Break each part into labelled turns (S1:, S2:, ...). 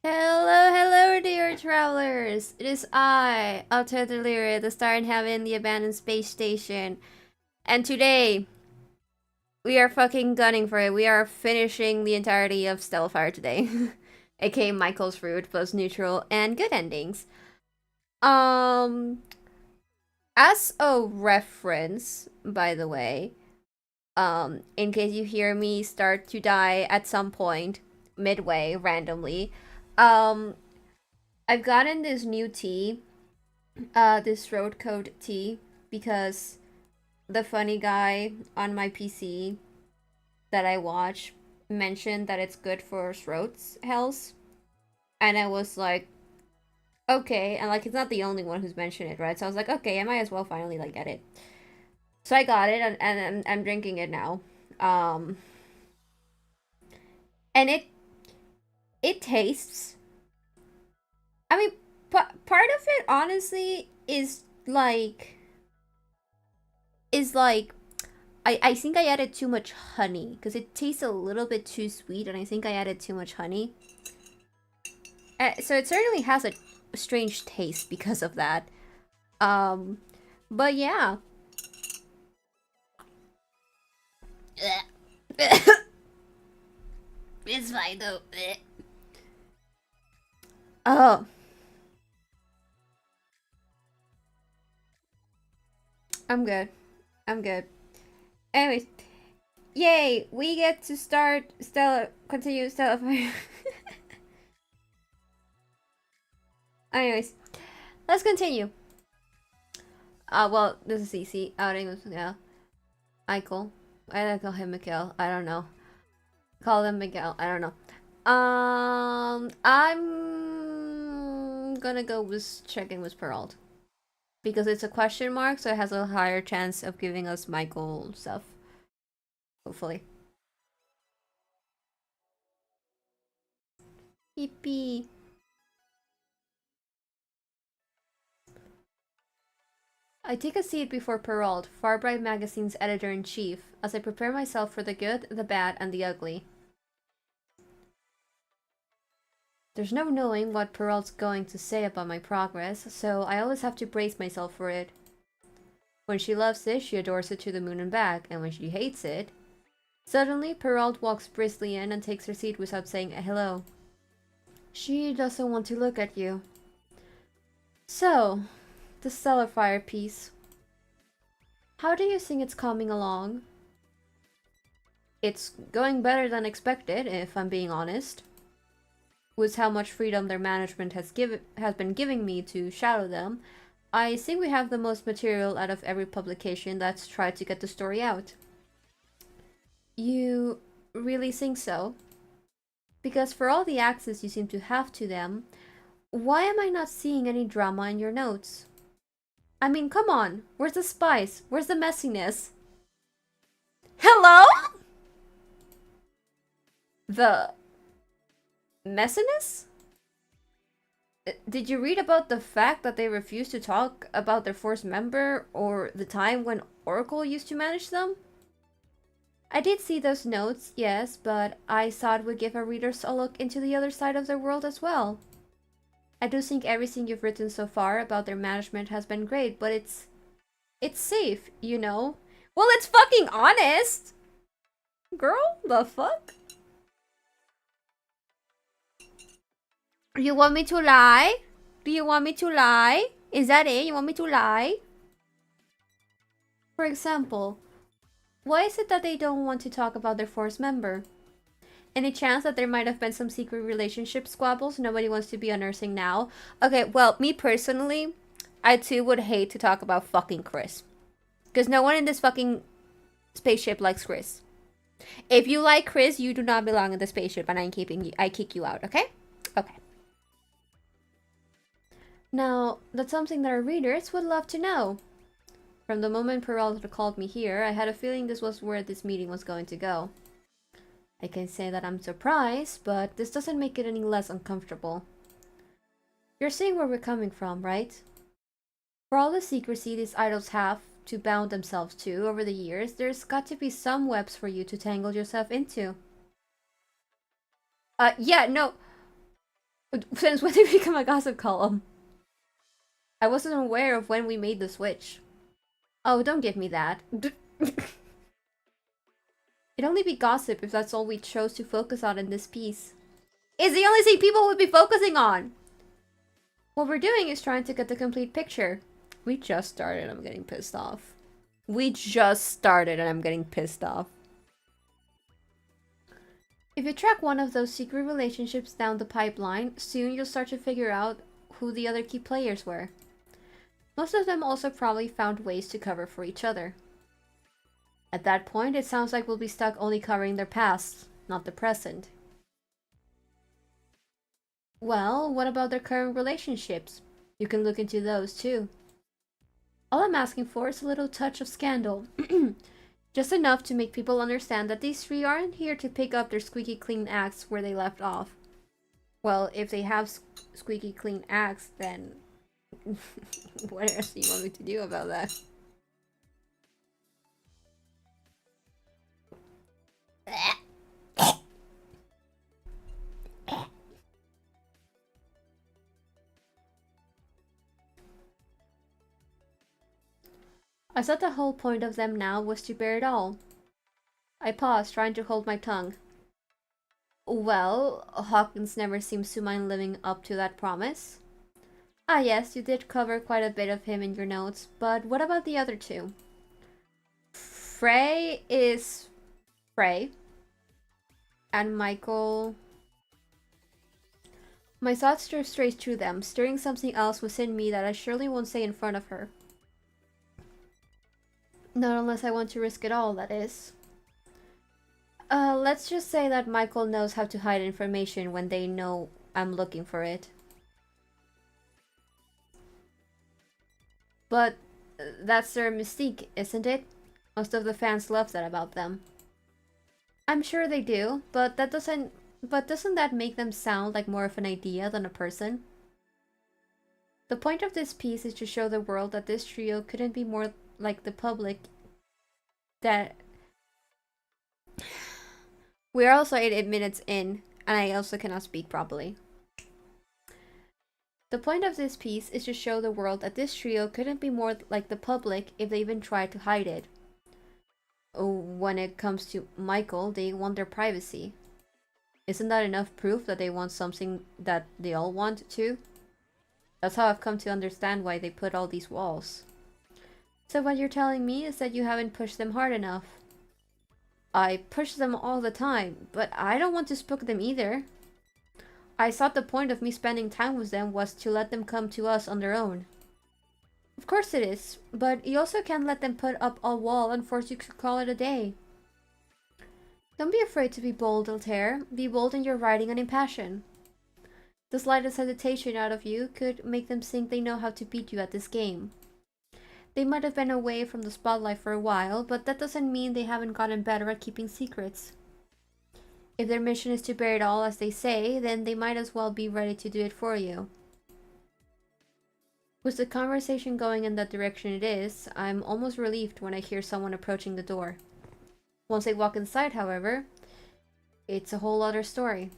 S1: Hello, hello, dear travelers! It is I, Alta Delirium, the star in heaven, the abandoned space station. And today, we are fucking gunning for it. We are finishing the entirety of Stellifier today. aka Michael's Route, plus neutral and good endings. Um, as a reference, by the way, in case you hear me start to die at some point, midway, randomly, um, I've gotten this new tea, this road code tea, because the funny guy on my PC that I watch mentioned that it's good for throat health, and I was like, okay, and like it's not the only one who's mentioned it, right? So I was like, okay, I might as well finally like get it. So I got it, and I'm drinking it now, um, and it tastes. I mean, part of it honestly is like I think I added too much honey because it tastes a little bit too sweet, and I think I added too much honey. So it certainly has a strange taste because of that. Um, but yeah. It's fine though. Oh, I'm good. I'm good. Anyways, yay! We get to start continue Stellifier. Anyways, let's continue. Well, this is easy. Outing with Mikael. Michael. I don't call him Mikael. I don't know. Call him Mikael. I don't know. I'm gonna go with checking with Peralt because it's a question mark, so it has a higher chance of giving us Michael stuff. Hopefully. Yippee. I take a seat before Peralt, Farbright Magazine's editor-in-chief, as I prepare myself for the good, the bad, and the ugly. There's no knowing what Peralt's going to say about my progress, so I always have to brace myself for it. When she loves it, she adores it to the moon and back, and when she hates it... Suddenly, Peralt walks briskly in and takes her seat without saying a hello. She doesn't want to look at you. So, the Stellifier piece. How do you think it's coming along? It's going better than expected, if I'm being honest. With how much freedom their management has been giving me to shadow them, I think we have the most material out of every publication that's tried to get the story out. You really think so? Because for all the access you seem to have to them, why am I not seeing any drama in your notes? I mean, come on, where's the spice? Where's the messiness? Hello? The messiness? Did you read about the fact that they refused to talk about their force member or the time when Oracle used to manage them? I did see those notes, yes, but I thought we'd give our readers a look into the other side of their world as well. I do think everything you've written so far about their management has been great, but it's safe, you know? Well, it's fucking honest! Girl, the fuck? You want me to lie? Do you want me to lie? Is that it? You want me to lie? For example, why is it that they don't want to talk about their force member? Any chance that there might have been some secret relationship squabbles? Nobody wants to be a nursing now. Okay, well, me personally, I too would hate to talk about fucking Chris. Because no one in this fucking spaceship likes Chris. If you like Chris, you do not belong in the spaceship, and I kick you out, okay? Okay. Now, that's something that our readers would love to know. From the moment Peralta called me here, I had a feeling this was where this meeting was going to go. I can say that I'm surprised, but this doesn't make it any less uncomfortable. You're seeing where we're coming from, right? For all the secrecy these idols have to bound themselves to over the years, there's got to be some webs for you to tangle yourself into. Yeah, no. Since when did we become a gossip column? I wasn't aware of when we made the switch. Oh, don't give me that. It'd only be gossip if that's all we chose to focus on in this piece. It's the only thing people would be focusing on! What we're doing is trying to get the complete picture. We just started, I'm getting pissed off. We just started and I'm getting pissed off. If you track one of those secret relationships down the pipeline, soon you'll start to figure out who the other key players were. Most of them also probably found ways to cover for each other. At that point, it sounds like we'll be stuck only covering their past, not the present. Well, what about their current relationships? You can look into those too. All I'm asking for is a little touch of scandal. Just enough to make people understand that these three aren't here to pick up their squeaky clean acts where they left off. Well, if they have squeaky clean acts, then what else do you want me to do about that? I thought the whole point of them now was to bear it all. I paused, trying to hold my tongue. Well, Hawkins never seems to mind living up to that promise. Ah yes, you did cover quite a bit of him in your notes, but what about the other two? Frey is Frey. And Michael... My thoughts drove straight through them, stirring something else within me that I surely won't say in front of her. Not unless I want to risk it all, that is. Let's just say that Michael knows how to hide information when they know I'm looking for it. But that's their mystique, isn't it? Most of the fans love that about them. I'm sure they do, but doesn't that make them sound like more of an idea than a person? The point of this piece is to show the world that this trio couldn't be more like the public. That we're also 8 minutes in, and I also cannot speak properly. The point of this piece is to show the world that this trio couldn't be more like the public if they even tried to hide it. When it comes to Michael, they want their privacy. Isn't that enough proof that they want something that they all want too? That's how I've come to understand why they put all these walls. So what you're telling me is that you haven't pushed them hard enough. I push them all the time, but I don't want to spook them either. I thought the point of me spending time with them was to let them come to us on their own. Of course it is, but you also can't let them put up a wall and force you to call it a day. Don't be afraid to be bold, Altair. Be bold in your writing and in passion. The slightest hesitation out of you could make them think they know how to beat you at this game. They might have been away from the spotlight for a while, but that doesn't mean they haven't gotten better at keeping secrets. If their mission is to bear it all, as they say, then they might as well be ready to do it for you. With the conversation going in that direction it is, I'm almost relieved when I hear someone approaching the door. Once they walk inside, however, it's a whole other story.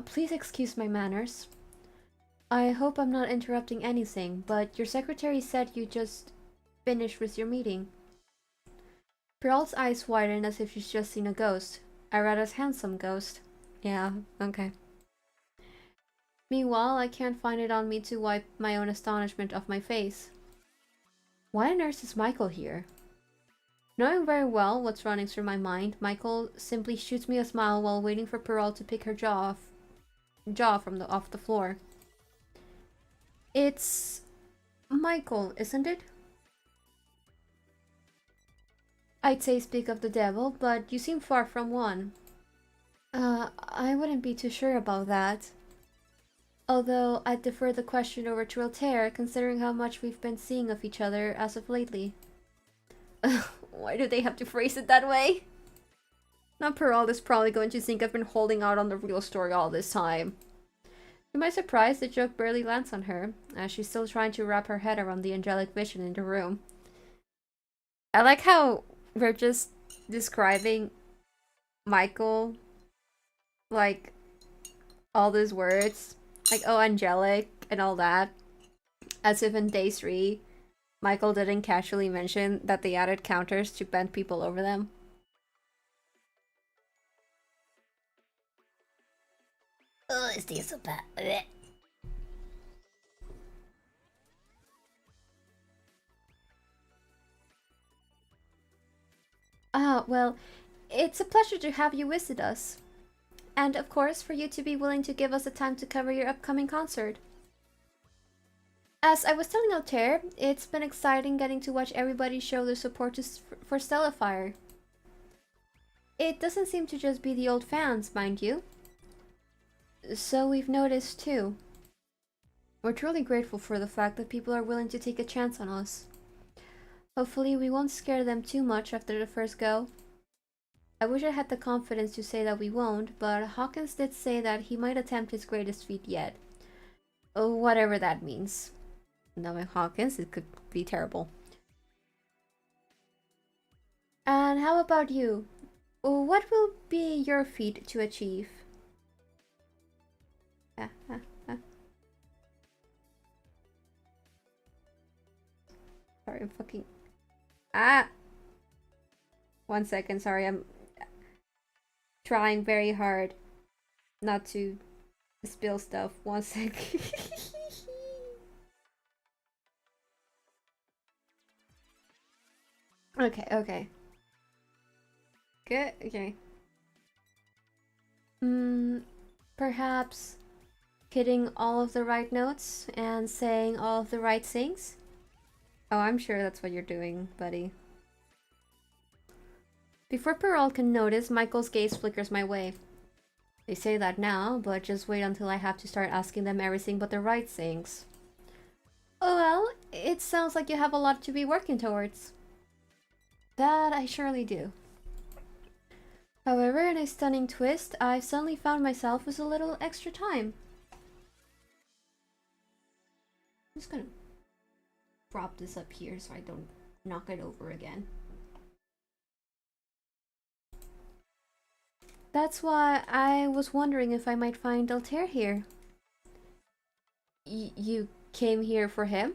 S1: Please excuse my manners. I hope I'm not interrupting anything, but your secretary said you just finished with your meeting. Peral's eyes widen as if she's just seen a ghost. A rather handsome ghost. Yeah, okay. Meanwhile, I can't find it on me to wipe my own astonishment off my face. Why on earth is Michael here? Knowing very well what's running through my mind, Michael simply shoots me a smile while waiting for Pearl to pick her jaw off the floor. It's Michael, isn't it? I'd say speak of the devil, but you seem far from one. I wouldn't be too sure about that. Although I'd defer the question over to Altair, considering how much we've been seeing of each other as of lately. Why do they have to phrase it that way? Now Pearl is probably going to think I've been holding out on the real story all this time. To my surprise, the joke barely lands on her, as she's still trying to wrap her head around the angelic vision in the room. I like how we're just describing Michael like all these words, like, oh, angelic and all that, as if in day 3, Michael didn't casually mention that they added counters to bend people over them. Oh, it tastes so bad. Ah, well, it's a pleasure to have you visit us. And of course, for you to be willing to give us the time to cover your upcoming concert. As I was telling Altair, it's been exciting getting to watch everybody show their support for Stellifier. It doesn't seem to just be the old fans, mind you. So we've noticed too. We're truly grateful for the fact that people are willing to take a chance on us. Hopefully we won't scare them too much after the first go. I wish I had the confidence to say that we won't, but Hawkins did say that he might attempt his greatest feat yet. Oh, whatever that means. Knowing Hawkins, it could be terrible. And how about you? What will be your feat to achieve? Sorry, I'm fucking... Ah! 1 second, sorry, I'm trying very hard not to spill stuff. 1 sec. Okay. Good, okay. Perhaps hitting all of the right notes and saying all of the right things? Oh, I'm sure that's what you're doing, buddy. Before Perrault can notice, Michael's gaze flickers my way. They say that now, but just wait until I have to start asking them everything but the right things. Oh well, it sounds like you have a lot to be working towards. That I surely do. However, in a stunning twist, I've suddenly found myself with a little extra time. I'm just gonna prop this up here so I don't knock it over again. That's why I was wondering if I might find Altair here. You came here for him?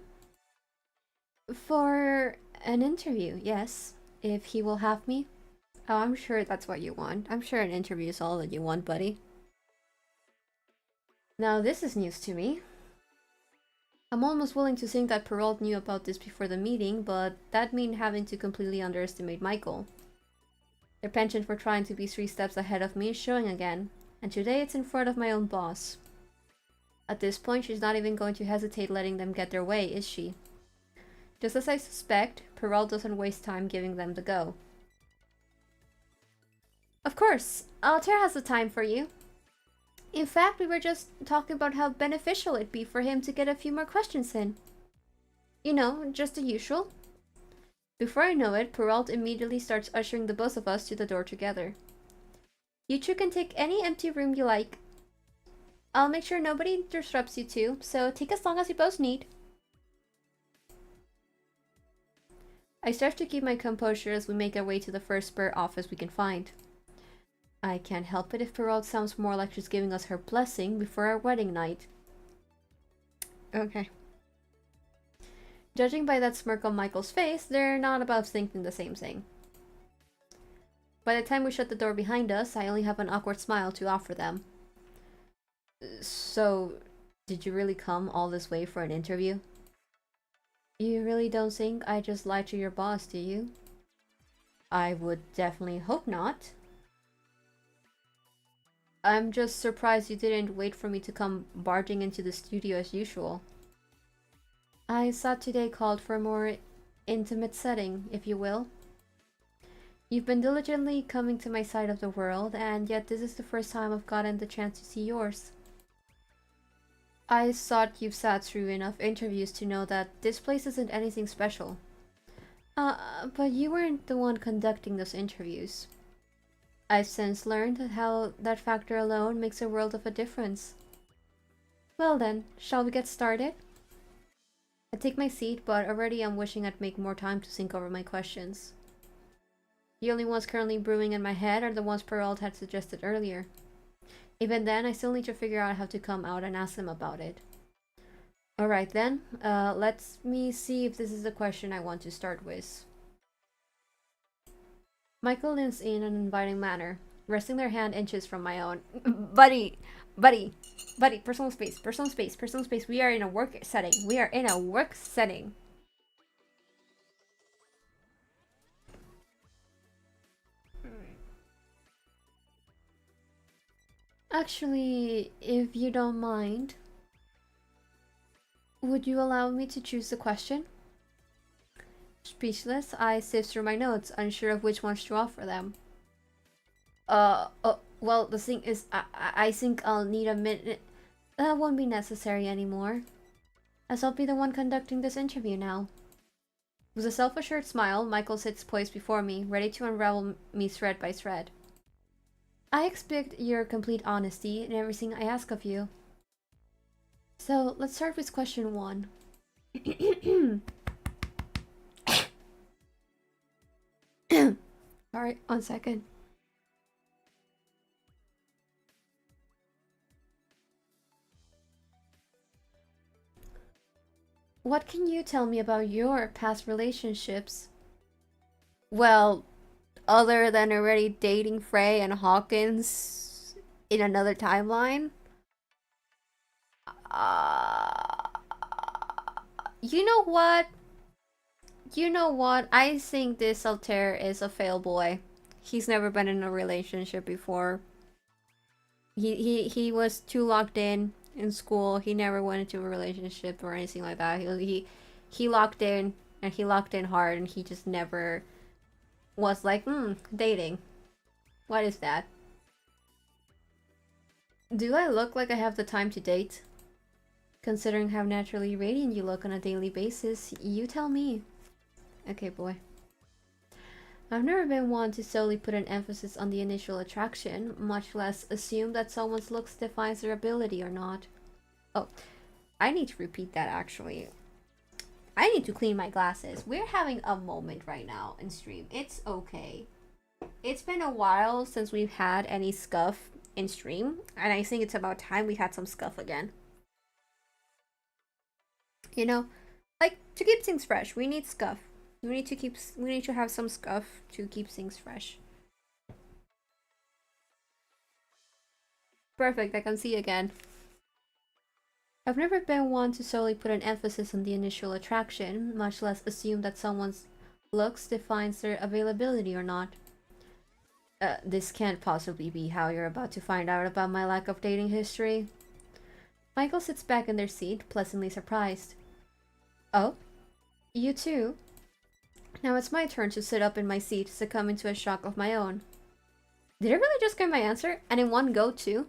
S1: For an interview, yes. If he will have me. Oh, I'm sure that's what you want. I'm sure an interview is all that you want, buddy. Now this is news to me. I'm almost willing to think that Perrault knew about this before the meeting, but that means having to completely underestimate Michael. Their penchant for trying to be 3 steps ahead of me is showing again, and today it's in front of my own boss. At this point, she's not even going to hesitate letting them get their way, is she? Just as I suspect, Perrault doesn't waste time giving them the go. Of course, Altair has the time for you. In fact, we were just talking about how beneficial it'd be for him to get a few more questions in. You know, just the usual. Before I know it, Perrault immediately starts ushering the both of us to the door together. You two can take any empty room you like. I'll make sure nobody disrupts you two, so take as long as you both need. I strive to keep my composure as we make our way to the first spare office we can find. I can't help it if Perrault sounds more like she's giving us her blessing before our wedding night. Okay. Judging by that smirk on Michael's face, they're not about thinking the same thing. By the time we shut the door behind us, I only have an awkward smile to offer them. So, did you really come all this way for an interview? You really don't think I just lied to your boss, do you? I would definitely hope not. I'm just surprised you didn't wait for me to come barging into the studio as usual. I thought today called for a more intimate setting, if you will. You've been diligently coming to my side of the world, and yet this is the first time I've gotten the chance to see yours. I thought you've sat through enough interviews to know that this place isn't anything special. But you weren't the one conducting those interviews. I've since learned how that factor alone makes a world of a difference. Well then, shall we get started? I take my seat, but already I'm wishing I'd make more time to think over my questions. The only ones currently brewing in my head are the ones Perrault had suggested earlier. Even then, I still need to figure out how to come out and ask him about it. Alright then, let me see if this is the question I want to start with. Michael leans in an inviting manner, resting their hand inches from my own. Buddy, personal space, personal space, personal space. We are in a work setting. We are in a work setting. Actually, if you don't mind, would you allow me to choose the question? Speechless, I sift through my notes, unsure of which ones to offer them. Well, the thing is, I think I'll need a minute. That won't be necessary anymore, as I'll be the one conducting this interview now. With a self-assured smile, Michael sits poised before me, ready to unravel me thread by thread. I expect your complete honesty in everything I ask of you. So, let's start with question 1. Alright, 1 second. What can you tell me about your past relationships? Well, other than already dating Frey and Hawkins in another timeline? You know what? I think this Altair is a fail boy. He's never been in a relationship before. He was too locked in school. He never went into a relationship or anything like that. He locked in, and he locked in hard, and he just never was like, dating. What is that? Do I look like I have the time to date? Considering how naturally radiant you look on a daily basis, you tell me. Okay, boy. I've never been one to solely put an emphasis on the initial attraction, much less assume that someone's looks defines their ability or not. Oh, I need to repeat that actually. I need to clean my glasses. We're having a moment right now in stream. It's okay. It's been a while since we've had any scuff in stream, and I think it's about time we had some scuff again. You know, like, to keep things fresh, we need scuff. We need to have some scuff to keep things fresh. Perfect, I can see again. I've never been one to solely put an emphasis on the initial attraction, much less assume that someone's looks defines their availability or not. This can't possibly be how you're about to find out about my lack of dating history. Michael sits back in their seat, pleasantly surprised. Oh? You too? Now it's my turn to sit up in my seat, succumbing to a shock of my own. Did I really just get my answer? And in one go, too?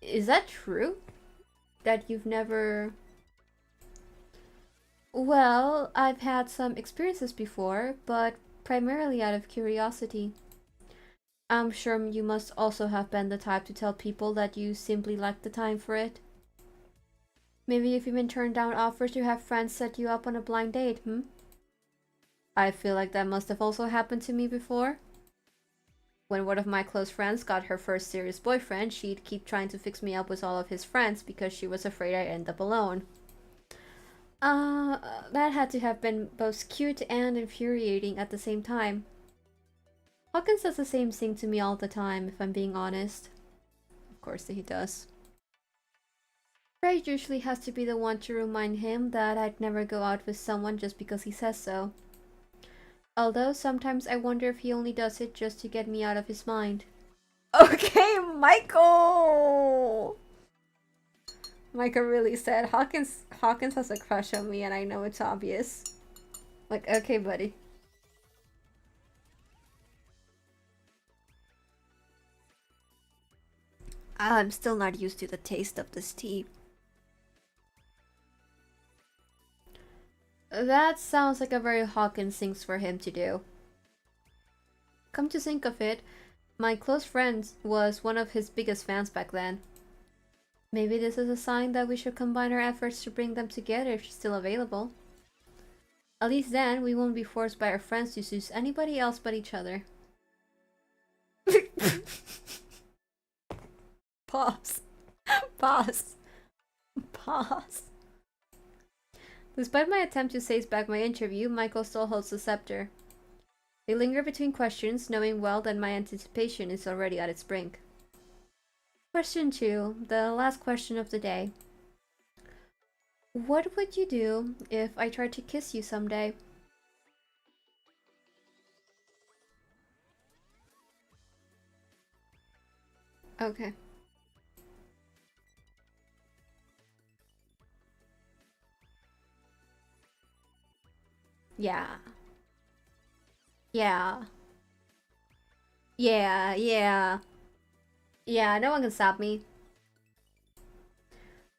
S1: Is that true? That you've never... Well, I've had some experiences before, but primarily out of curiosity. I'm sure you must also have been the type to tell people that you simply lack the time for it. Maybe you've even turned down offers to have friends set you up on a blind date, I feel like that must have also happened to me before. When one of my close friends got her first serious boyfriend, she'd keep trying to fix me up with all of his friends because she was afraid I'd end up alone. That had to have been both cute and infuriating at the same time. Hawkins does the same thing to me all the time, if I'm being honest. Of course he does. Ray usually has to be the one to remind him that I'd never go out with someone just because he says so. Although sometimes I wonder if he only does it just to get me out of his mind. Okay, Michael! Michael really said, Hawkins has a crush on me and I know it's obvious. Like, okay, buddy. I'm still not used to the taste of this tea. That sounds like a very Hawkins thing for him to do. Come to think of it, my close friend was one of his biggest fans back then. Maybe this is a sign that we should combine our efforts to bring them together if she's still available. At least then, we won't be forced by our friends to choose anybody else but each other. Pause. Pause. Pause. Despite my attempt to seize back my interview, Michael still holds the scepter. They linger between questions, knowing well that my anticipation is already at its brink. Question 2, the last question of the day. What would you do if I tried to kiss you someday? Okay. Yeah. Yeah. Yeah, yeah. Yeah, no one can stop me.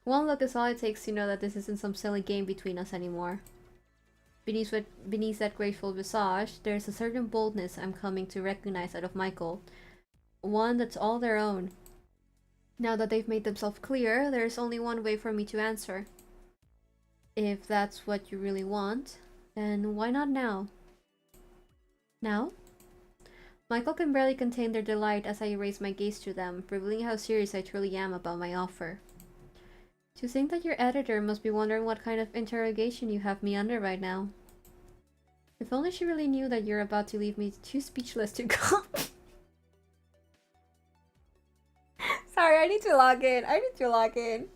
S1: One look is all it takes to know that this isn't some silly game between us anymore. Beneath that graceful visage, there's a certain boldness I'm coming to recognize out of Michael. One that's all their own. Now that they've made themselves clear, there's only one way for me to answer. If that's what you really want, then why not now? Now? Michael can barely contain their delight as I raise my gaze to them, revealing how serious I truly am about my offer. To think that your editor must be wondering what kind of interrogation you have me under right now. If only she really knew that you're about to leave me too speechless to go. Sorry, I need to log in. I need to log in.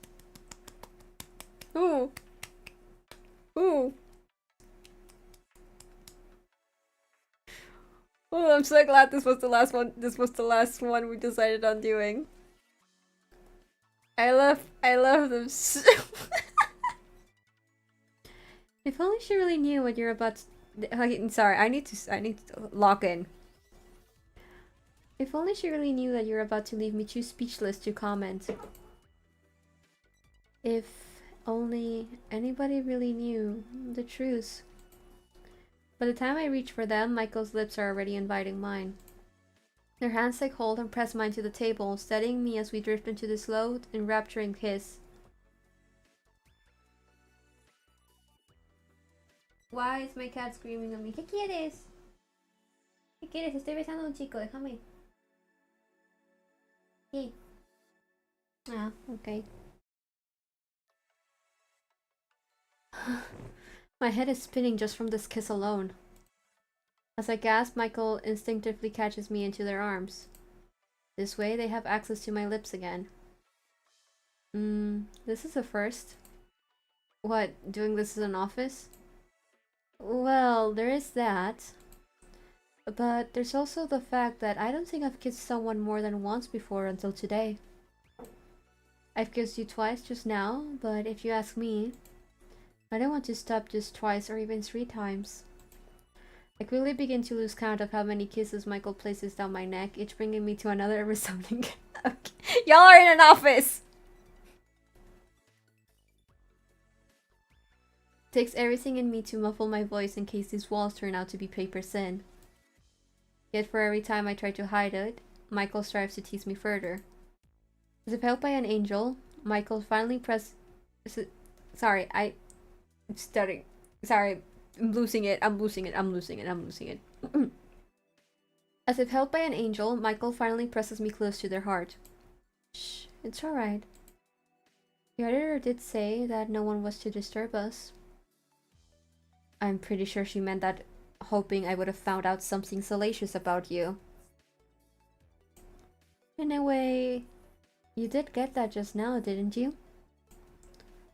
S1: Ooh. Ooh. Oh, I'm so glad this was the last one. This was the last one we decided on doing. I love them so. If only she really knew what you're about to... Sorry, I need to log in. If only she really knew that you're about to leave me too speechless to comment. If only anybody really knew the truth. By the time I reach for them, Michael's lips are already inviting mine. Their hands take hold and press mine to the table, steadying me as we drift into the slow, enrapturing kiss. Why is my cat screaming at me? ¿Qué quieres? ¿Qué quieres? Estoy besando a un chico, déjame. ¿Qué? Ah, okay. My head is spinning just from this kiss alone. As I gasp, Michael instinctively catches me into their arms. This way, they have access to my lips again. This is a first. What, doing this in an office? Well, there is that. But there's also the fact that I don't think I've kissed someone more than once before until today. I've kissed you twice just now, but if you ask me, I don't want to stop just twice or even 3 times. I quickly begin to lose count of how many kisses Michael places down my neck, each bringing me to another resounding... Okay. Y'all are in an office! It takes everything in me to muffle my voice in case these walls turn out to be paper thin. Yet for every time I try to hide it, Michael strives to tease me further. As if helped by an angel, Michael finally Sorry, I'm stuttering. Sorry, I'm losing it. As if helped by an angel, Michael finally presses me close to their heart. Shh, it's alright. The editor did say that no one was to disturb us. I'm pretty sure she meant that, hoping I would have found out something salacious about you. In a way, you did get that just now, didn't you?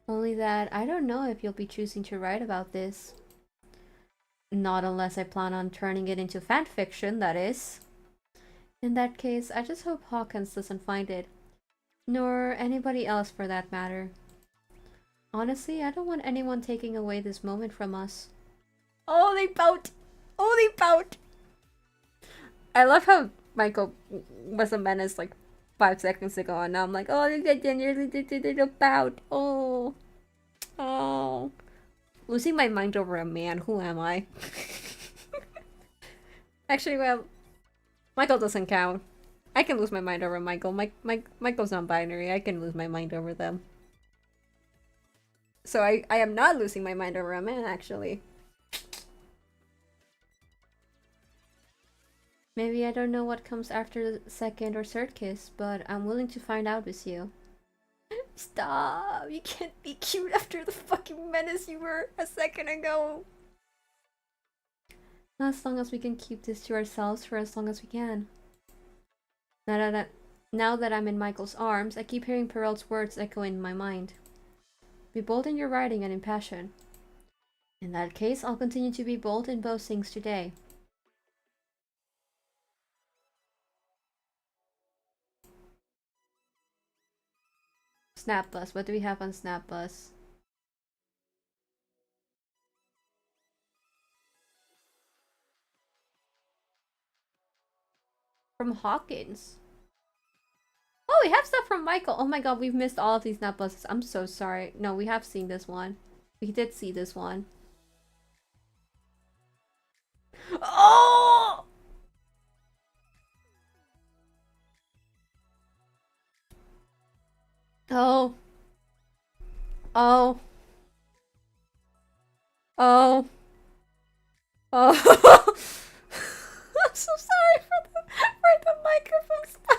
S1: Only that I don't know if you'll be choosing to write about this. Not unless I plan on turning it into fanfiction, that is. In that case, I just hope Hawkins doesn't find it. Nor anybody else for that matter. Honestly, I don't want anyone taking away this moment from us. Oh, they pout! Oh, they pout! I love how Michael was a menace like 5 seconds ago, and now I'm like, oh, they pout. Oh. Oh. Losing my mind over a man. Who am I? Actually, well, Michael doesn't count. I can lose my mind over Michael. Michael's non-binary. I can lose my mind over them. So I am not losing my mind over a man, actually. Maybe I don't know what comes after the second or third kiss, but I'm willing to find out with you. Stop! You can't be cute after the fucking menace you were a second ago. As long as we can keep this to ourselves for as long as we can. Now that I'm in Michael's arms, I keep hearing Perel's words echo in my mind. Be bold in your writing and in passion. In that case, I'll continue to be bold in both things today. Snap Bus. What do we have on Snap Bus? From Hawkins. Oh, we have stuff from Michael. Oh my god, we've missed all of these Snap Buses. I'm so sorry. No, we have seen this one. We did see this one. Oh! Oh. Oh. Oh. Oh. I'm so sorry for the microphone spike.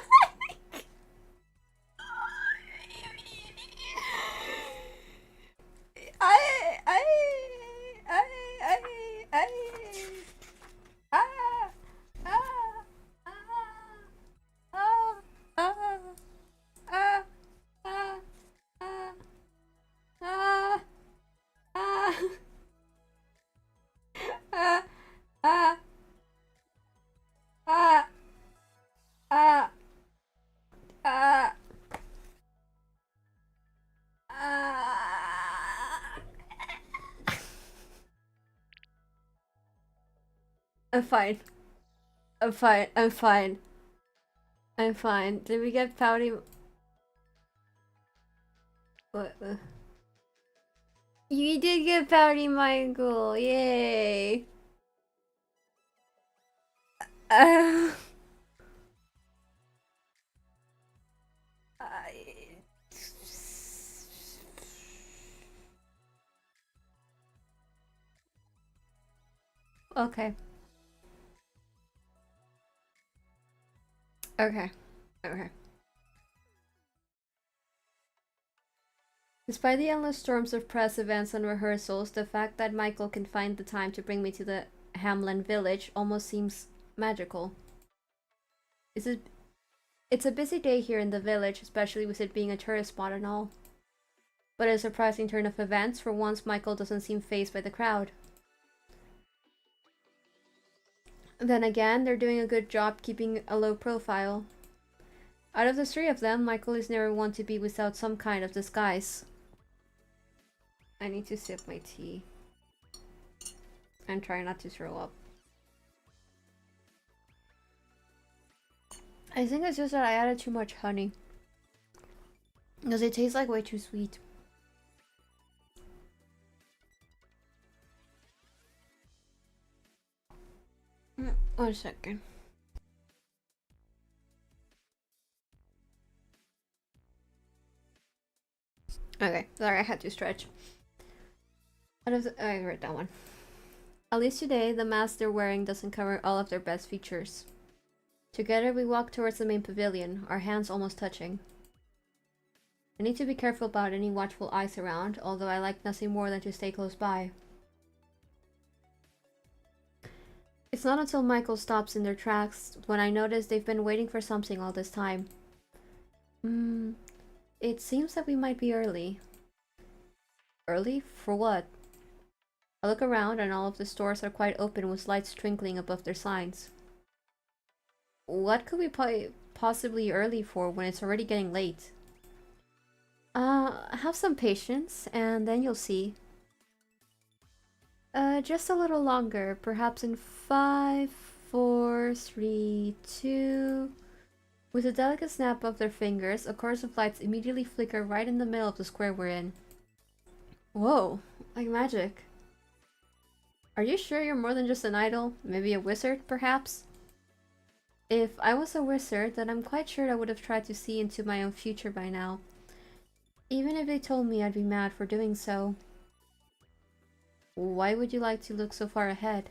S1: I'm fine. I'm fine. I'm fine. I'm fine. Did we get pouty? What? You did get pouty, Michael. Yay. Uh, okay. Okay. Okay. Despite the endless storms of press events and rehearsals, the fact that Michael can find the time to bring me to the Hamlin village almost seems magical. It's a busy day here in the village, especially with it being a tourist spot and all. But a surprising turn of events, for once Michael doesn't seem fazed by the crowd. Then again, they're doing a good job keeping a low profile. Out of the three of them, Michael is never one to be without some kind of disguise. I need to sip my tea. And try not to throw up. I think it's just that I added too much honey. Because it tastes like way too sweet. One second. Okay, sorry, I had to stretch. I read that one. At least today, the mask they're wearing doesn't cover all of their best features. Together, we walk towards the main pavilion, our hands almost touching. I need to be careful about any watchful eyes around, although I like nothing more than to stay close by. It's not until Michael stops in their tracks when I notice they've been waiting for something all this time. It seems that we might be early. Early? For what? I look around and all of the stores are quite open with lights twinkling above their signs. What could we possibly early for when it's already getting late? Have some patience and then you'll see. Just a little longer, perhaps in 5, 4, 3, 2... With a delicate snap of their fingers, a chorus of lights immediately flicker right in the middle of the square we're in. Whoa, like magic. Are you sure you're more than just an idol? Maybe a wizard, perhaps? If I was a wizard, then I'm quite sure I would have tried to see into my own future by now. Even if they told me I'd be mad for doing so. Why would you like to look so far ahead?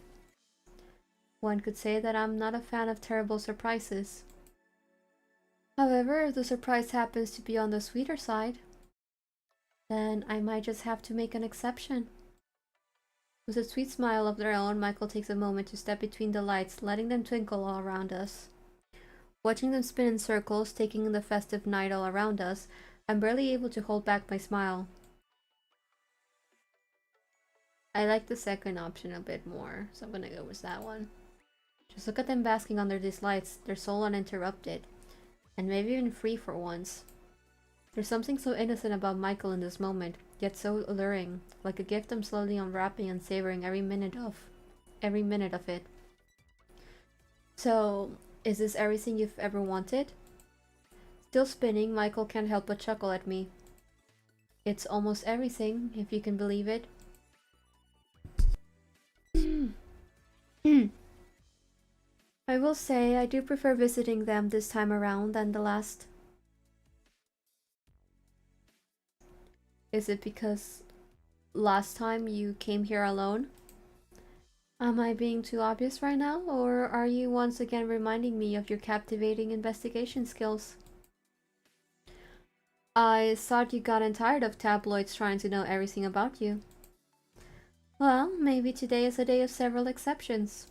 S1: One could say that I'm not a fan of terrible surprises. However, if the surprise happens to be on the sweeter side, then I might just have to make an exception. With a sweet smile of their own, Michael takes a moment to step between the lights, letting them twinkle all around us. Watching them spin in circles, taking in the festive night all around us, I'm barely able to hold back my smile. I like the second option a bit more, so I'm gonna go with that one. Just look at them basking under these lights, their soul uninterrupted, and maybe even free for once. There's something so innocent about Michael in this moment, yet so alluring, like a gift I'm slowly unwrapping and savoring every minute of it. So, is this everything you've ever wanted? Still spinning, Michael can't help but chuckle at me. It's almost everything, if you can believe it. I will say I do prefer visiting them this time around than the last. Is it because last time you came here alone? Am I being too obvious right now, or are you once again reminding me of your captivating investigation skills? I thought you gotten tired of tabloids trying to know everything about you. Well, maybe today is a day of several exceptions.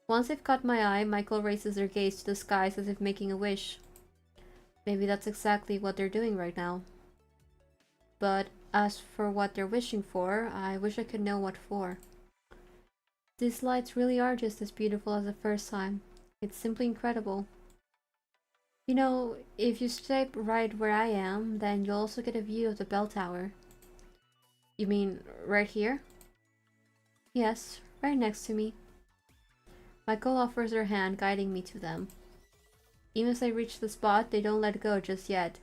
S1: Once they've caught my eye, Michael raises their gaze to the skies as if making a wish. Maybe that's exactly what they're doing right now. But as for what they're wishing for, I wish I could know what for. These lights really are just as beautiful as the first time. It's simply incredible. You know, if you step right where I am, then you'll also get a view of the bell tower. You mean right here? Yes, right next to me. Michael offers her hand, guiding me to them. Even as I reach the spot, they don't let go just yet.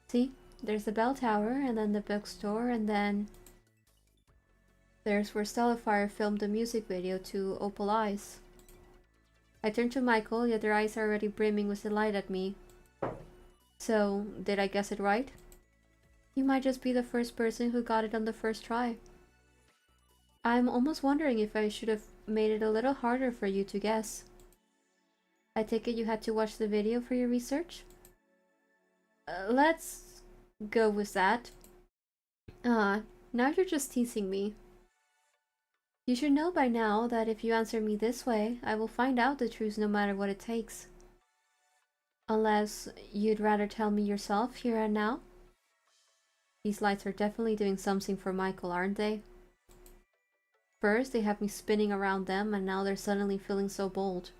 S1: See? There's the bell tower, and then the bookstore, and then... there's where Stellifier filmed the music video to Opal Eyes. I turn to Michael, yet their eyes are already brimming with delight at me. So, did I guess it right? You might just be the first person who got it on the first try. I'm almost wondering if I should have made it a little harder for you to guess. I take it you had to watch the video for your research? Let's go with that. Now you're just teasing me. You should know by now that if you answer me this way, I will find out the truth no matter what it takes. Unless you'd rather tell me yourself here and now? These lights are definitely doing something for Michael, aren't they? First, they have me spinning around them, and now they're suddenly feeling so bold.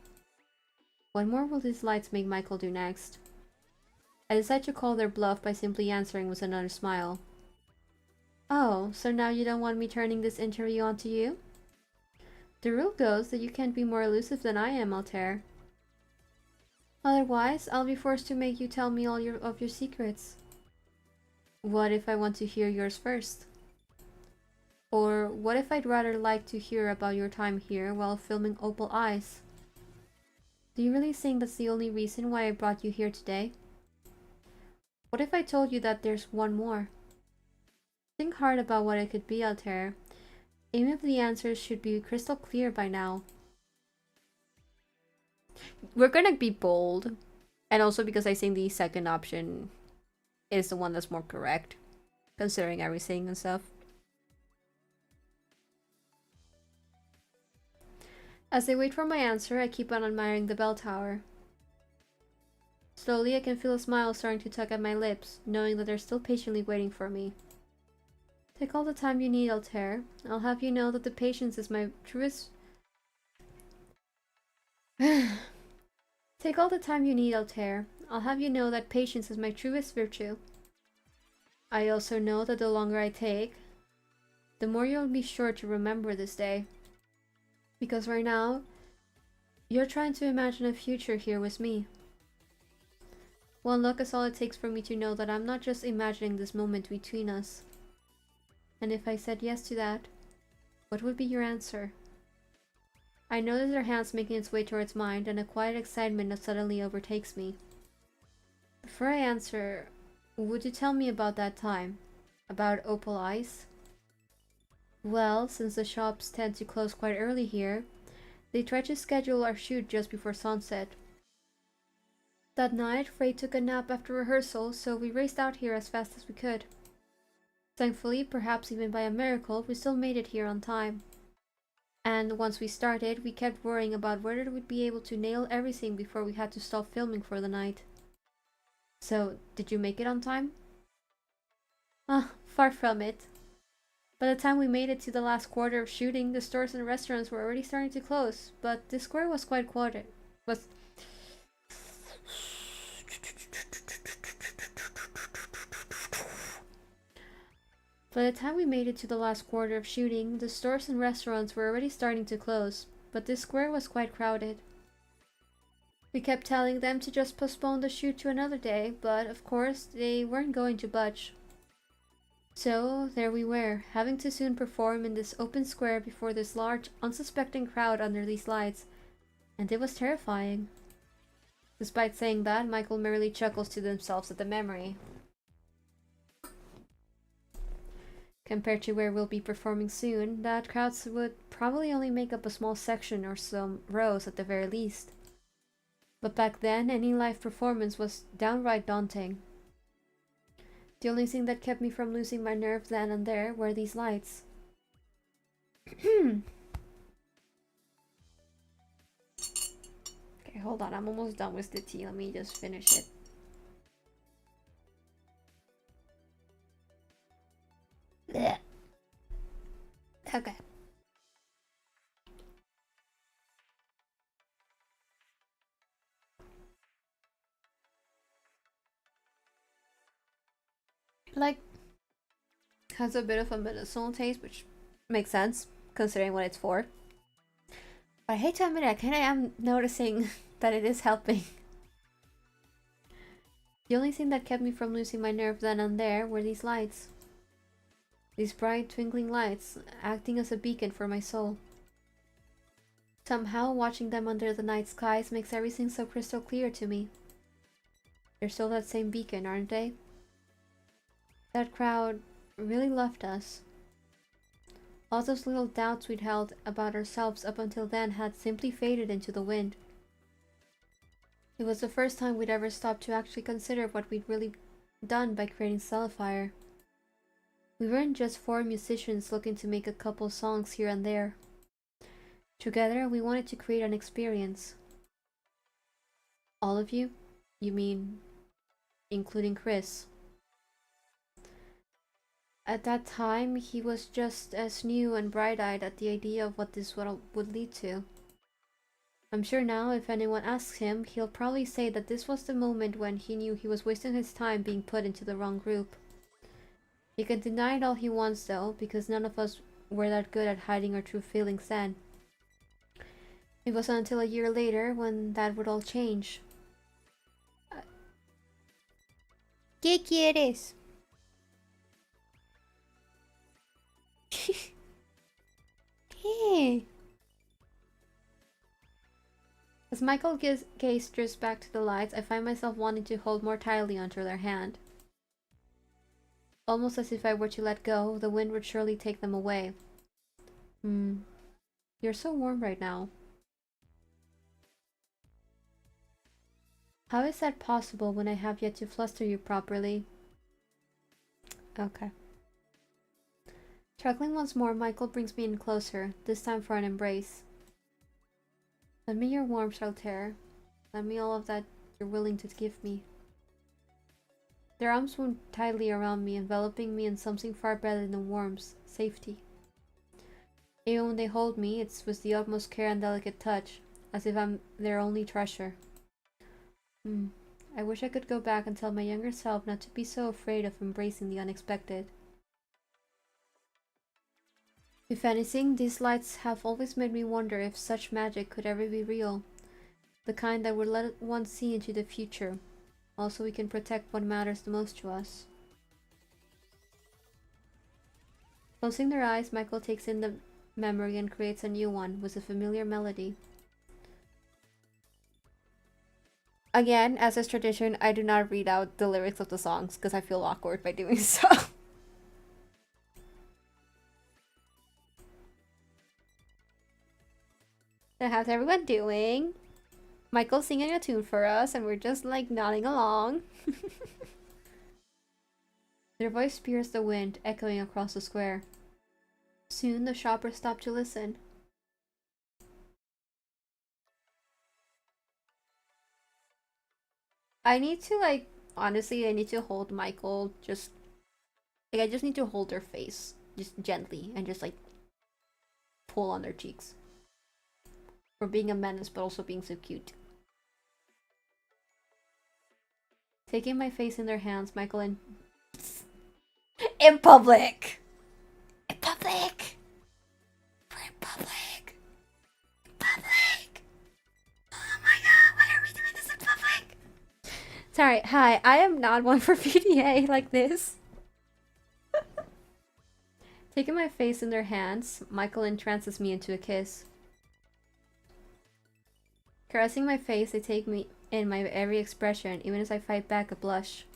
S1: What more will these lights make Michael do next? I decide to call their bluff by simply answering with another smile. Oh, so now you don't want me turning this interview onto you? The rule goes that you can't be more elusive than I am, Altair. Otherwise, I'll be forced to make you tell me all of your secrets. What if I want to hear yours first? Or what if I'd rather like to hear about your time here while filming Opal Eyes? Do you really think that's the only reason why I brought you here today? What if I told you that there's one more? Think hard about what it could be, Altair. Even if the answers should be crystal clear by now. We're gonna be bold. And also because I think the second option is the one that's more correct. Considering everything and stuff. As they wait for my answer, I keep on admiring the bell tower. Slowly, I can feel a smile starting to tug at my lips, knowing that they're still patiently waiting for me. Take all the time you need, Altair. I'll have you know that the patience is my truest... Take all the time you need, Altair. I'll have you know that patience is my truest virtue. I also know that the longer I take, the more you'll be sure to remember this day. Because right now, you're trying to imagine a future here with me. One look is all it takes for me to know that I'm not just imagining this moment between us. And if I said yes to that, what would be your answer? I notice her hands making its way towards mine, and a quiet excitement that suddenly overtakes me. Before I answer, would you tell me about that time? About Opal Eyes? Well, since the shops tend to close quite early here, They tried to schedule our shoot just before sunset. That night, Frey took a nap after rehearsal, so we raced out here as fast as we could. Thankfully, perhaps even by a miracle, we still made it here on time. And once we started, we kept worrying about whether we'd be able to nail everything before we had to stop filming for the night. So, did you make it on time? Far from it. By the time we made it to the last quarter of shooting, the stores and restaurants were already starting to close, but the square was quite crowded. By the time we made it to the last quarter of shooting, the stores and restaurants were already starting to close, but this square was quite crowded. We kept telling them to just postpone the shoot to another day, but of course, they weren't going to budge. So, there we were, having to soon perform in this open square before this large, unsuspecting crowd under these lights, and it was terrifying. Despite saying that, Michael merely chuckles to themselves at the memory. Compared to where we'll be performing soon, that crowds would probably only make up a small section or some rows at the very least. But back then, any live performance was downright daunting. The only thing that kept me from losing my nerve then and there were these lights. Okay, hold on, I'm almost done with the tea. Let me just finish it. Blech. Okay. Like, has a bit of a medicinal taste, which makes sense considering what it's for. But I hate to admit it, I kind of am noticing that it is helping. The only thing that kept me from losing my nerve then and there were these lights. These bright, twinkling lights, acting as a beacon for my soul. Somehow, watching them under the night skies makes everything so crystal clear to me. They're still that same beacon, aren't they? That crowd really loved us. All those little doubts we'd held about ourselves up until then had simply faded into the wind. It was the first time we'd ever stopped to actually consider what we'd really done by creating Stellifier. We weren't just four musicians looking to make a couple songs here and there. Together, we wanted to create an experience. All of you? You mean, including Chris? At that time, he was just as new and bright-eyed at the idea of what this would lead to. I'm sure now, if anyone asks him, he'll probably say that this was the moment when he knew he was wasting his time being put into the wrong group. He can deny it all he wants though, because none of us were that good at hiding our true feelings then. It wasn't until a year later when that would all change. ¿Qué quieres? ¿Qué? As Michael gaze drifts back to the lights, I find myself wanting to hold more tightly onto their hand. Almost as if I were to let go, the wind would surely take them away. You're so warm right now. How is that possible when I have yet to fluster you properly? Okay. Chuckling once more, Michael brings me in closer, this time for an embrace. Lend me your warmth, Altair. Lend me all of that you're willing to give me. Their arms wound tightly around me, enveloping me in something far better than warmth, safety. Even when they hold me, it's with the utmost care and delicate touch, as if I'm their only treasure. I wish I could go back and tell my younger self not to be so afraid of embracing the unexpected. If anything, these lights have always made me wonder if such magic could ever be real, the kind that would let one see into the future. Also, we can protect what matters the most to us. Closing their eyes, Michael takes in the memory and creates a new one with a familiar melody. Again, as is tradition, I do not read out the lyrics of the songs because I feel awkward by doing so. So how's everyone doing? Michael's singing a tune for us and we're just like nodding along. Their voice pierced the wind, echoing across the square. Soon the shoppers stopped to listen. I need to like, honestly, I need to hold Michael just, like I just need to hold their face, just gently, and just like pull on their cheeks. For being a menace but also being so cute. Taking my face in their hands, Michael and... In public! In public! We're in public! In public! Oh my god, why are we doing this in public? Sorry, hi, I am not one for PDA like this. Taking my face in their hands, Michael entrances me into a kiss. Caressing my face, they take me in my every expression, even as I fight back a blush.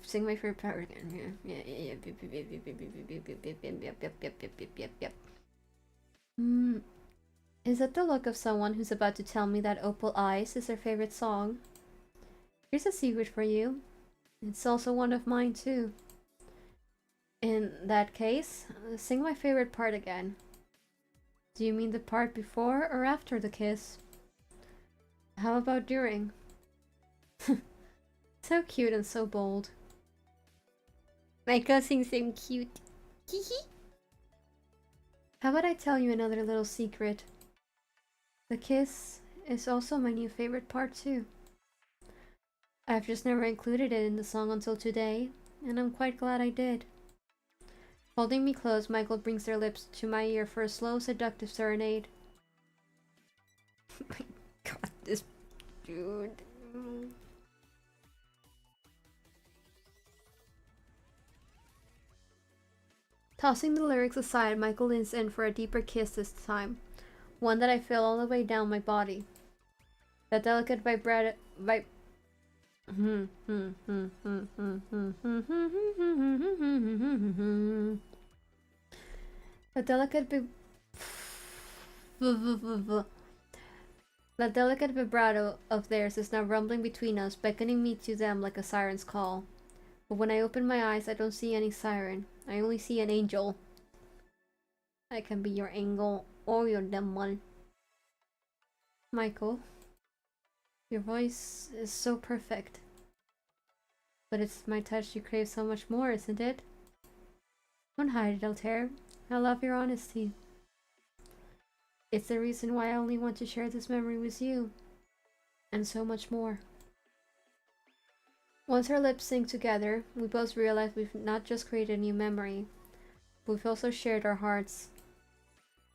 S1: Sing my favorite part again. Is that the look of someone who's about to tell me that Opal Eyes is their favorite song? Here's a secret for you. It's also one of mine too. In that case, sing my favorite part again. Do you mean the part before or after the kiss? How about during? So cute and so bold. My cousin's so cute. How about I tell you another little secret? The kiss is also my new favorite part too. I've just never included it in the song until today, and I'm quite glad I did. Holding me close, Michael brings their lips to my ear for a slow, seductive serenade. Oh my god, this dude. Tossing the lyrics aside, Michael leans in for a deeper kiss this time. One that I feel all the way down my body. That delicate The delicate vibrato of theirs is now rumbling between us, beckoning me to them like a siren's call. But when I open my eyes, I don't see any siren. I only see an angel. I can be your angel or your demon. Michael, your voice is so perfect. But it's my touch you crave so much more, isn't it? Don't hide it, Altair. I love your honesty. It's the reason why I only want to share this memory with you. And so much more. Once our lips sync together, we both realize we've not just created a new memory, but we've also shared our hearts.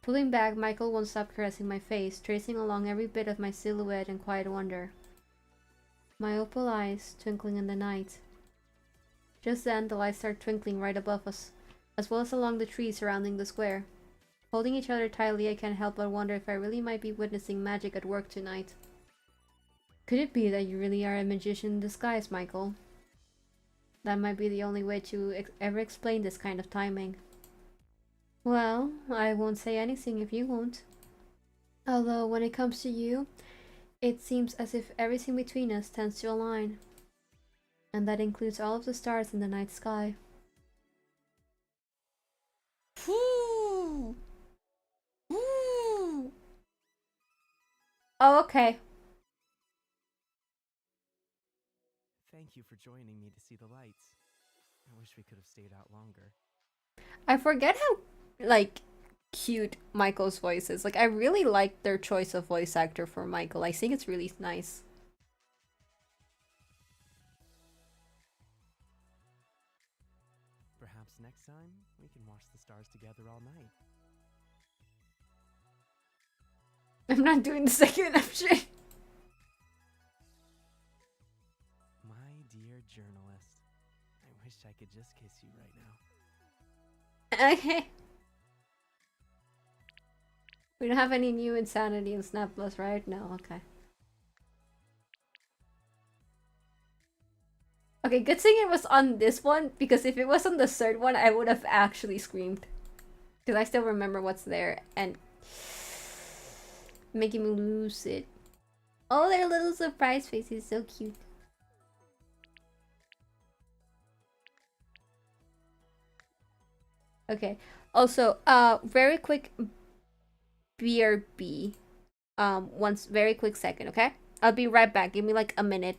S1: Pulling back, Michael won't stop caressing my face, tracing along every bit of my silhouette in quiet wonder. My opal eyes twinkling in the night. Just then, the lights start twinkling right above us, as well as along the trees surrounding the square. Holding each other tightly, I can't help but wonder if I really might be witnessing magic at work tonight. Could it be that you really are a magician in disguise, Michael? That might be the only way to ever explain this kind of timing. Well, I won't say anything if you won't. Although, when it comes to you, it seems as if everything between us tends to align. And that includes all of the stars in the night sky. Ooh. Ooh. Oh, okay.
S2: Thank you for joining me to see the lights. I wish we could have stayed out longer.
S1: I forget how, like, cute Michael's voice is. Like, I really like their choice of voice actor for Michael. I think it's really nice.
S2: Perhaps next time, we can watch the stars together all night.
S1: I'm not doing the second option.
S2: My dear journalist, I wish I could just kiss you right now.
S1: Okay. We don't have any new insanity in Snap Plus, right? No, okay. Okay, good thing it was on this one, because if it was on the third one, I would have actually screamed. Because I still remember what's there and making me lose it. Oh, their little surprise face is so cute. Okay. Also, very quick BRB. Once very quick second, okay? I'll be right back. Give me like a minute.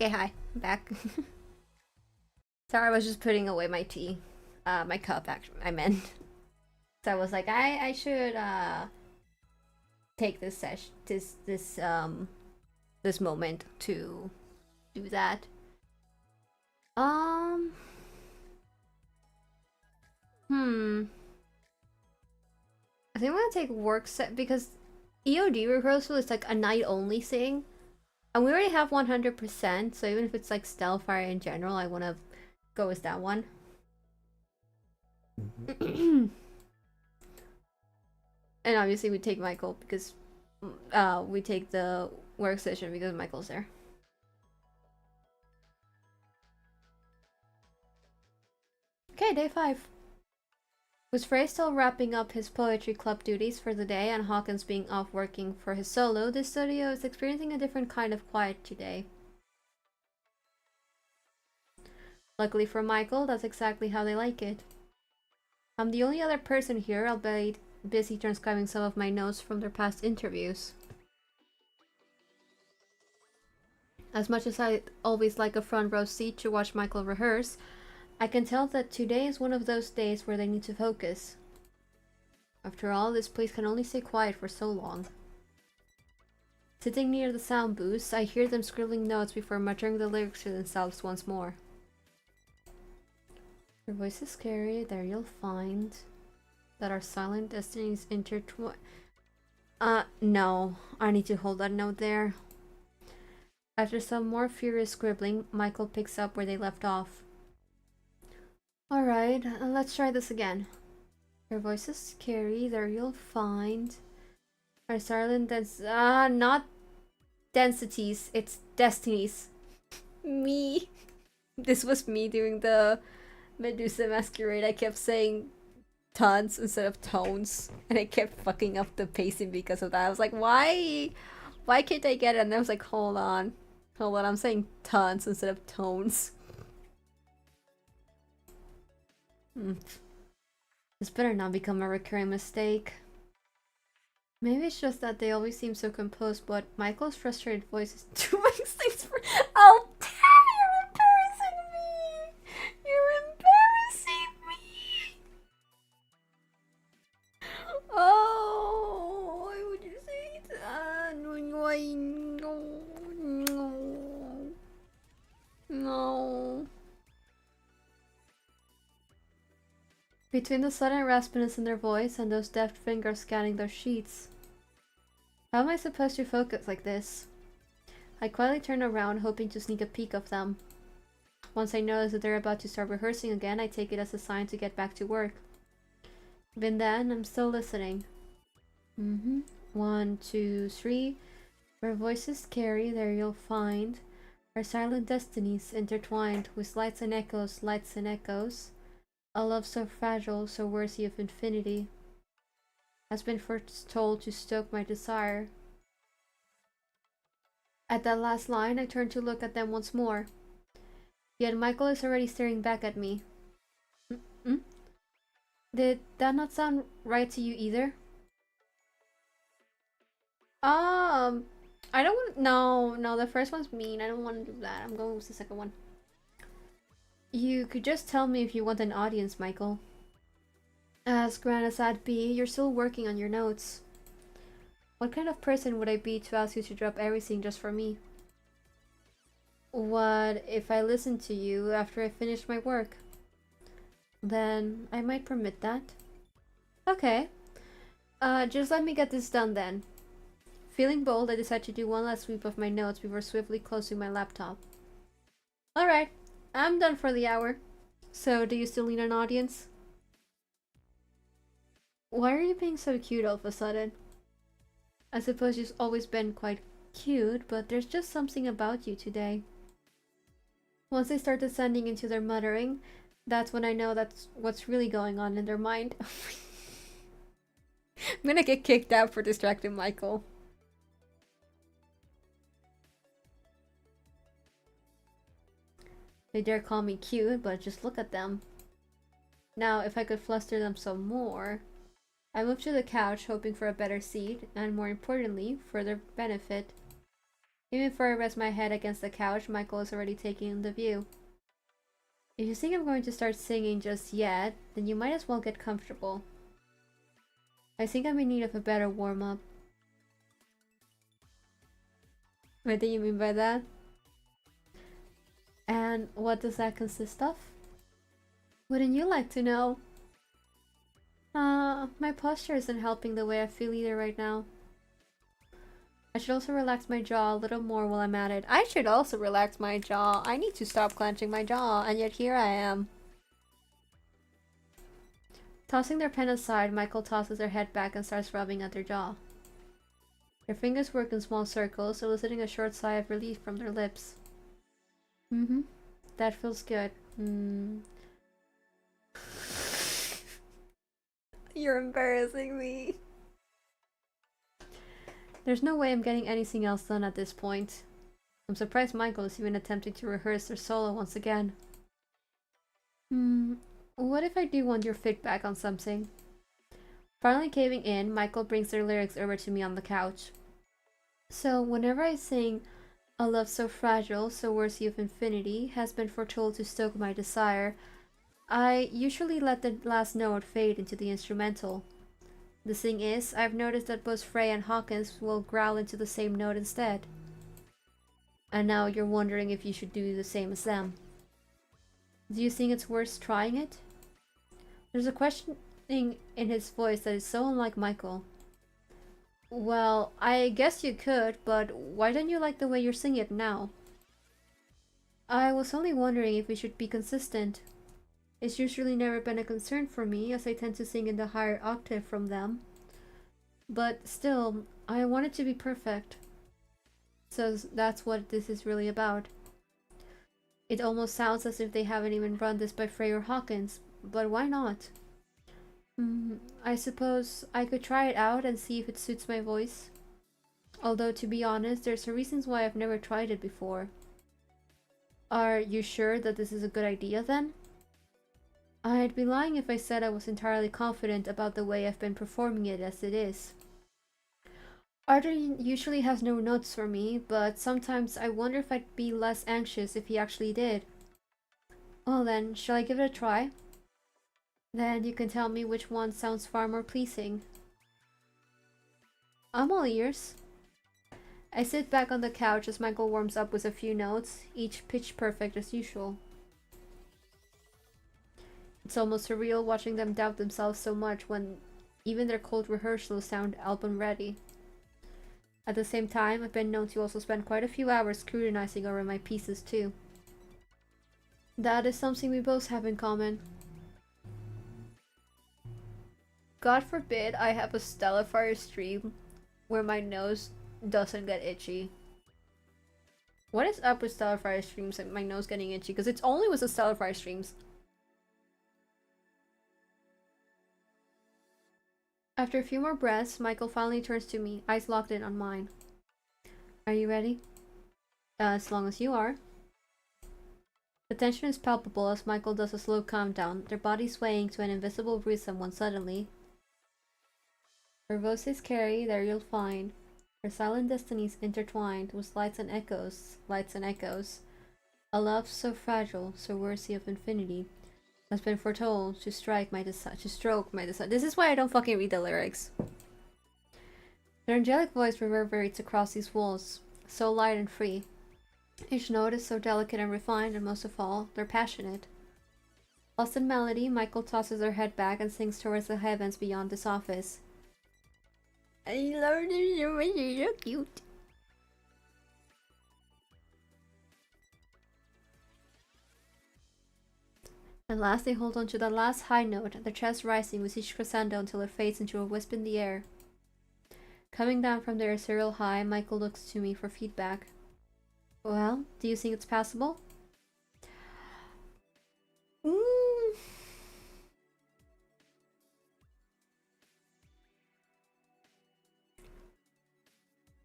S1: Okay, hi. I'm back. Sorry, I was just putting away my tea. My cup, actually, I meant. So I was like, I should take this this moment to do that. Um hmm. I think I'm gonna take work set because EOD rehearsal is like a night only thing. And we already have 100%, so even if it's like Stellifier in general, I wanna go with that one. And obviously we take Michael because we take the work session because Michael's there. Okay, day 5. With Frey still wrapping up his poetry club duties for the day and Hawkins being off working for his solo, this studio is experiencing a different kind of quiet today. Luckily for Michael, that's exactly how they like it. I'm the only other person here, albeit busy transcribing some of my notes from their past interviews. As much as I always like a front row seat to watch Michael rehearse, I can tell that today is one of those days where they need to focus. After all, this place can only stay quiet for so long. Sitting near the sound booths, I hear them scribbling notes before muttering the lyrics to themselves once more. Your voice is scary, there you'll find that our silent destinies intertwine. No. I need to hold that note there. After some more furious scribbling, Michael picks up where they left off. Alright, let's try this again. Your voice is scary, there you'll find our silent not densities, it's destinies. Me. This was me during the Medusa Masquerade. I kept saying tons instead of tones, and I kept fucking up the pacing because of that. I was like, why can't I get it? And I was like, hold on, I'm saying tons instead of tones. This better not become a recurring mistake. Maybe it's just that they always seem so composed, but Michael's frustrated voice is too many things for. Oh, damn! You're embarrassing me! You're embarrassing me! Oh, why would you say that? No, no. No. Between the sudden raspiness in their voice and those deft fingers scanning their sheets. How am I supposed to focus like this? I quietly turn around, hoping to sneak a peek of them. Once I notice that they're about to start rehearsing again, I take it as a sign to get back to work. Even then, I'm still listening. 1, 2, 3. Where voices carry, there you'll find our silent destinies intertwined with lights and echoes. A love so fragile, so worthy of infinity, has been foretold to stoke my desire. At that last line, I turn to look at them once more. Yet Michael is already staring back at me. Did that not sound right to you either? I don't want. No, the first one's mean. I don't want to do that. I'm going with the second one. You could just tell me if you want an audience, Michael. As grand as that be, you're still working on your notes. What kind of person would I be to ask you to drop everything just for me? What if I listened to you after I finished my work? Then I might permit that. Okay. Just let me get this done then. Feeling bold, I decide to do one last sweep of my notes before swiftly closing my laptop. Alright, I'm done for the hour. So, do you still need an audience? Why are you being so cute all of a sudden? I suppose you've always been quite cute, but there's just something about you today. Once they start descending into their muttering, that's when I know that's what's really going on in their mind. I'm gonna get kicked out for distracting Michael. They dare call me cute, but just look at them. Now, if I could fluster them some more... I move to the couch, hoping for a better seat, and more importantly, for their benefit. Even before I rest my head against the couch, Michael is already taking in the view. If you think I'm going to start singing just yet, then you might as well get comfortable. I think I'm in need of a better warm-up. What do you mean by that? And what does that consist of? Wouldn't you like to know? My posture isn't helping the way I feel either right now. I should also relax my jaw a little more while I'm at it. I should also relax my jaw. I need to stop clenching my jaw, and yet here I am. Tossing their pen aside, Michael tosses their head back and starts rubbing at their jaw. Their fingers work in small circles, eliciting a short sigh of relief from their lips. That feels good. You're embarrassing me. There's no way I'm getting anything else done at this point. I'm surprised Michael is even attempting to rehearse their solo once again. What if I do want your feedback on something? Finally caving in, Michael brings their lyrics over to me on the couch. So, whenever I sing, "A love so fragile, so worthy of infinity, has been foretold to stoke my desire," I usually let the last note fade into the instrumental. The thing is, I've noticed that both Frey and Hawkins will growl into the same note instead. And now you're wondering if you should do the same as them. Do you think it's worth trying it? There's a questioning in his voice that is so unlike Michael. Well, I guess you could, but why don't you like the way you're singing it now? I was only wondering if we should be consistent. It's usually never been a concern for me, as I tend to sing in the higher octave from them. But still, I want it to be perfect. So that's what this is really about. It almost sounds as if they haven't even run this by Frey or Hawkins, but why not? I suppose I could try it out and see if it suits my voice. Although, to be honest, there's a reasons why I've never tried it before. Are you sure that this is a good idea then? I'd be lying if I said I was entirely confident about the way I've been performing it as it is. Arden usually has no notes for me, but sometimes I wonder if I'd be less anxious if he actually did. Well then, shall I give it a try? Then you can tell me which one sounds far more pleasing. I'm all ears. I sit back on the couch as Michael warms up with a few notes, each pitch perfect as usual. It's almost surreal watching them doubt themselves so much when even their cold rehearsals sound album ready. At the same time, I've been known to also spend quite a few hours scrutinizing over my pieces too. That is something we both have in common. God forbid I have a Stellifier stream where my nose doesn't get itchy. What is up with Stellifier streams and my nose getting itchy? Because it's only with the Stellifier streams. After a few more breaths, Michael finally turns to me, eyes locked in on mine. Are you ready? As long as you are. The tension is palpable as Michael does a slow countdown, their bodies swaying to an invisible rhythm when suddenly... Her voices carry, there you'll find. Her silent destinies intertwined with lights and echoes. A love so fragile, so worthy of infinity, has been foretold to stroke my desire. This is why I don't fucking read the lyrics. Their angelic voice reverberates across these walls, so light and free. Each note is so delicate and refined, and most of all, they're passionate. Lost in melody, Michael tosses her head back and sings towards the heavens beyond this office. I love this so much, it's so cute. And last they hold on to the last high note, their chest rising with each crescendo until it fades into a wisp in the air. Coming down from their ethereal high, Michael looks to me for feedback. Well, do you think it's passable?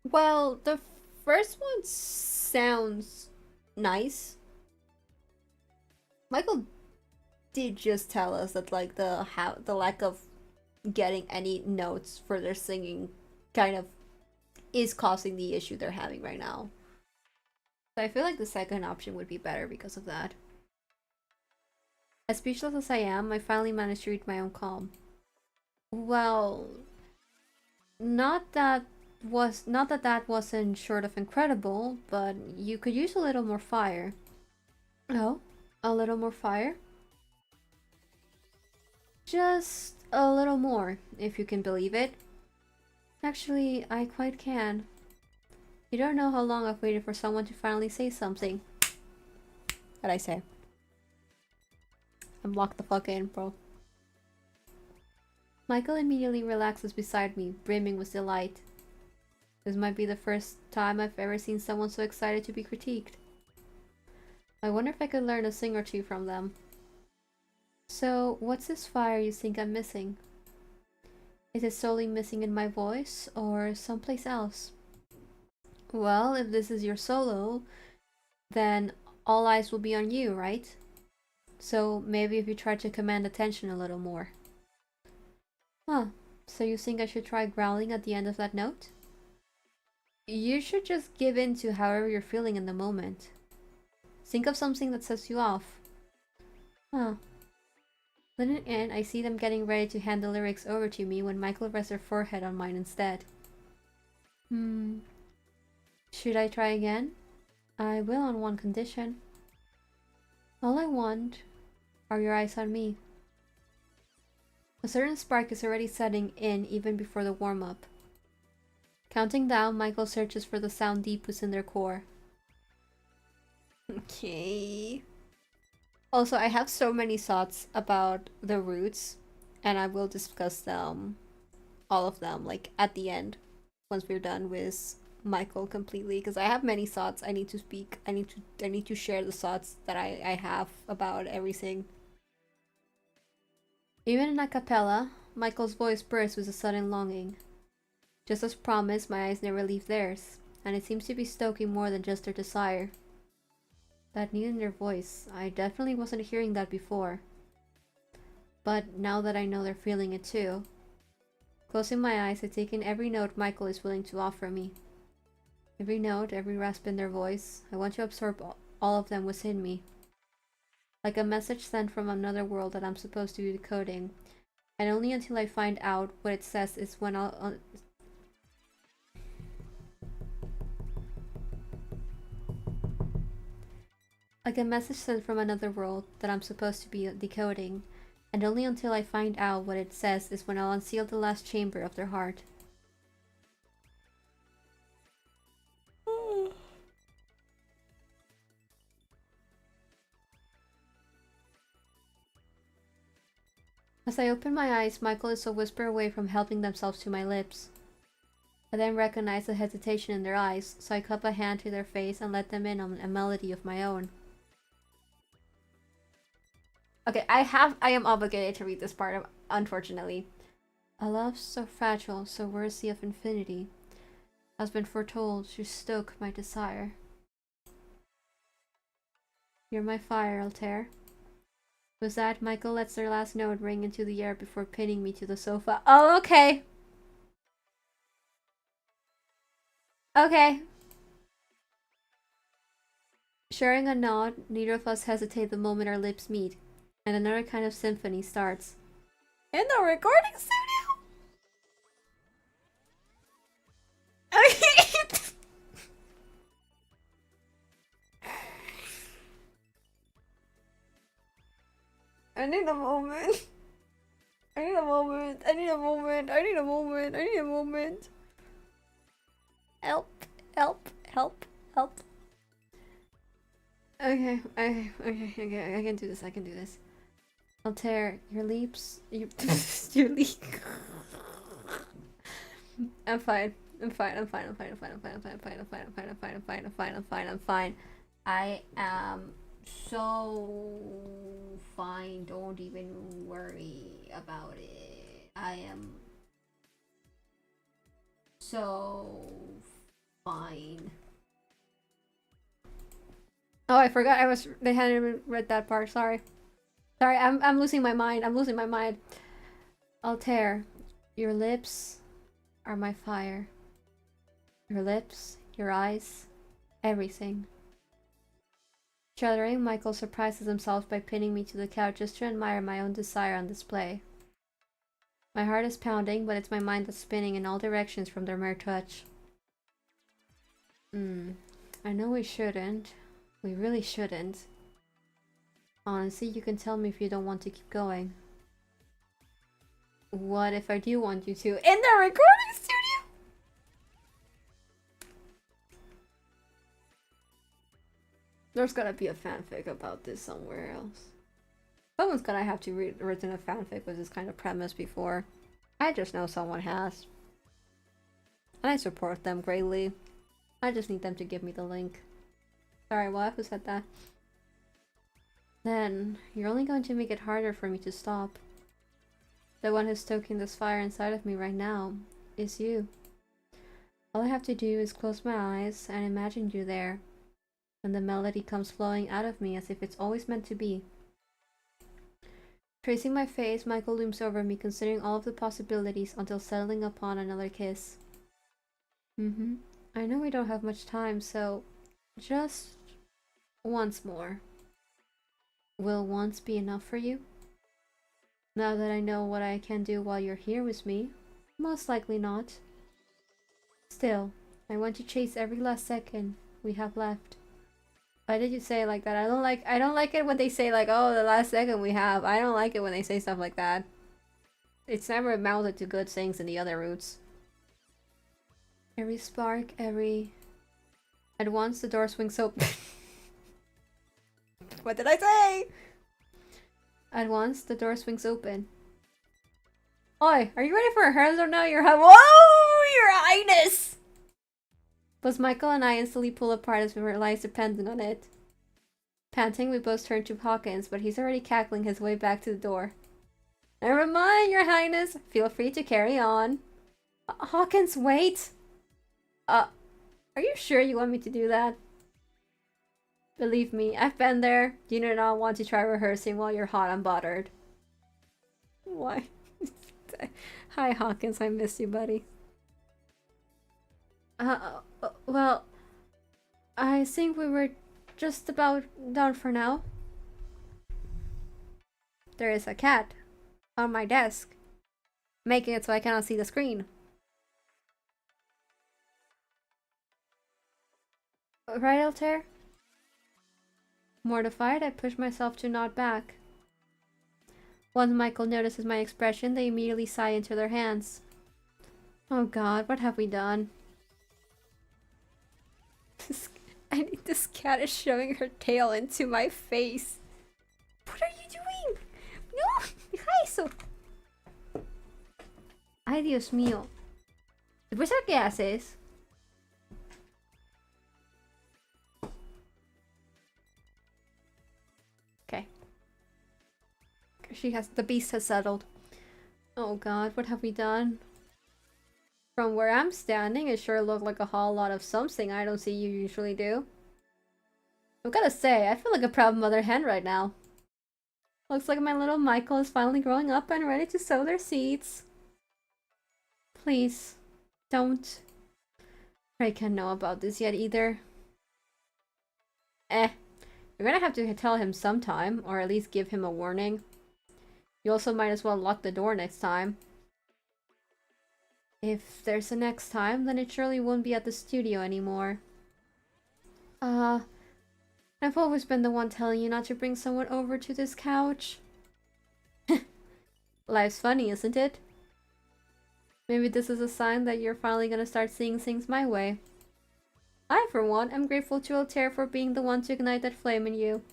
S1: Well, the first one sounds nice. Michael did just tell us that like the lack of getting any notes for their singing kind of is causing the issue they're having right now. So I feel like the second option would be better because of that. As speechless as I am, I finally managed to read my own calm. Well, not that that wasn't short of incredible, but you could use a little more fire. Oh, a little more fire? Just a little more, if you can believe it. Actually, I quite can. You don't know how long I've waited for someone to finally say something. What'd I say? I'm locked the fuck in, bro. Michael immediately relaxes beside me, brimming with delight. This might be the first time I've ever seen someone so excited to be critiqued. I wonder if I could learn a thing or two from them. So, what's this fire you think I'm missing? Is it solely missing in my voice, or someplace else? Well, if this is your solo, then all eyes will be on you, right? So maybe if you try to command attention a little more. Huh, so you think I should try growling at the end of that note? You should just give in to however you're feeling in the moment. Think of something that sets you off. Huh. Leaning in, I see them getting ready to hand the lyrics over to me when Michael rests her forehead on mine instead. Should I try again? I will on one condition. All I want are your eyes on me. A certain spark is already setting in even before the warm-up. Counting down, Michael searches for the sound deep within their core. Okay. Also, I have so many thoughts about the roots, and I will discuss them, all of them, like at the end, once we're done with Michael completely, because I have many thoughts I need to speak. I need to share the thoughts that I have about everything. Even in a cappella, Michael's voice bursts with a sudden longing. Just as promised, my eyes never leave theirs, and it seems to be stoking more than just their desire. That need in their voice, I definitely wasn't hearing that before. But now that I know they're feeling it too, Closing my eyes, I take in every note Michael is willing to offer me. Every note, every rasp in their voice. I want to absorb all of them within me. Like a message sent from another world that I'm supposed to be decoding. And only until I find out what it says is when I'll... Like a message sent from another world that I'm supposed to be decoding. And only until I find out what it says is when I'll unseal the last chamber of their heart. As I open my eyes, Michael is a whisper away from helping themselves to my lips. I then recognize the hesitation in their eyes, so I cup a hand to their face and let them in on a melody of my own. Okay, I am obligated to read this part, unfortunately. A love so fragile, so worthy of infinity, has been foretold to stoke my desire. You're my fire, Altair. With that, Michael lets their last note ring into the air before pinning me to the sofa. Oh, okay. Okay. Sharing a nod, neither of us hesitate the moment our lips meet, and another kind of symphony starts. In the recording studio? I need a moment. I need a moment. I need a moment. I need a moment. I need a moment. Help. Help. Help. Help. Okay. I can do this. I can do this. Altair, your leaps. Your leap. I'm fine. I'm fine. I'm fine. I'm fine. I'm fine. I'm fine. I'm fine. I'm fine. I'm fine. I'm fine. I'm fine. I'm fine. I'm fine. I'm fine. I'm fine. I am so fine. Don't even worry about it. I am so fine. Oh, I forgot they hadn't even read that part. Sorry. Sorry, I'm losing my mind. I'm losing my mind. Altair, your lips are my fire. Your lips, your eyes, everything. Shuddering, Michael surprises himself by pinning me to the couch just to admire my own desire on display. My heart is pounding, but it's my mind that's spinning in all directions from their mere touch. I know we shouldn't. We really shouldn't. Honestly, you can tell me if you don't want to keep going. What if I do want you to? In the recording studio? There's gotta be a fanfic about this somewhere else. Someone's gonna have to written a fanfic with this kind of premise before. I just know someone has. And I support them greatly. I just need them to give me the link. Sorry, what? Who said that? Then, you're only going to make it harder for me to stop. The one who's stoking this fire inside of me right now is you. All I have to do is close my eyes and imagine you there. And the melody comes flowing out of me as if it's always meant to be. Tracing my face, Michael looms over me, considering all of the possibilities until settling upon another kiss. I know we don't have much time, so just once more. Will once be enough for you? Now that I know what I can do while you're here with me, most likely not. Still, I want to chase every last second we have left. Why did you say it like that? I don't like it when they say like, oh, the last second we have. I don't like it when they say stuff like that. It's never amounted to good things in the other routes. Every spark, every... At once the door swings open. What did I say? At once the door swings open. Oi, are you ready for rehearsal now? Whoa, your highness! Both Michael and I instantly pull apart as we realize dependent on it. Panting, we both turn to Hawkins, but he's already cackling his way back to the door. Never mind, your highness. Feel free to carry on. Hawkins, wait! Are you sure you want me to do that? Believe me, I've been there. You do not want to try rehearsing while you're hot and bothered. Why? Hi, Hawkins. I miss you, buddy. Well, I think we were just about done for now. There is a cat on my desk, making it so I cannot see the screen. Right, Altair? Mortified, I push myself to nod back. Once Michael notices my expression, they immediately sigh into their hands. Oh god, what have we done? This cat is shoving her tail into my face. What are you doing? No, deja eso. Ay, Dios mío. Después, ¿qué haces? Okay. The beast has settled. Oh god, what have we done? From where I'm standing, it sure looked like a whole lot of something I don't see you usually do. I've gotta say, I feel like a proud mother hen right now. Looks like my little Michael is finally growing up and ready to sow their seeds. Please, don't. Ray can't know about this yet either. You're gonna have to tell him sometime, or at least give him a warning. You also might as well lock the door next time. If there's a next time, then it surely won't be at the studio anymore. I've always been the one telling you not to bring someone over to this couch. Life's funny, isn't it? Maybe this is a sign that you're finally gonna start seeing things my way. I, for one, am grateful to Altair for being the one to ignite that flame in you.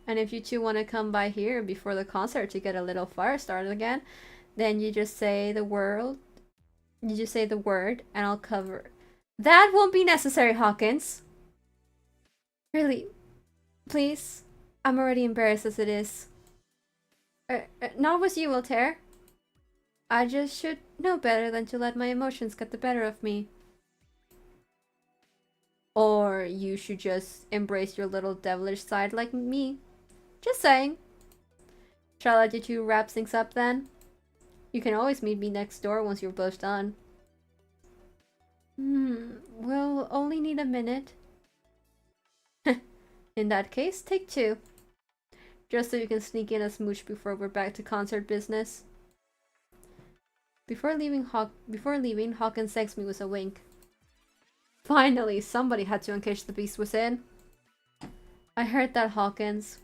S1: And if you two want to come by here before the concert to get a little fire started again, then you just say the word. You just say the word, and I'll cover. That won't be necessary, Hawkins. Really, please. I'm already embarrassed as it is. Not with you, Altair. I just should know better than to let my emotions get the better of me. Or you should just embrace your little devilish side like me. Just saying. Shall I let you two wrap things up then? You can always meet me next door once you're both done. We'll only need a minute. In that case, take two. Just so you can sneak in a smooch before we're back to concert business. Before leaving, Hawkins thanks me with a wink. Finally, somebody had to uncage the beast within. I heard that, Hawkins.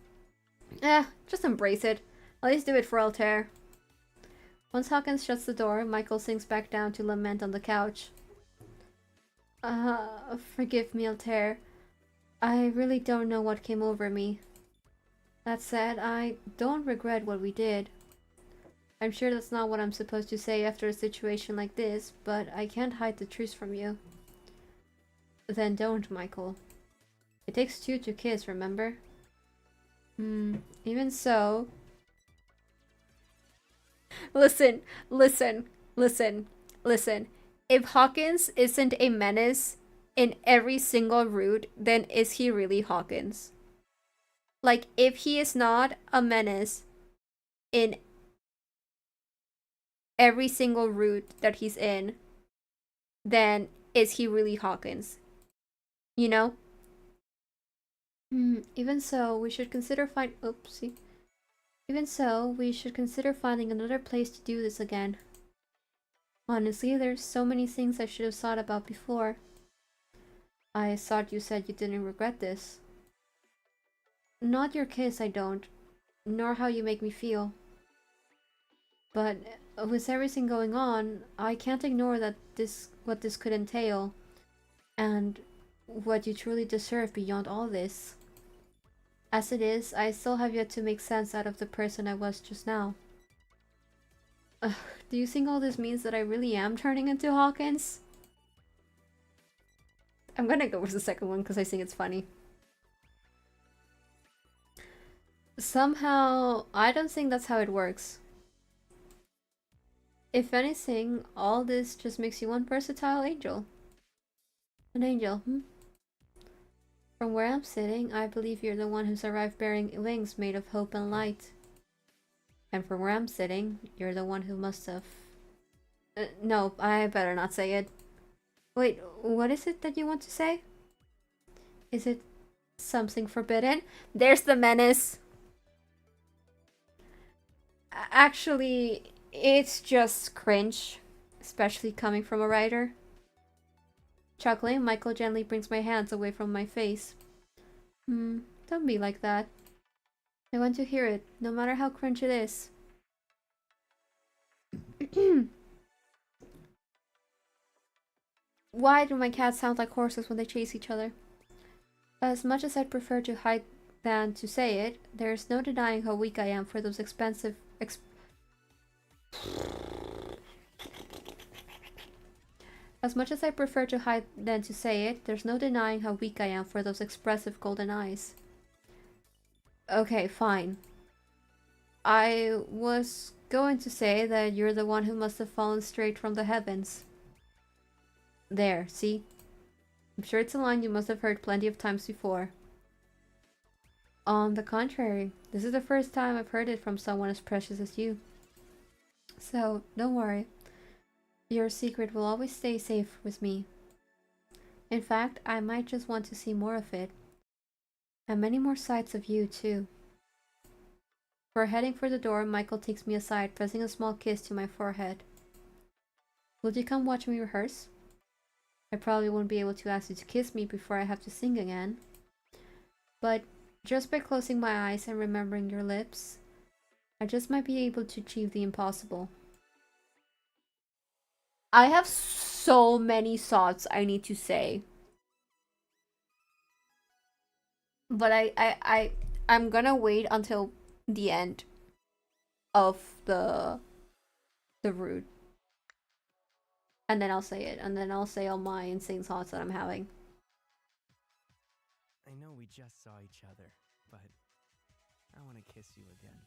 S1: Just embrace it. At least do it for Altair. Once Hawkins shuts the door, Michael sinks back down to lament on the couch. Forgive me, Altair. I really don't know what came over me. That said, I don't regret what we did. I'm sure that's not what I'm supposed to say after a situation like this, but I can't hide the truth from you. Then don't, Michael. It takes two to kiss, remember? Even so... Listen. If Hawkins isn't a menace in every single route, then is he really Hawkins? Like, if he is not a menace in every single route that he's in, then is he really Hawkins? You know? Even so, we should consider finding another place to do this again. Honestly, there's so many things I should have thought about before. I thought you said you didn't regret this. Not your kiss, I don't. Nor how you make me feel. But with everything going on, I can't ignore what this could entail. And what you truly deserve beyond all this. As it is, I still have yet to make sense out of the person I was just now. Do you think all this means that I really am turning into Hawkins? I'm gonna go with the second one because I think it's funny. Somehow, I don't think that's how it works. If anything, all this just makes you one versatile angel. An angel, From where I'm sitting, I believe you're the one who's arrived bearing wings made of hope and light. And from where I'm sitting, you're the one who must have... no, I better not say it. Wait, what is it that you want to say? Is it something forbidden? There's the menace! Actually, it's just cringe. Especially coming from a writer. Chuckling, Michael gently brings my hands away from my face. Don't be like that. I want to hear it, no matter how cringe it is. Why do my cats sound like horses when they chase each other? As much as I'd prefer to hide than to say it, there's no denying how weak I am for those expensive... As much as I prefer to hide than to say it, there's no denying how weak I am for those expressive golden eyes. Okay, fine. I was going to say that you're the one who must have fallen straight from the heavens. There, see? I'm sure it's a line you must have heard plenty of times before. On the contrary, this is the first time I've heard it from someone as precious as you. So, don't worry. Your secret will always stay safe with me. In fact, I might just want to see more of it. And many more sides of you, too. Before heading for the door, Michael takes me aside, pressing a small kiss to my forehead. Will you come watch me rehearse? I probably won't be able to ask you to kiss me before I have to sing again. But just by closing my eyes and remembering your lips, I just might be able to achieve the impossible. I have so many thoughts I need to say. But I'm gonna wait until the end of the route. And then I'll say it. And then I'll say all my insane thoughts that I'm having.
S2: I know we just saw each other, but I want to kiss you again.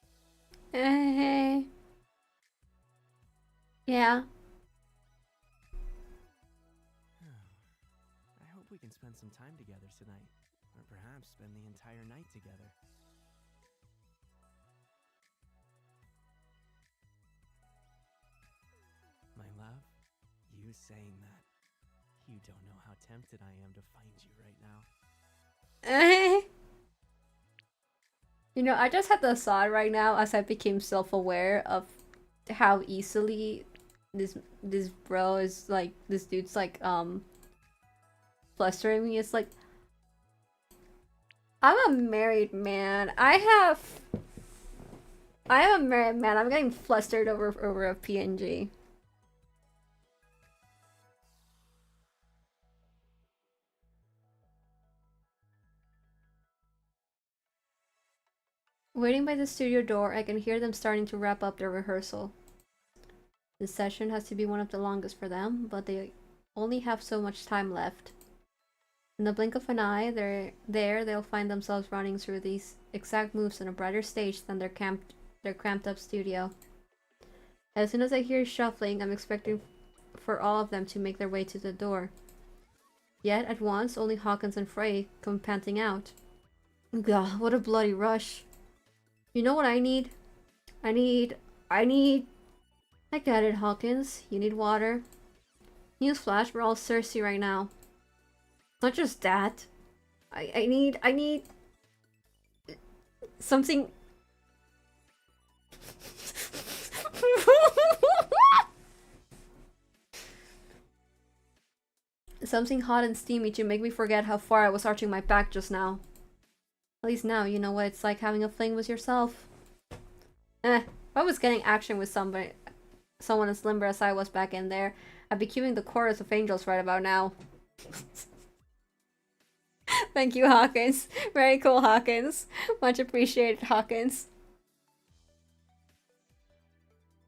S1: Hey. Yeah.
S2: I hope we can spend some time together tonight, or perhaps spend the entire night together. My love, you saying that, you don't know how tempted I am to find you right now.
S1: You know, I just had the thought right now as I became self-aware of how easily this bro is like, this dude's like flustering me. It's like, I'm a married man. I am a married man. I'm getting flustered over a PNG. Waiting by the studio door, I can hear them starting to wrap up their rehearsal. This session has to be one of the longest for them, but they only have so much time left. In the blink of an eye, they'll find themselves running through these exact moves on a brighter stage than their cramped up studio. As soon as I hear shuffling, I'm expecting for all of them to make their way to the door. Yet, at once, only Hawkins and Frey come panting out. God, what a bloody rush. You know what I need? I got it, Hawkins. You need water. Newsflash, we're all thirsty right now. Not just that. I need something. Something hot and steamy to make me forget how far I was arching my back just now. At least now you know what it's like having a fling with yourself. If I was getting action with someone as limber as I was back in there, I'd be queuing the chorus of angels right about now. Thank you, Hawkins. Very cool, Hawkins. Much appreciated, Hawkins.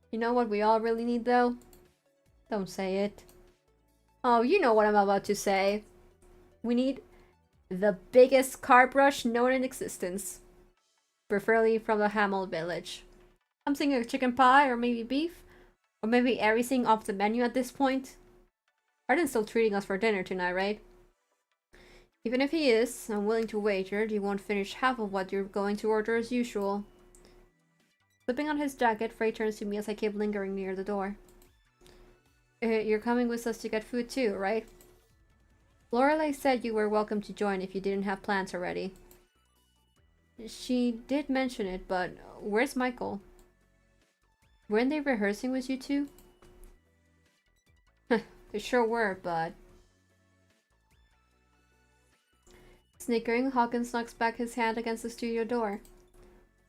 S1: You know what we all really need, though? Don't say it. Oh, you know what I'm about to say. We need the biggest car brush known in existence. Preferably from the Hamel village. I'm thinking of chicken pie, or maybe beef. Or maybe everything off the menu at this point. Arden's still treating us for dinner tonight, right? Even if he is, I'm willing to wager you won't finish half of what you're going to order as usual. Slipping on his jacket, Frey turns to me as I keep lingering near the door. You're coming with us to get food too, right? Lorelei said you were welcome to join if you didn't have plans already. She did mention it, but where's Michael? Weren't they rehearsing with you two? They sure were, but... Snickering, Hawkins knocks back his hand against the studio door.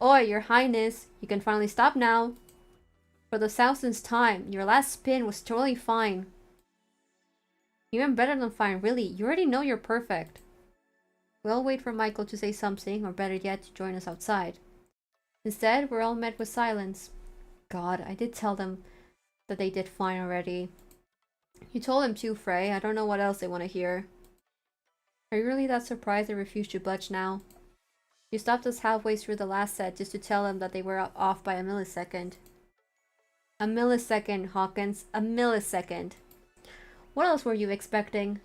S1: Oi, your highness, you can finally stop now. For the thousandth time, your last spin was totally fine. Even better than fine, really. You already know you're perfect. We'll wait for Michael to say something, or better yet, to join us outside. Instead, we're all met with silence. God, I did tell them that they did fine already. You told them too, Frey. I don't know what else they want to hear. Are you really that surprised they refuse to budge now? You stopped us halfway through the last set just to tell them that they were off by a millisecond. A millisecond, Hawkins. A millisecond. What else were you expecting?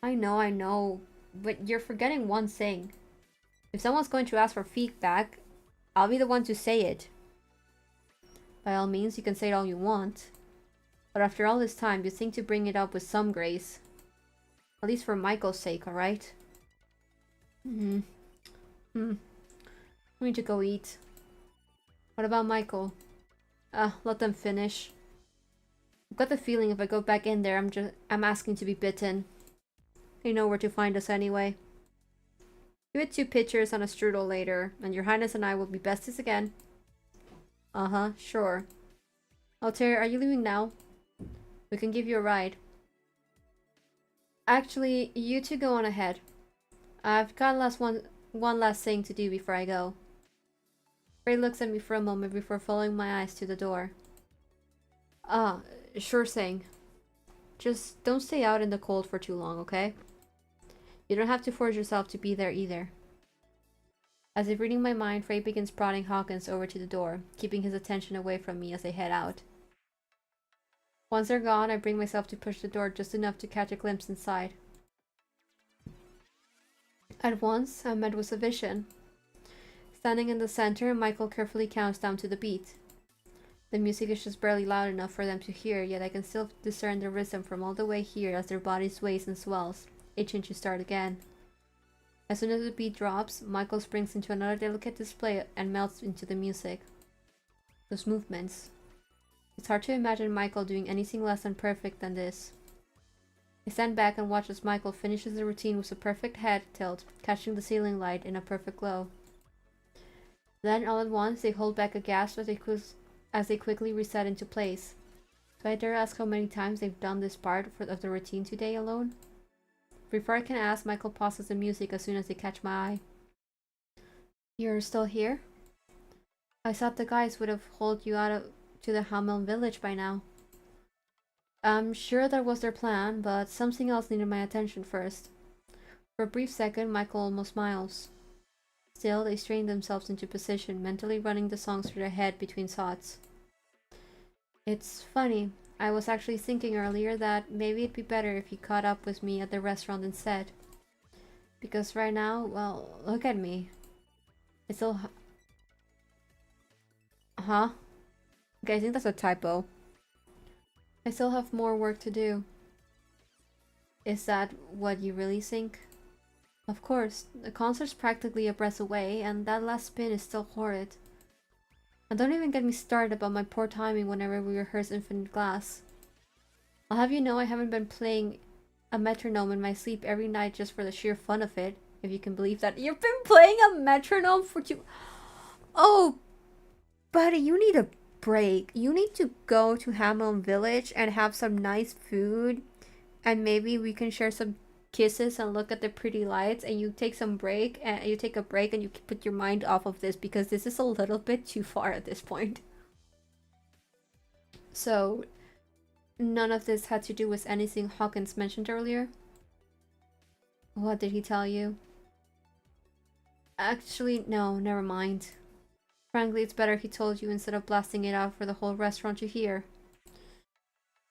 S1: I know, but you're forgetting one thing. If someone's going to ask for feedback, I'll be the one to say it. By all means, you can say it all you want. But after all this time, you think to bring it up with some grace. At least for Michael's sake, alright? I need to go eat. What about Michael? Let them finish. I've got the feeling if I go back in there, I'm asking to be bitten. They know where to find us anyway. Give it 2 pitchers and a strudel later, and your highness and I will be besties again. Uh-huh, sure. Altair, are you leaving now? We can give you a ride. Actually, you two go on ahead. I've got one last thing to do before I go. Frey looks at me for a moment before following my eyes to the door. Sure thing. Just don't stay out in the cold for too long, okay? You don't have to force yourself to be there either. As if reading my mind, Frey begins prodding Hawkins over to the door, keeping his attention away from me as they head out. Once they're gone, I bring myself to push the door just enough to catch a glimpse inside. At once, I'm met with a vision. Standing in the center, Michael carefully counts down to the beat. The music is just barely loud enough for them to hear, yet I can still discern the rhythm from all the way here as their body sways and swells, itching to start again. As soon as the beat drops, Michael springs into another delicate display and melts into the music. Those movements. It's hard to imagine Michael doing anything less than perfect than this. I stand back and watch as Michael finishes the routine with a perfect head tilt, catching the ceiling light in a perfect glow. Then, all at once, they hold back a gasp as they quickly reset into place. Do I dare ask how many times they've done this part of the routine today alone? Before I can ask, Michael pauses the music as soon as they catch my eye. You're still here? I thought the guys would have hauled you to the Hamel village by now. I'm sure that was their plan, but something else needed my attention first. For a brief second, Michael almost smiles. Still, they strain themselves into position, mentally running the songs through their head between thoughts. It's funny. I was actually thinking earlier that maybe it'd be better if you caught up with me at the restaurant instead. Because right now, well, look at me. It's still... Huh? Okay, I think that's a typo. I still have more work to do. Is that what you really think? Of course, the concert's practically a breath away, and that last spin is still horrid. And don't even get me started about my poor timing whenever we rehearse Infinite Glass. I'll have you know I haven't been playing a metronome in my sleep every night just for the sheer fun of it, if you can believe that. You've been playing a metronome for Oh, buddy, you need a break. You need to go to Hamilton Village and have some nice food, and maybe we can share some kisses and look at the pretty lights, and you take a break and you put your mind off of this, because this is a little bit too far at this point. So none of this had to do with anything Hawkins mentioned earlier? What did he tell you? Actually, no, never mind. Frankly, it's better he told you instead of blasting it out for the whole restaurant to hear.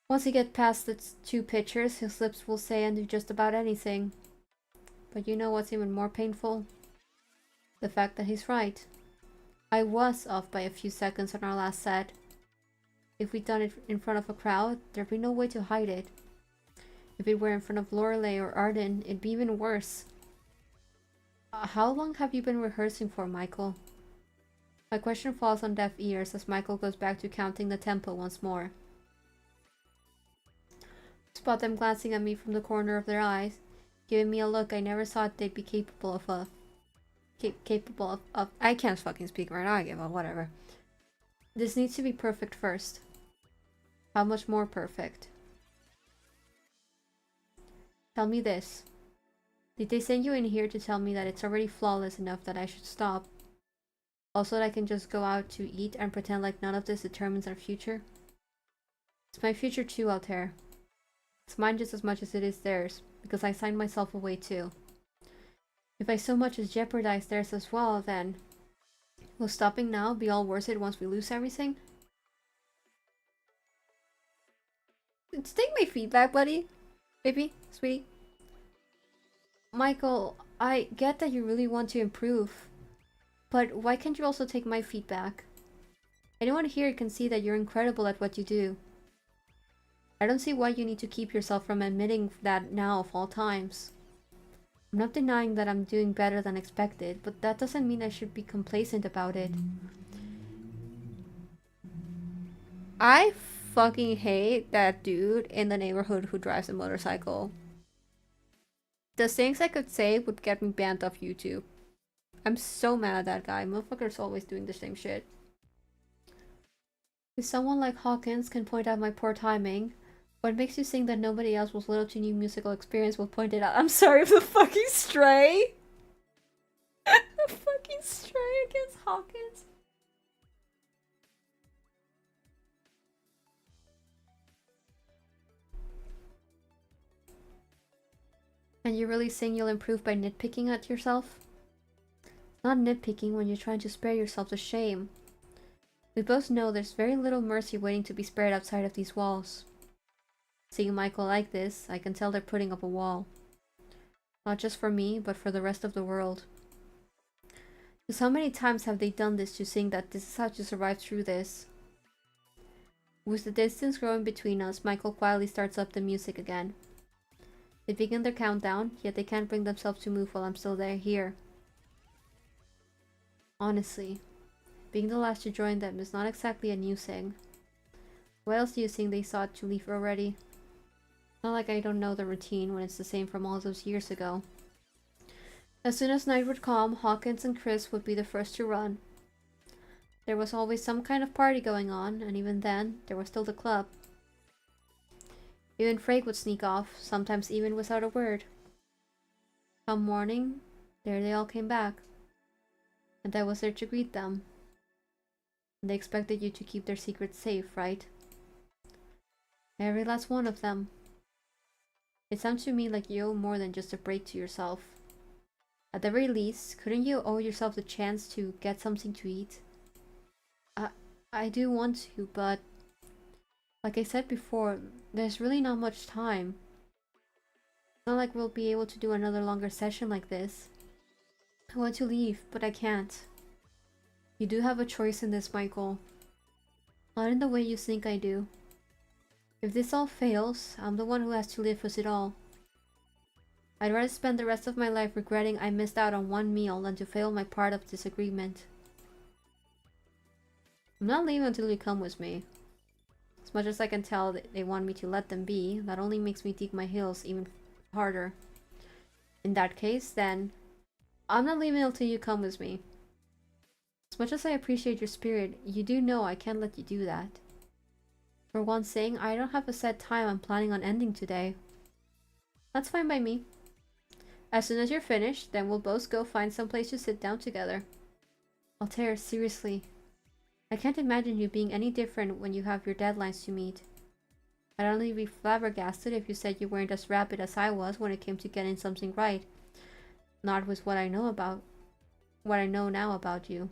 S1: Once he gets past the 2 pictures, his lips will say and do just about anything. But you know what's even more painful? The fact that he's right. I was off by a few seconds on our last set. If we'd done it in front of a crowd, there'd be no way to hide it. If it were in front of Lorelei or Arden, it'd be even worse. How long have you been rehearsing for, Michael? My question falls on deaf ears as Michael goes back to counting the tempo once more. Spot them glancing at me from the corner of their eyes, giving me a look I never thought they'd be capable of. I can't fucking speak right now, I give up, whatever. This needs to be perfect first. How much more perfect? Tell me this. Did they send you in here to tell me that it's already flawless enough that I should stop? Also that I can just go out to eat and pretend like none of this determines our future? It's my future too, Altair. It's mine just as much as it is theirs, because I signed myself away too. If I so much as jeopardize theirs as well, then will stopping now be all worth it once we lose everything? Take my feedback, buddy. Baby, sweetie. Michael, I get that you really want to improve, but why can't you also take my feedback? Anyone here can see that you're incredible at what you do. I don't see why you need to keep yourself from admitting that now of all times. I'm not denying that I'm doing better than expected, but that doesn't mean I should be complacent about it. I fucking hate that dude in the neighborhood who drives a motorcycle. The things I could say would get me banned off YouTube. I'm so mad at that guy. Motherfucker's always doing the same shit. If someone like Hawkins can point out my poor timing, what makes you think that nobody else with little to new musical experience will point it out? I'm sorry for the fucking stray. The fucking stray against Hawkins. And you really think you'll improve by nitpicking at yourself? Not nitpicking when you're trying to spare yourself the shame. We both know there's very little mercy waiting to be spared outside of these walls. Seeing Michael like this, I can tell they're putting up a wall. Not just for me, but for the rest of the world. Because how many times have they done this to think that this is how to survive through this? With the distance growing between us, Michael quietly starts up the music again. They begin their countdown, yet they can't bring themselves to move while I'm still here. Honestly, being the last to join them is not exactly a new thing. What else do you think they sought to leave already? Not like I don't know the routine when it's the same from all those years ago. As soon as night would come, Hawkins and Chris would be the first to run. There was always some kind of party going on, and even then, there was still the club. Even Frake would sneak off, sometimes even without a word. Come morning, there they all came back. And I was there to greet them. And they expected you to keep their secrets safe, right? Every last one of them. It sounds to me like you owe more than just a break to yourself. At the very least, couldn't you owe yourself the chance to get something to eat? I do want to, but like I said before, there's really not much time. It's not like we'll be able to do another longer session like this. I want to leave, but I can't. You do have a choice in this, Michael. Not in the way you think I do. If this all fails, I'm the one who has to live with it all. I'd rather spend the rest of my life regretting I missed out on one meal than to fail my part of this agreement. I'm not leaving until you come with me. As much as I can tell that they want me to let them be, that only makes me dig my heels even harder. In that case, then, I'm not leaving until you come with me. As much as I appreciate your spirit, you do know I can't let you do that. For one thing, I don't have a set time I'm planning on ending today. That's fine by me. As soon as you're finished, then we'll both go find some place to sit down together. Altair, seriously. I can't imagine you being any different when you have your deadlines to meet. I'd only be flabbergasted if you said you weren't as rapid as I was when it came to getting something right. Not with what I know now about you.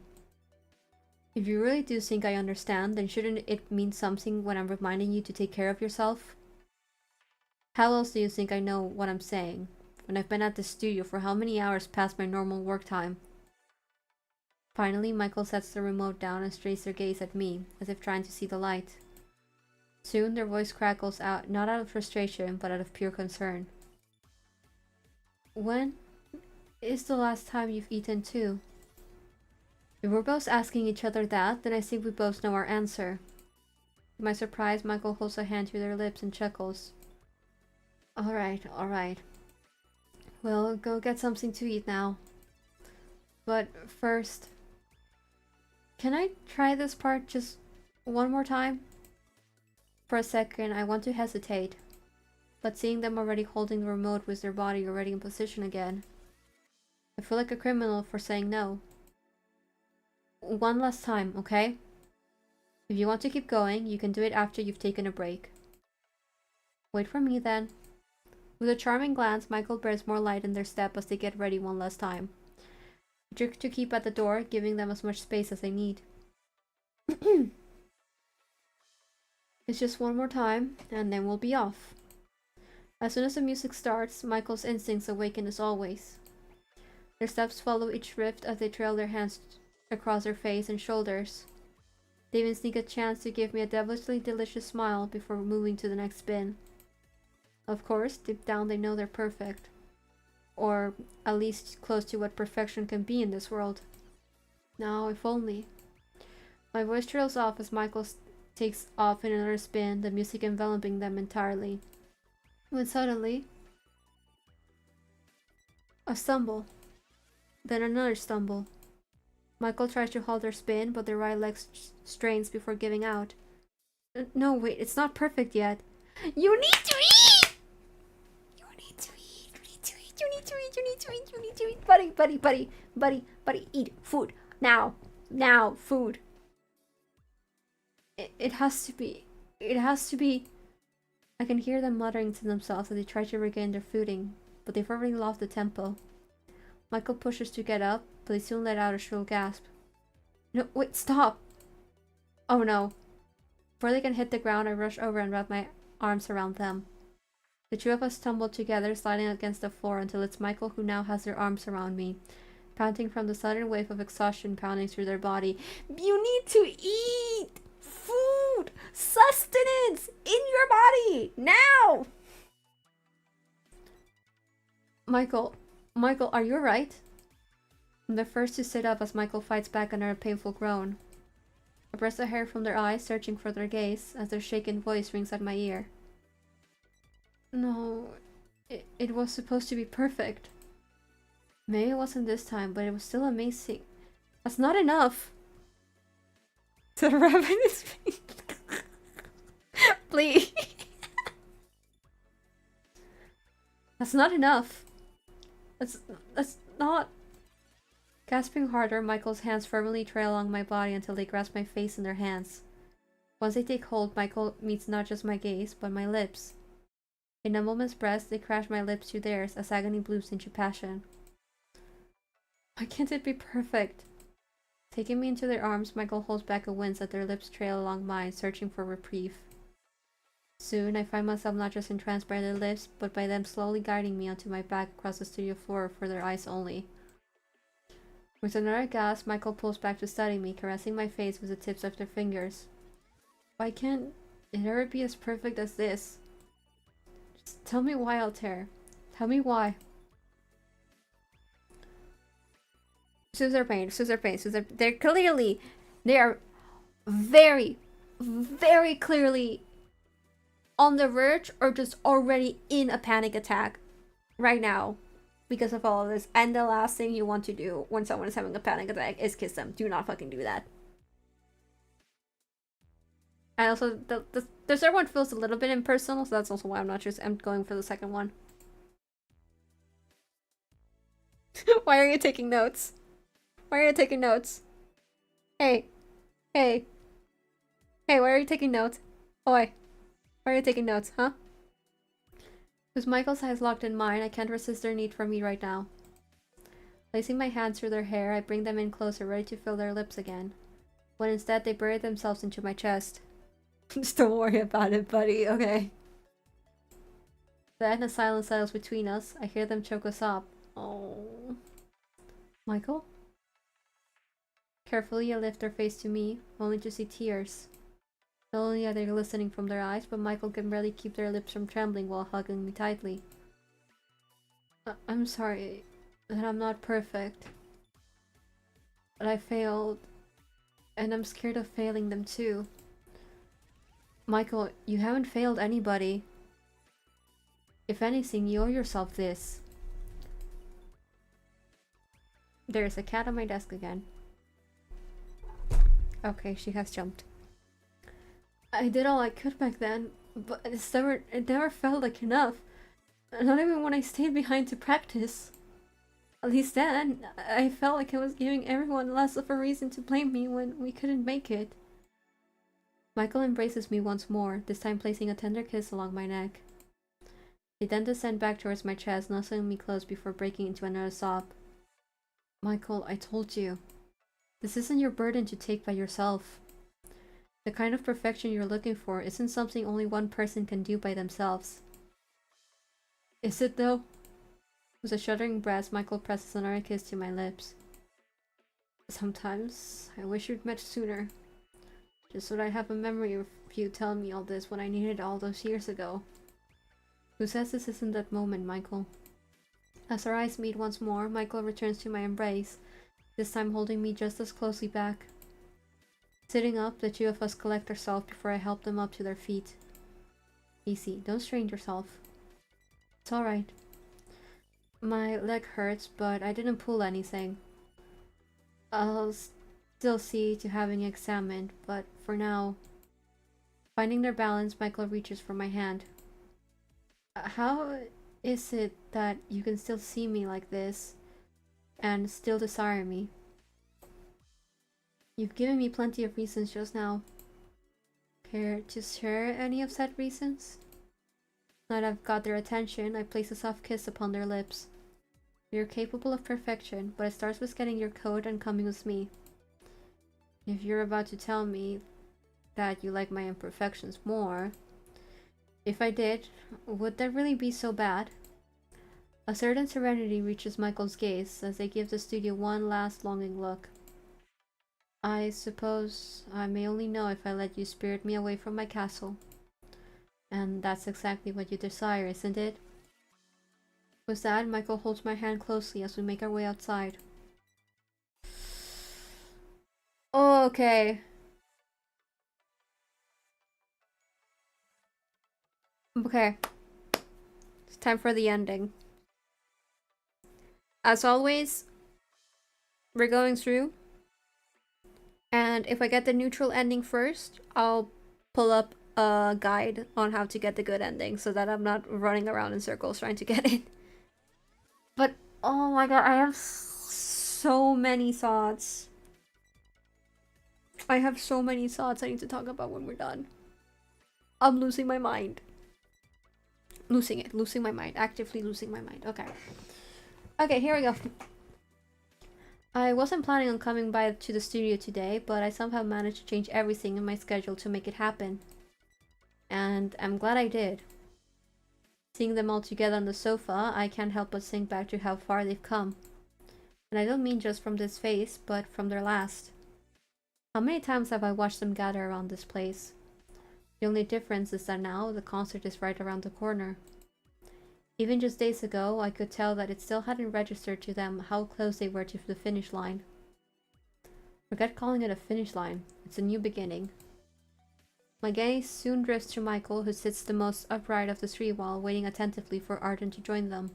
S1: If you really do think I understand, then shouldn't it mean something when I'm reminding you to take care of yourself? How else do you think I know what I'm saying, when I've been at the studio for how many hours past my normal work time? Finally, Michael sets the remote down and strains their gaze at me, as if trying to see the light. Soon, their voice crackles out, not out of frustration, but out of pure concern. When is the last time you've eaten too? If we're both asking each other that, then I think we both know our answer. To my surprise, Michael holds a hand to their lips and chuckles. Alright, alright. We'll go get something to eat now. But first, can I try this part just one more time? For a second, I want to hesitate, but seeing them already holding the remote with their body already in position again, I feel like a criminal for saying no. One last time, okay? If you want to keep going, you can do it after you've taken a break. Wait for me then. With a charming glance, Michael bears more light in their step as they get ready one last time. I jerk to keep at the door, giving them as much space as they need. It's just one more time, and then we'll be off. As soon as the music starts, Michael's instincts awaken as always. Their steps follow each rift as they trail their hands across their face and shoulders. They even sneak a chance to give me a devilishly delicious smile before moving to the next spin. Of course, deep down they know they're perfect. Or at least close to what perfection can be in this world. Now, if only. My voice trails off as Michael takes off in another spin, the music enveloping them entirely. When suddenly, a stumble. Then another stumble. Michael tries to halt their spin, but their right leg strains before giving out. No, wait, it's not perfect yet. You need to eat! You need to eat, you need to eat, you need to eat, you need to eat, you need to eat. Buddy, eat food. Now, food. It has to be. I can hear them muttering to themselves as they try to regain their footing, but they've already lost the tempo. Michael pushes to get up, but they soon let out a shrill gasp. No, wait, stop! Oh no. Before they can hit the ground, I rush over and wrap my arms around them. The two of us tumble together, sliding against the floor until it's Michael who now has their arms around me, panting from the sudden wave of exhaustion pounding through their body. You need to eat! Food! Sustenance! In your body! Now! Michael, are you alright? I'm the first to sit up as Michael fights back under a painful groan. I brush the hair from their eyes, searching for their gaze, as their shaken voice rings at my ear. No, it was supposed to be perfect. Maybe it wasn't this time, but it was still amazing. That's not enough! To rub in his face. Please. That's not enough. That's not. Gasping harder, Michael's hands firmly trail along my body until they grasp my face in their hands. Once they take hold, Michael meets not just my gaze, but my lips. In a moment's breath, they crash my lips to theirs as agony blooms into passion. Why can't it be perfect? Taking me into their arms, Michael holds back a wince as their lips trail along mine, searching for reprieve. Soon, I find myself not just entranced by their lips, but by them slowly guiding me onto my back across the studio floor for their eyes only. With another gasp, Michael pulls back to study me, caressing my face with the tips of their fingers. Why can't it ever be as perfect as this? Just tell me why, Altair. Tell me why. Scissor pain. They are very, very clearly on the verge or just already in a panic attack right now because of all of this. And the last thing you want to do when someone is having a panic attack is kiss them. Do not fucking do that. And also, the third one feels a little bit impersonal, so that's also why I'm going for the second one. Why are you taking notes? Why are you taking notes? Hey, why are you taking notes? Oi, why are you taking notes, huh? With Michael's eyes locked in mine, I can't resist their need for me right now. Placing my hands through their hair, I bring them in closer, ready to feel their lips again. when instead they buried themselves into my chest. Just don't worry about it, buddy, okay? Then a silence settles between us. I hear them choke us up. Oh. Michael? Carefully, I lift their face to me, only to see tears. Not only are they glistening from their eyes, but Michael can barely keep their lips from trembling while hugging me tightly. I'm sorry that I'm not perfect. But I failed, and I'm scared of failing them too. Michael, you haven't failed anybody. If anything, you owe yourself this. There's a cat on my desk again. Okay, she has jumped. I did all I could back then, but it never felt like enough. Not even when I stayed behind to practice. At least then, I felt like I was giving everyone less of a reason to blame me when we couldn't make it. Michael embraces me once more, this time placing a tender kiss along my neck. He then descends back towards my chest, nuzzling me close before breaking into another sob. Michael, I told you. This isn't your burden to take by yourself. The kind of perfection you're looking for isn't something only one person can do by themselves. Is it though? With a shuddering breath, Michael presses another kiss to my lips. Sometimes, I wish we'd met sooner. Just so that I have a memory of you telling me all this when I needed it all those years ago. Who says this isn't that moment, Michael? As our eyes meet once more, Michael returns to my embrace, this time holding me just as closely back. Sitting up, the two of us collect ourselves before I help them up to their feet. Easy, don't strain yourself. It's alright. My leg hurts, but I didn't pull anything. I'll still see to having it examined, but for now... Finding their balance, Michael reaches for my hand. How is it that you can still see me like this, and still desire me? You've given me plenty of reasons just now. Care to share any of said reasons? Now that I've got their attention, I place a soft kiss upon their lips. You're capable of perfection, but it starts with getting your coat and coming with me. If you're about to tell me that you like my imperfections more... If I did, would that really be so bad? A certain serenity reaches Michael's gaze as they give the studio one last longing look. I suppose I may only know if I let you spirit me away from my castle. And that's exactly what you desire, isn't it? With that, Michael holds my hand closely as we make our way outside. Okay. Okay. It's time for the ending. As always, we're going through. And if I get the neutral ending first, I'll pull up a guide on how to get the good ending so that I'm not running around in circles trying to get it. But, oh my god, I have so many thoughts. I have so many thoughts I need to talk about when we're done. I'm losing my mind. Losing my mind. Actively losing my mind. Okay. Okay, here we go. I wasn't planning on coming by to the studio today, but I somehow managed to change everything in my schedule to make it happen. And I'm glad I did. Seeing them all together on the sofa, I can't help but think back to how far they've come. And I don't mean just from this phase, but from their last. How many times have I watched them gather around this place? The only difference is that now the concert is right around the corner. Even just days ago, I could tell that it still hadn't registered to them how close they were to the finish line. Forget calling it a finish line. It's a new beginning. My gaze soon drifts to Michael, who sits the most upright of the three while waiting attentively for Arden to join them.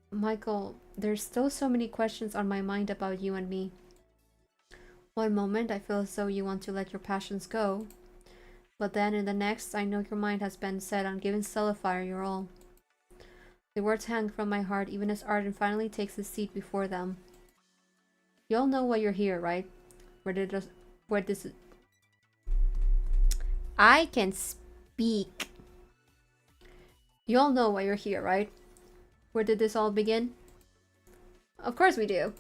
S1: Michael, there's still so many questions on my mind about you and me. One moment, I feel as though you want to let your passions go. But then in the next, I know your mind has been set on giving Stellifier your all. The words hang from my heart even as Arden finally takes his seat before them. You all know why you're here, right? I can speak. You all know why you're here, right? Where did this all begin? Of course we do.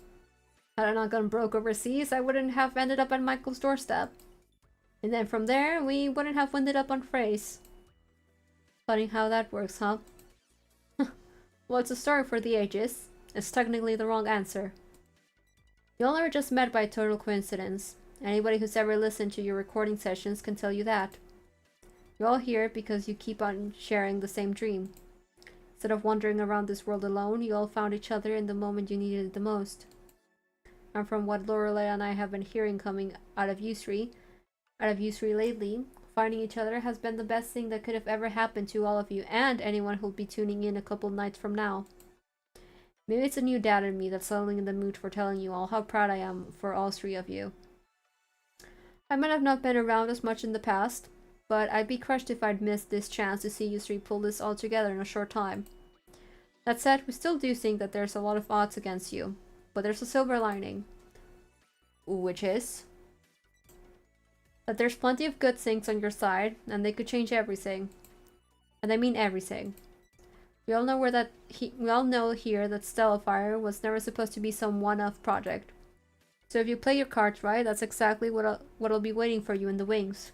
S1: Had I not gone broke overseas, I wouldn't have ended up on Michael's doorstep. And then from there, we wouldn't have ended up on Frey's. Funny how that works, huh? Well, it's a story for the ages. It's technically the wrong answer. Y'all are just met by total coincidence. Anybody who's ever listened to your recording sessions can tell you that. You're all here because you keep on sharing the same dream. Instead of wandering around this world alone, you all found each other in the moment you needed it the most. And from what Lorelei and I have been hearing coming out of U3 lately, finding each other has been the best thing that could have ever happened to all of you and anyone who'll be tuning in a couple nights from now. Maybe it's a new dad in me that's suddenly in the mood for telling you all how proud I am for all three of you. I might have not been around as much in the past, but I'd be crushed if I'd missed this chance to see you three pull this all together in a short time. That said, we still do think that there's a lot of odds against you, but there's a silver lining. Which is? That there's plenty of good things on your side, and they could change everything. And I mean everything. We all know here that Stellifier was never supposed to be some one-off project. So if you play your cards right, that's exactly what'll be waiting for you in the wings.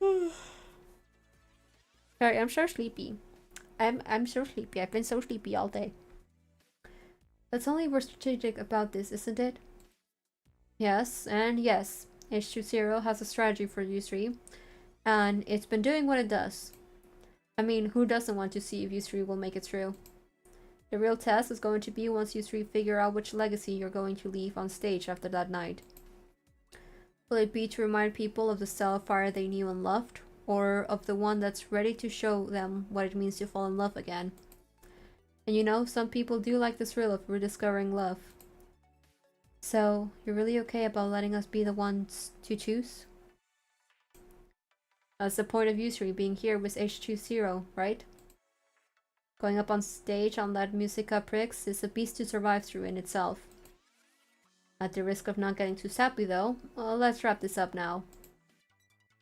S1: Sorry, I'm so sleepy. I'm so sleepy. I've been so sleepy all day. That's only we're strategic about this, isn't it? Yes, and yes. H20 has a strategy for U3, and it's been doing what it does. I mean, who doesn't want to see if U3 will make it through? The real test is going to be once U3 figure out which legacy you're going to leave on stage after that night. Will it be to remind people of the Stellifier they knew and loved, or of the one that's ready to show them what it means to fall in love again? And you know, some people do like the thrill of rediscovering love. So, you're really okay about letting us be the ones to choose? That's the point of U3 being here with H20, right? Going up on stage on that Musica Prix is a beast to survive through in itself. At the risk of not getting too sappy though, well, let's wrap this up now.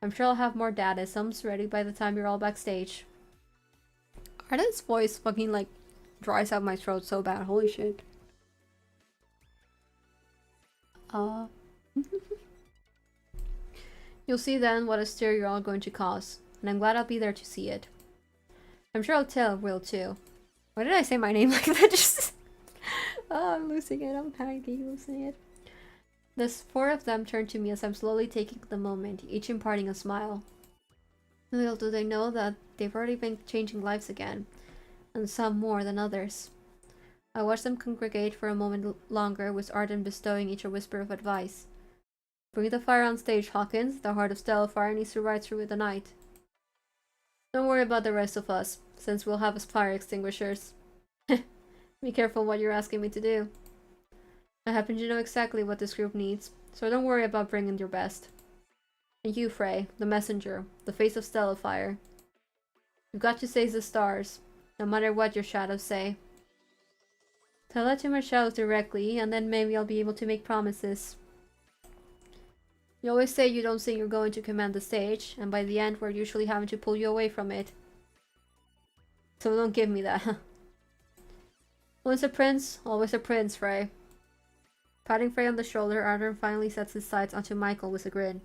S1: I'm sure I'll have more dadisms ready by the time you're all backstage. Arden's voice fucking like dries out my throat so bad, holy shit. You'll see then what a stir you're all going to cause, and I'm glad I'll be there to see it. I'm sure I'll will too. Why did I say my name like that? Just oh, I'm losing it. I'm panicking losing it. The four of them turn to me as I'm slowly taking the moment, each imparting a smile. Little do they know that they've already been changing lives again, and some more than others. I watch them congregate for a moment longer, with Arden bestowing each a whisper of advice. Bring the fire on stage, Hawkins. The heart of Stellifier needs to ride through the night. Don't worry about the rest of us, since we'll have fire extinguishers. Be careful what you're asking me to do. I happen to know exactly what this group needs, so don't worry about bringing your best. And you, Frey, the messenger, the face of Stellifier. You've got to seize the stars, no matter what your shadows say. Tell that to my shadows directly, and then maybe I'll be able to make promises. You always say you don't think you're going to command the stage, and by the end we're usually having to pull you away from it. So don't give me that. Once a prince, always a prince, Frey. Patting Frey on the shoulder, Arden finally sets his sights onto Mikael with a grin.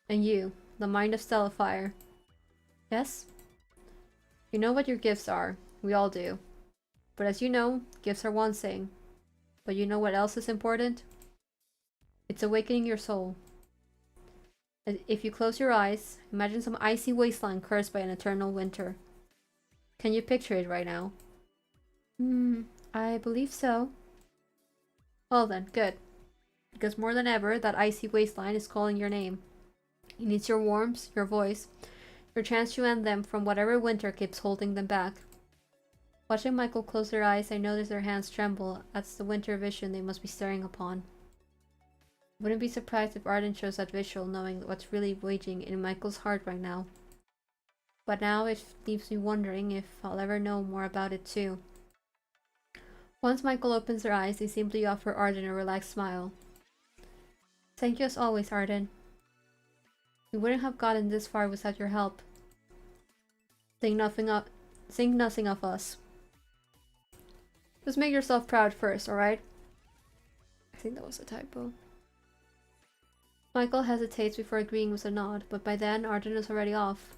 S1: And you, the mind of Stellifier. Yes? You know what your gifts are. We all do. But as you know, gifts are one thing. But you know what else is important? It's awakening your soul. If you close your eyes, imagine some icy wasteland cursed by an eternal winter. Can you picture it right now? I believe so. Well then, good. Because more than ever, that icy wasteland is calling your name. It needs your warmth, your voice, your chance to end them from whatever winter keeps holding them back. Watching Mikael close their eyes, I notice their hands tremble at the winter vision they must be staring upon. Wouldn't be surprised if Arden shows that visual, knowing what's really waging in Mikael's heart right now. But now it leaves me wondering if I'll ever know more about it too. Once Mikael opens their eyes, they simply offer Arden a relaxed smile. Thank you as always, Arden. We wouldn't have gotten this far without your help. Think nothing of us. Just make yourself proud first, alright? I think that was a typo. Michael hesitates before agreeing with a nod, but by then Arden is already off.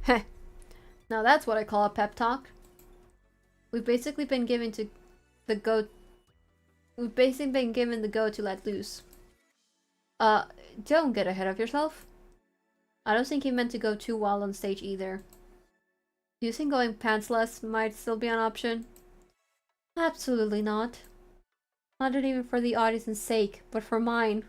S1: Heh. Now that's what I call a pep talk. We've basically been given the go to let loose. Don't get ahead of yourself. I don't think he meant to go too wild on stage either. Do you think going pantsless might still be an option? Absolutely not. Not even for the audience's sake, but for mine.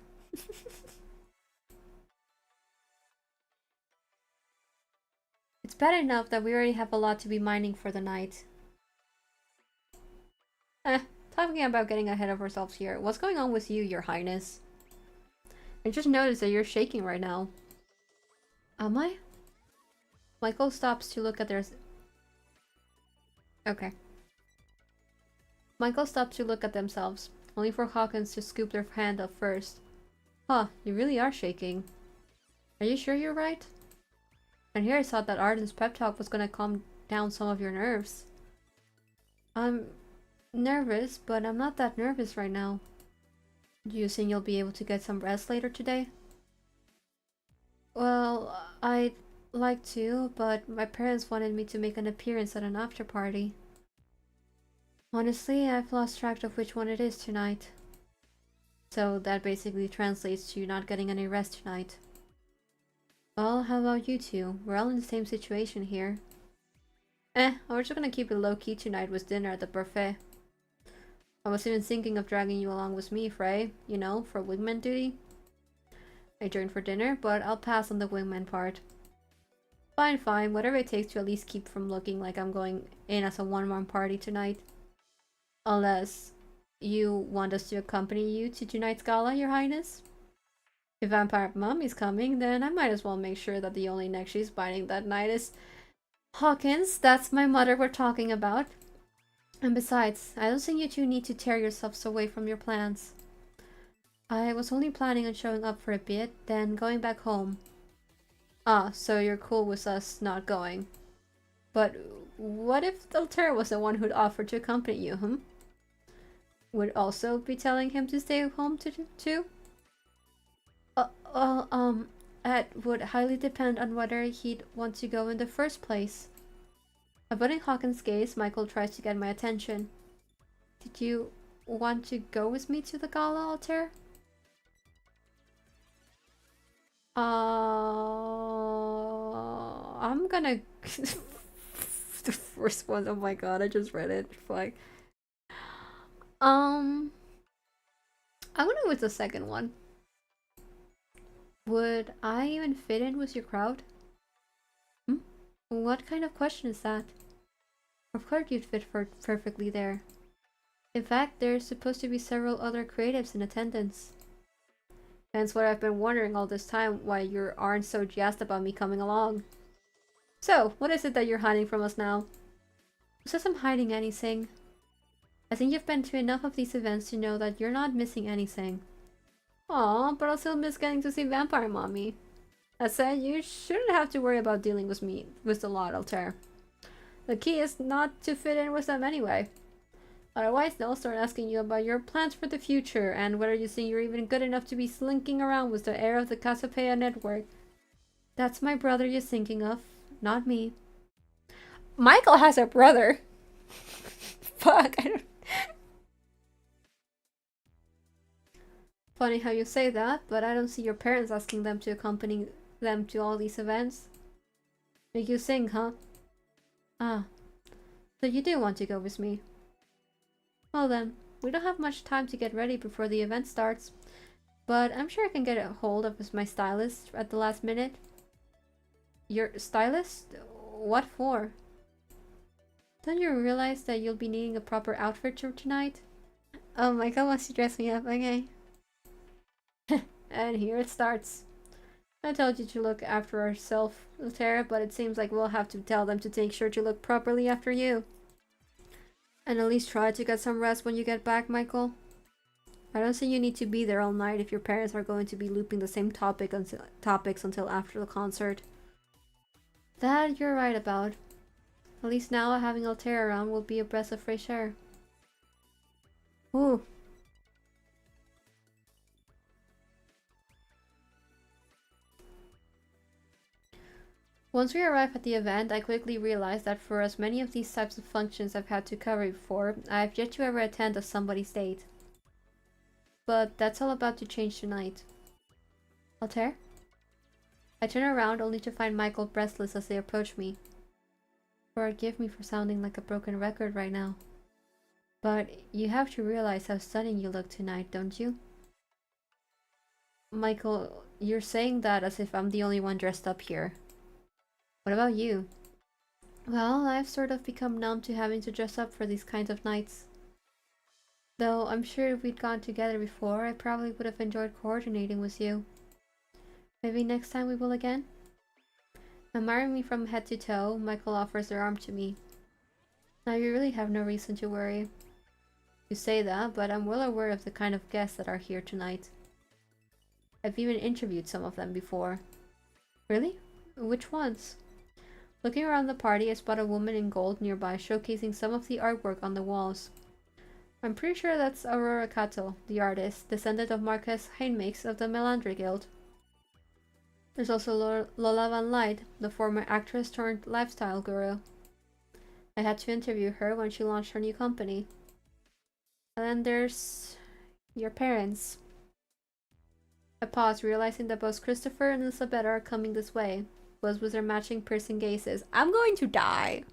S1: It's bad enough that we already have a lot to be minding for the night. Talking about getting ahead of ourselves here. What's going on with you, Your Highness? I just noticed that you're shaking right now. Am I? Michael stops to look at their... Okay. Michael stops to look at themselves, only for Hawkins to scoop their hand up first. Huh, you really are shaking. Are you sure you're right? And here I thought that Arden's pep talk was gonna calm down some of your nerves. I'm nervous, but I'm not that nervous right now. Do you think you'll be able to get some rest later today? Well, I'd like to, but my parents wanted me to make an appearance at an after party. Honestly, I've lost track of which one it is tonight. So that basically translates to not getting any rest tonight. Well, how about you two? We're all in the same situation here. We're just gonna keep it low-key tonight with dinner at the buffet. I was even thinking of dragging you along with me, Frey. You know, for wingman duty. I joined for dinner, but I'll pass on the wingman part. Fine, whatever it takes to at least keep from looking like I'm going in as a one-man party tonight. Unless you want us to accompany you to tonight's gala, Your Highness? If Vampire Mummy's coming, then I might as well make sure that the only neck she's biting that night is... Hawkins, that's my mother we're talking about. And besides, I don't think you two need to tear yourselves away from your plans. I was only planning on showing up for a bit, then going back home. Ah, so you're cool with us not going. But what if Altair was the one who'd offered to accompany you, Would also be telling him to stay home too? It would highly depend on whether he'd want to go in the first place. Avoiding Hawkins' gaze, Michael tries to get my attention. Did you want to go with me to the gala, Altair? I'm gonna... the first one, oh my god, I just read it. Like... I'm gonna go with the second one. Would I even fit in with your crowd? What kind of question is that? Of course you'd fit perfectly there. In fact, there's supposed to be several other creatives in attendance. Hence what I've been wondering all this time, why you aren't so jazzed about me coming along. So, what is it that you're hiding from us now? Who says I'm hiding anything? I think you've been to enough of these events to know that you're not missing anything. Aw, but I'll still miss getting to see Vampire Mommy. That said, you shouldn't have to worry about dealing with me with the lot, Altair. The key is not to fit in with them anyway. Otherwise, they'll start asking you about your plans for the future and whether you think you're even good enough to be slinking around with the heir of the Cassiopeia network. That's my brother you're thinking of, not me. Michael has a brother! Fuck, I don't... Funny how you say that, but I don't see your parents asking them to accompany them to all these events. Make you think, huh? Ah, so you do want to go with me. Well then, we don't have much time to get ready before the event starts, but I'm sure I can get a hold of my stylist at the last minute. Your stylist? What for? Don't you realize that you'll be needing a proper outfit for tonight? Oh, Michael wants to dress me up, okay. And here it starts. I told you to look after ourselves, Tara, but it seems like we'll have to tell them to make sure to look properly after you. And at least try to get some rest when you get back, Michael. I don't think you need to be there all night if your parents are going to be looping the same topics until after the concert. That you're right about. At least now having Altair around will be a breath of fresh air. Ooh. Once we arrive at the event, I quickly realized that for as many of these types of functions I've had to cover before, I have yet to ever attend a somebody's date. But that's all about to change tonight. Altair? I turn around only to find Michael breathless as they approach me. Forgive me for sounding like a broken record right now. But you have to realize how stunning you look tonight, don't you? Michael, you're saying that as if I'm the only one dressed up here. What about you? Well, I've sort of become numb to having to dress up for these kinds of nights. Though I'm sure if we'd gone together before, I probably would have enjoyed coordinating with you. Maybe next time we will again? Admiring me from head to toe, Michael offers their arm to me. Now you really have no reason to worry. You say that, but I'm well aware of the kind of guests that are here tonight. I've even interviewed some of them before. Really? Which ones? Looking around the party, I spot a woman in gold nearby showcasing some of the artwork on the walls. I'm pretty sure that's Aurora Cato, the artist, descendant of Marquess Heinmix of the Melandri Guild. There's also Lola Van Light, the former actress turned lifestyle guru. I had to interview her when she launched her new company. And then there's your parents. I pause, realizing that both Christopher and Elizabeth are coming this way, both with their matching piercing gazes. I'm going to die!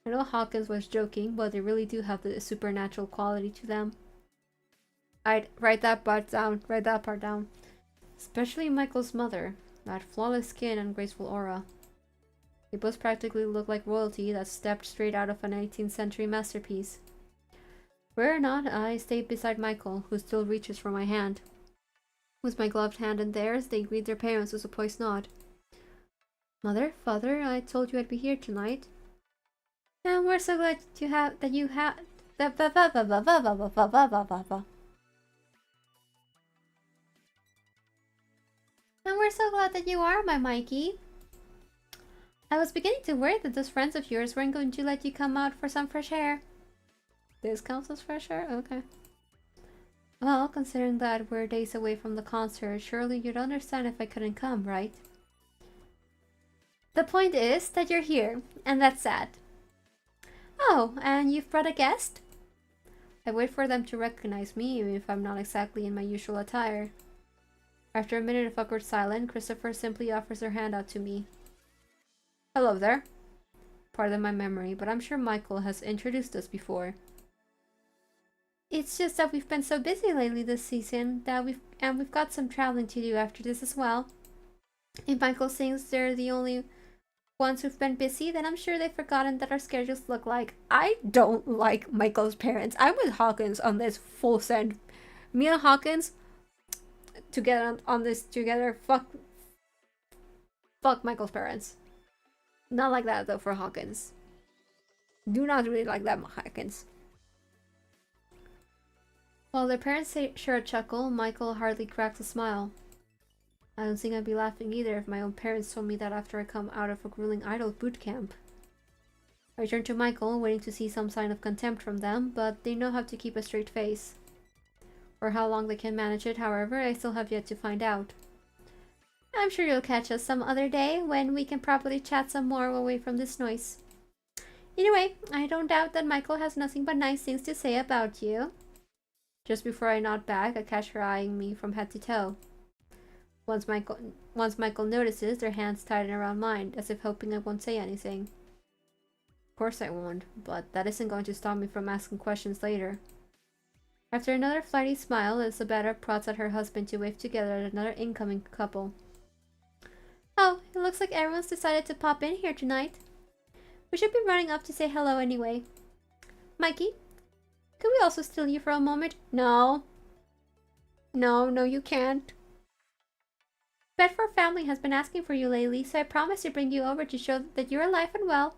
S1: I know Hawkins was joking, but they really do have the supernatural quality to them. I'd write that part down. Especially Michael's mother, that flawless skin and graceful aura. They both practically look like royalty that stepped straight out of an 18th century masterpiece. Where or not, I stayed beside Michael, who still reaches for my hand. With my gloved hand in theirs, they greet their parents with a poised nod. Mother, father, I told you I'd be here tonight. And we're so glad that you have. And we're so glad that you are, my Mikey. I was beginning to worry that those friends of yours weren't going to let you come out for some fresh air. This counts as fresh air? Okay. Well, considering that we're days away from the concert, surely you'd understand if I couldn't come, right? The point is that you're here, and that's sad. Oh, and you've brought a guest? I wait for them to recognize me, even if I'm not exactly in my usual attire. After a minute of awkward silence, Christopher simply offers her hand out to me. Hello there. Pardon my memory, but I'm sure Michael has introduced us before. It's just that we've been so busy lately this season that we've got some traveling to do after this as well. If Michael thinks they're the only ones who've been busy, then I'm sure they've forgotten that our schedules look like. I don't like Michael's parents. I'm with Hawkins on this full send. Me and Hawkins together on this together. Fuck Michael's parents. Not like that though for Hawkins. Do not really like that Hawkins. While their parents share a chuckle, Michael hardly cracks a smile. I don't think I'd be laughing either if my own parents told me that after I come out of a grueling idol boot camp. I turn to Michael, waiting to see some sign of contempt from them, but they know how to keep a straight face. For how long they can manage it, however, I still have yet to find out. I'm sure you'll catch us some other day when we can properly chat some more away from this noise. Anyway, I don't doubt that Michael has nothing but nice things to say about you. Just before I nod back, I catch her eyeing me from head to toe. Once Michael notices, their hands tighten around mine, as if hoping I won't say anything. Of course I won't, but that isn't going to stop me from asking questions later. After another flighty smile, Isabella prods at her husband to wave together at another incoming couple. Oh, it looks like everyone's decided to pop in here tonight. We should be running up to say hello anyway. Mikey, could we also steal you for a moment? No. No, you can't. Bedford family has been asking for you lately, so I promised to bring you over to show that you're alive and well.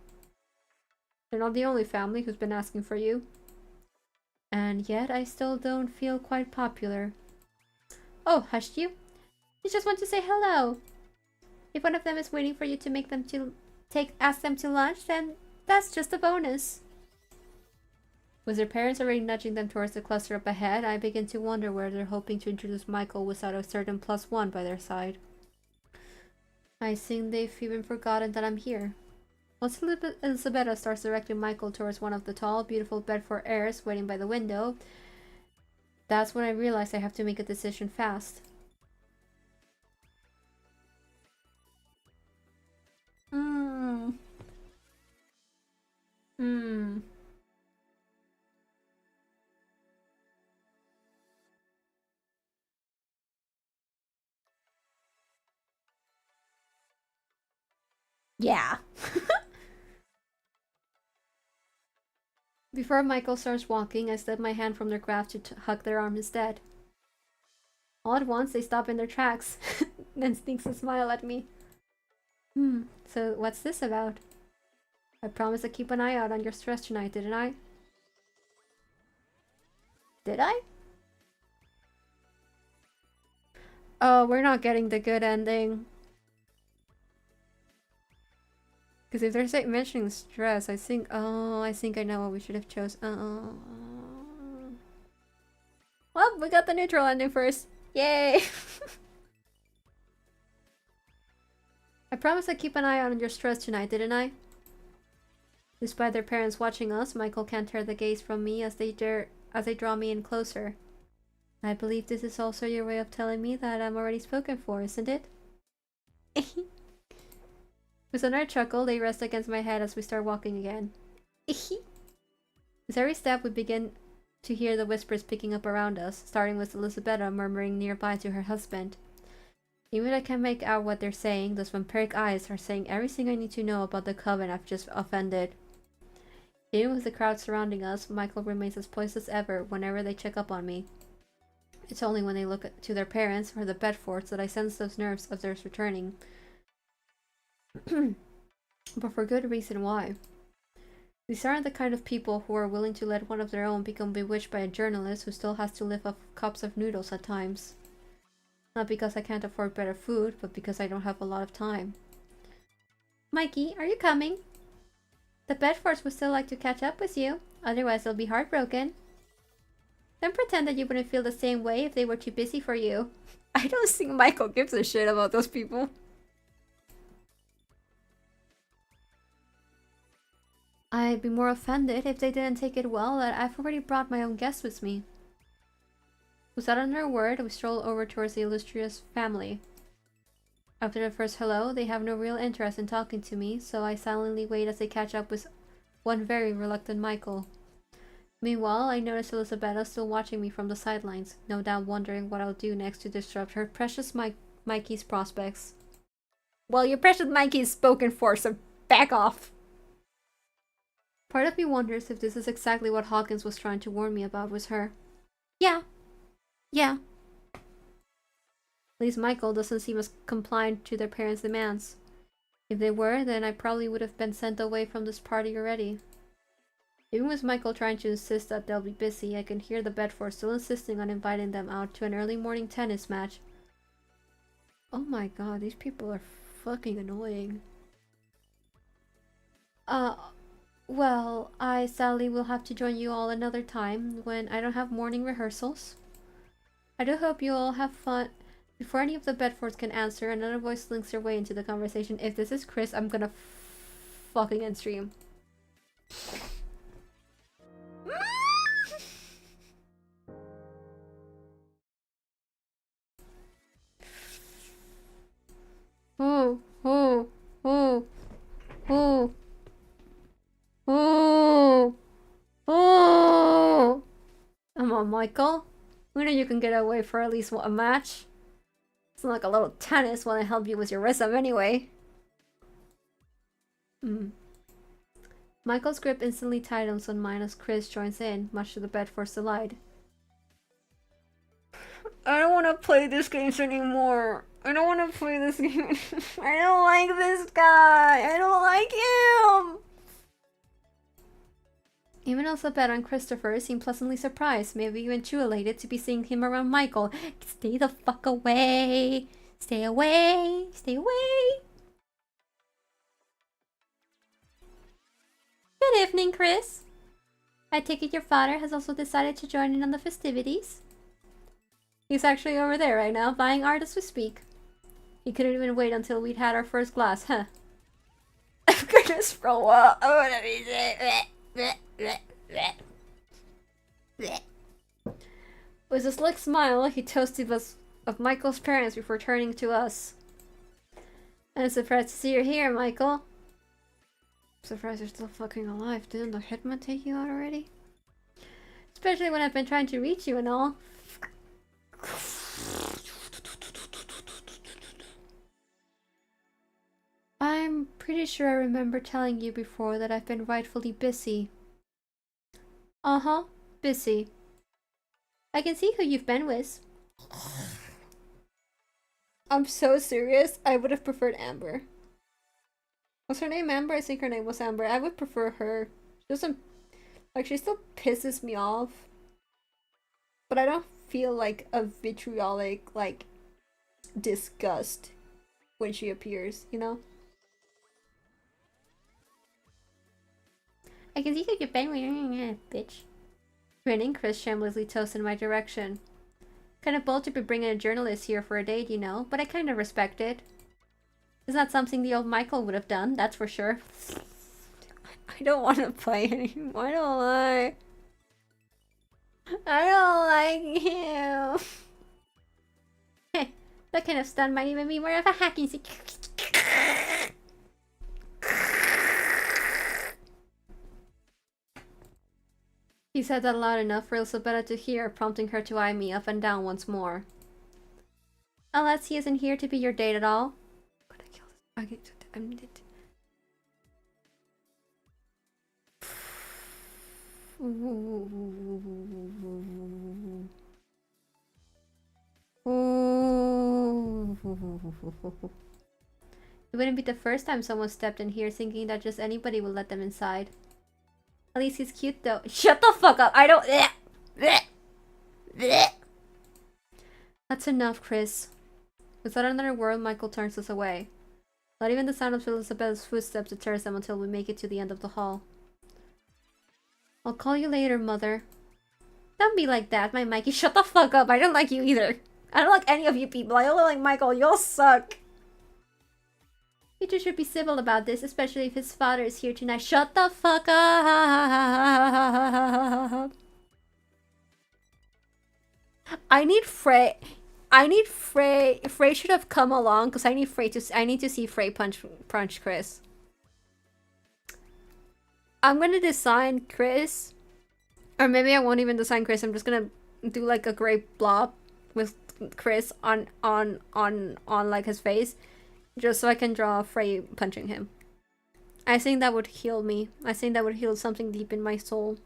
S1: They're not the only family who's been asking for you. And yet I still don't feel quite popular. Oh, hushed you? You just want to say hello. If one of them is waiting for you to make them to ask them to lunch, then that's just a bonus. With their parents already nudging them towards the cluster up ahead, I begin to wonder where they're hoping to introduce Michael without a certain +1 by their side. I think they've even forgotten that I'm here. Once Elizabeth starts directing Michael towards one of the tall, beautiful Bedford heirs waiting by the window, that's when I realize I have to make a decision fast. Yeah. Before Michael starts walking, I slip my hand from their grasp to hug their arm instead. All at once, they stop in their tracks, then sneaks a smile at me. So what's this about? I promised to keep an eye out on your stress tonight, didn't I? Did I? Oh, we're not getting the good ending. Because if they're mentioning stress, I think I know what we should have chose. Well, we got the neutral ending first. Yay! I promised I'd keep an eye on your stress tonight, didn't I? Despite their parents watching us, Michael can't tear the gaze from me as they draw me in closer. I believe this is also your way of telling me that I'm already spoken for, isn't it? With another chuckle, they rest against my head as we start walking again. With every step, we begin to hear the whispers picking up around us, starting with Elisabetta murmuring nearby to her husband. Even if I can't make out what they're saying, those vampiric eyes are saying everything I need to know about the coven I've just offended. Even with the crowd surrounding us, Michael remains as poised as ever whenever they check up on me. It's only when they look to their parents or the Bedfords that I sense those nerves of theirs returning. But for good reason why. These aren't the kind of people who are willing to let one of their own become bewitched by a journalist who still has to live off cups of noodles at times. Not because I can't afford better food, but because I don't have a lot of time. Mikey, are you coming? The Bedfords would still like to catch up with you, otherwise they'll be heartbroken. Don't pretend that you wouldn't feel the same way if they were too busy for you. I don't think Michael gives a shit about those people. I'd be more offended if they didn't take it well that I've already brought my own guests with me. Without another word, we stroll over towards the illustrious family. After the first hello, they have no real interest in talking to me, so I silently wait as they catch up with one very reluctant Michael. Meanwhile, I notice Elisabetta still watching me from the sidelines, no doubt wondering what I'll do next to disrupt her precious Mikey's prospects. Well, your precious Mikey is spoken for, so back off! Part of me wonders if this is exactly what Hawkins was trying to warn me about with her. Yeah. At least Michael doesn't seem as compliant to their parents' demands. If they were, then I probably would have been sent away from this party already. Even with Michael trying to insist that they'll be busy, I can hear the Bedford still insisting on inviting them out to an early morning tennis match. Oh my god, these people are fucking annoying. Well, I sadly will have to join you all another time when I don't have morning rehearsals. I do hope you all have fun. Before any of the Bedfords can answer, another voice slinks their way into the conversation. If this is Chris, I'm gonna fucking end stream. Oh. Come on, Michael. We know you can get away for at least a match. It's not like a little tennis when I help you with your rhythm anyway. Michael's grip instantly tightens on mine as Chris joins in, much to the Bedford's delight. I don't want to play this game anymore. I don't want to play this game. I don't like this guy. I don't like him. Even Elizabeth and Christopher seemed pleasantly surprised, maybe even too elated to be seeing him around Michael. Stay the fuck away! Stay away! Stay away! Good evening, Chris. I take it your father has also decided to join in on the festivities? He's actually over there right now, buying art as we speak. He couldn't even wait until we'd had our first glass, huh? I'm gonna throw up. I'm gonna be With a slick smile, he toasted us of Michael's parents before turning to us. I'm surprised to see you're here, Michael. I'm surprised you're still fucking alive. Didn't the hitman take you out already? Especially when I've been trying to reach you and all. I'm pretty sure I remember telling you before that I've been rightfully busy. Uh-huh, busy. I can see who you've been with. I'm so serious, I would have preferred Amber. Was her name Amber? I think her name was Amber. I would prefer her. She doesn't... Like, she still pisses me off. But I don't feel like a vitriolic, like, disgust when she appears, you know? I can see who you've been with, bitch. Grinning, Chris shamelessly toasted in my direction. Kind of bold to be bringing a journalist here for a date, you know, but I kind of respect it. It's not something the old Michael would have done, that's for sure. I don't want to play anymore, I don't like... I don't like him. That kind of stun might even be more of a hacking seat. He said that loud enough for Elizabeth to hear, prompting her to eye me up and down once more. Unless he isn't here to be your date at all. I'm gonna kill this. I'm dead. It wouldn't be the first time someone stepped in here thinking that just anybody would let them inside. At least he's cute though. Shut the fuck up! I don't... That's enough, Chris. Without another word, Michael turns us away. Not even the sound of Elizabeth's footsteps deters them until we make it to the end of the hall. I'll call you later, Mother. Don't be like that, my Mikey. Shut the fuck up. I don't like you either. I don't like any of you people. I only like Michael. You all suck. You two should be civil about this, especially if his father is here tonight. Shut the fuck up. I need Frey. Frey should have come along because I need to see Frey punch Chris. I'm gonna design Chris, or maybe I won't even design Chris. I'm just gonna do like a gray blob with Chris on like his face, just so I can draw Frey punching him. I think that would heal me. I think that would heal something deep in my soul.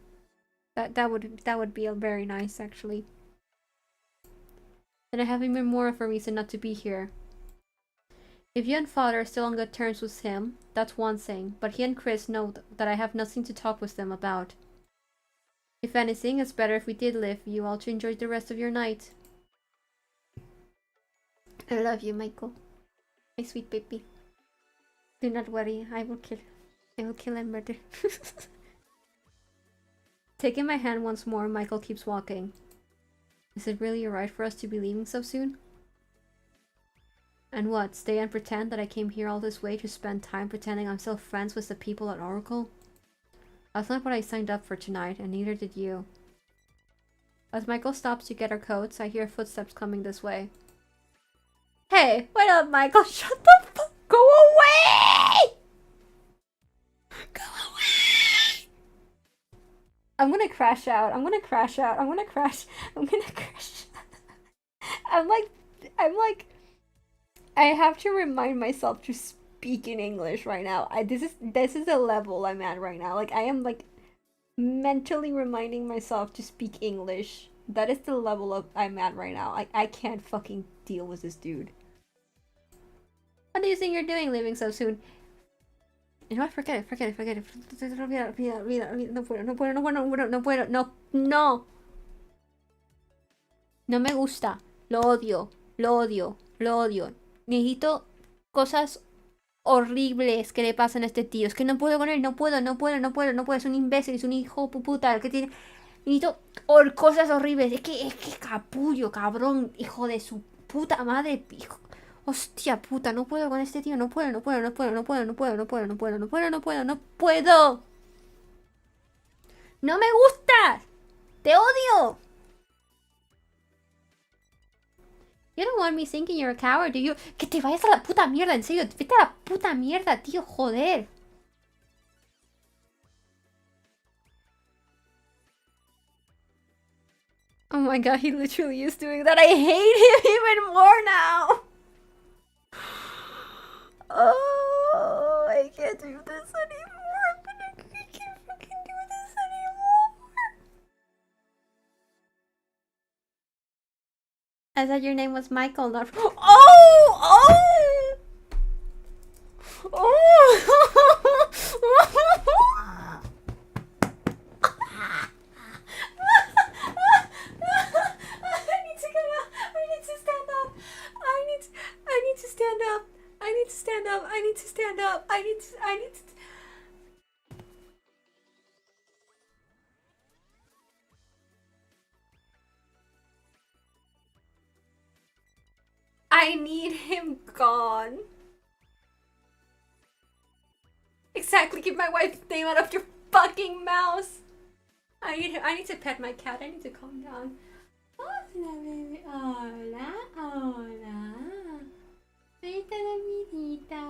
S1: That would be very nice, actually. Then I have even more of a reason not to be here. If you and Father are still on good terms with him, that's one thing, but he and Chris know that I have nothing to talk with them about. If anything, it's better if we did leave you all to enjoy the rest of your night. I love you, Michael. My sweet baby. Do not worry, I will kill and murder. Taking my hand once more, Michael keeps walking. Is it really alright for us to be leaving so soon? And what, stay and pretend that I came here all this way to spend time pretending I'm still friends with the people at Oracle? That's not what I signed up for tonight, and neither did you. As Michael stops to get our coats, I hear footsteps coming this way. Hey, what up, Michael? Shut the fuck! Go away! Go away! I'm gonna crash out. I'm gonna crash. I'm like... I have to remind myself to speak in English right now. This is the level I'm at right now. Like, I am like mentally reminding myself to speak English. That is the level I'm at right now. I can't fucking deal with this dude. What do you think you're doing leaving so soon? You know what? Forget it. No puedo. No. No me gusta. Lo odio. Necesito cosas horribles que le pasan a este tío. Es que no puedo con él. No puedo. Es un imbécil, es un hijo puta. Que tiene... Necesito cosas horribles. Es que capullo, cabrón, hijo de su puta madre. Hijo. Hostia puta, no puedo con este tío. No puedo. No me gustas. Te odio. You don't want me thinking you're a coward, do you? Que te vayas a la puta mierda, en serio. Vete a la puta mierda, tío, joder. Oh my god, he literally is doing that. I hate him even more now. Oh, I can't do this anymore. I can't fucking do this anymore. I thought your name was Michael, not... I need to... I need him gone. Exactly, keep my wife's name out of your fucking mouth. I need to pet my cat. I need to calm down. Hola, baby. Hola. Ahí está la vidita.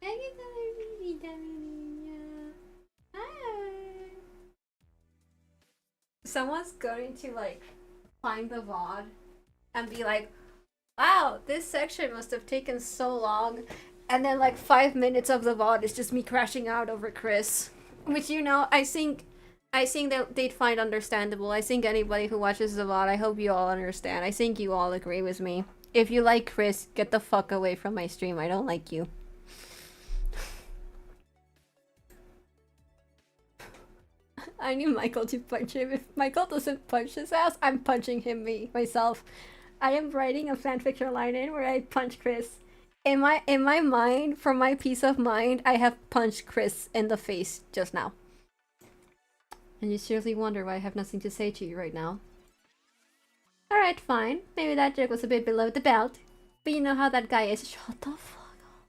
S1: Ahí está la vidita, mi niña. Hi. Someone's going to, like, find the VOD and be like, wow, this section must have taken so long. And then, like, 5 minutes of the VOD is just me crashing out over Chris. Which, you know, I think that they'd find understandable. I think anybody who watches the VOD, I hope you all understand. I think you all agree with me. If you like Chris, get the fuck away from my stream. I don't like you. I need Michael to punch him. If Michael doesn't punch his ass, I'm punching him myself. I am writing a fanfiction line in where I punch Chris. In my mind, for my peace of mind, I have punched Chris in the face just now. And you seriously wonder why I have nothing to say to you right now. Alright, fine. Maybe that joke was a bit below the belt. But you know how that guy is. Shut the fuck up.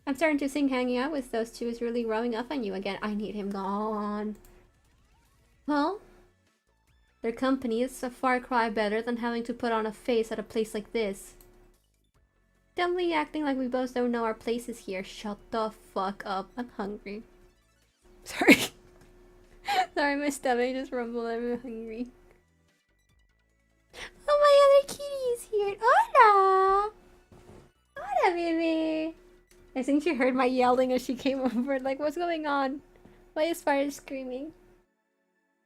S1: I'm starting to think hanging out with those two is really rubbing off on you again. I need him gone. Well, their company is a far cry better than having to put on a face at a place like this. Dumbly acting like we both don't know our places here. Shut the fuck up. I'm hungry. Sorry. Sorry, my stomach just rumbled. I'm hungry. Oh, my other kitty is here. Hola! Hola, baby! I think she heard my yelling as she came over. Like, what's going on? Why is Spider screaming?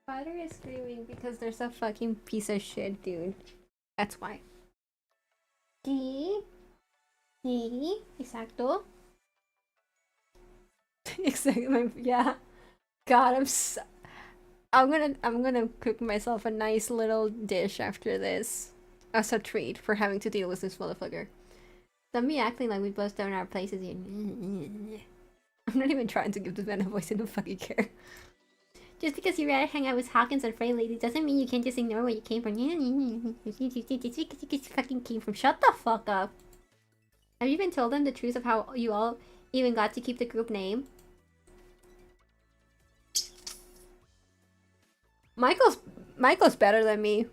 S1: Spider is screaming because there's a fucking piece of shit, dude. That's why. Sí. Exacto. Exactly. Yeah. God, I'm gonna cook myself a nice little dish after this as a treat for having to deal with this motherfucker. Don't be acting like we both don't know our places here. I'm not even trying to give this man a voice. I don't fucking care. Just because you rather hang out with Hawkins and Frey ladies doesn't mean you can't just ignore where you came from. Just fucking came from. Shut the fuck up. Have you even told them the truth of how you all even got to keep the group name? Michael's better than me.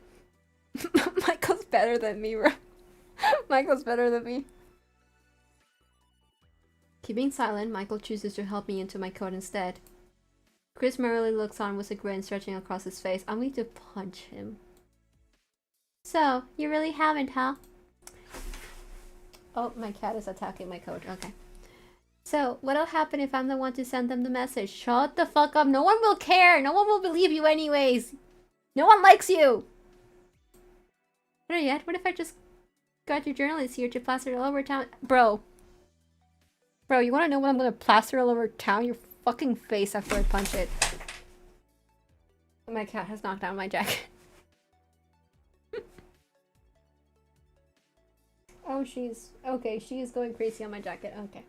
S1: Michael's better than me, bro. Michael's better than me. Keeping silent, Michael chooses to help me into my coat instead. Chris merrily looks on with a grin stretching across his face. I'm going to punch him. So, you really haven't, huh? Oh, my cat is attacking my coat. Okay. So, what'll happen if I'm the one to send them the message? Shut the fuck up. No one will care. No one will believe you anyways. No one likes you. Better yet, what if I just got your journalists here to plaster it all over town? Bro. Bro, you wanna know what I'm gonna plaster all over town? Your fucking face after I punch it. My cat has knocked down my jacket. Oh, she's... Okay, she is going crazy on my jacket. Okay.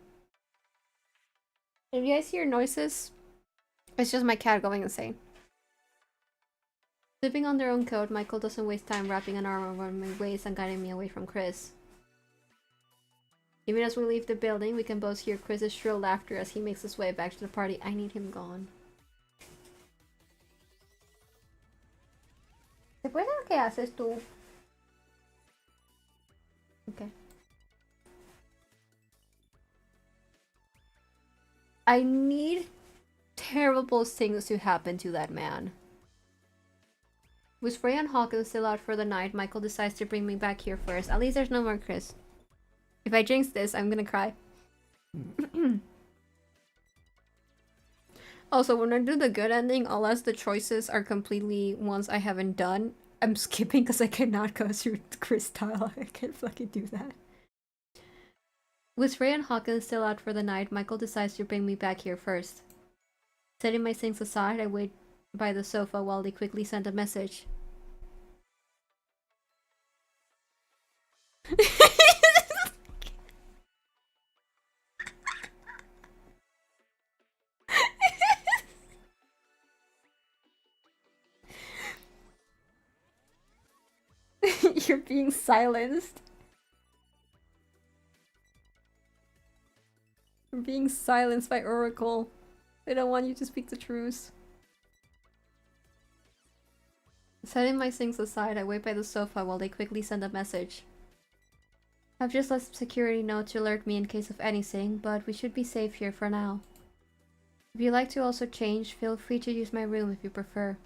S1: If you guys hear noises, it's just my cat going insane. Slipping on their own coat, Michael doesn't waste time wrapping an arm around my waist and guiding me away from Chris. Even as we leave the building, we can both hear Chris's shrill laughter as he makes his way back to the party. I need him gone. ¿Después de lo que haces tú? Okay. I need terrible things to happen to that man. With Frey and Hawkins still out for the night, Michael decides to bring me back here first. At least there's no more Chris. If I jinx this, I'm gonna cry. Also, when I do the good ending, unless the choices are completely ones I haven't done, I'm skipping because I cannot go through Chris dialogue. I can't fucking do that. With Frey and Hawkins still out for the night, Michael decides to bring me back here first. Setting my things aside, I wait by the sofa while they quickly send a message. You're being silenced. You're being silenced by Oracle. They don't want you to speak the truth. Setting my things aside, I wait by the sofa while they quickly send a message. I've just left security note to alert me in case of anything, but we should be safe here for now. If you'd like to also change, feel free to use my room if you prefer.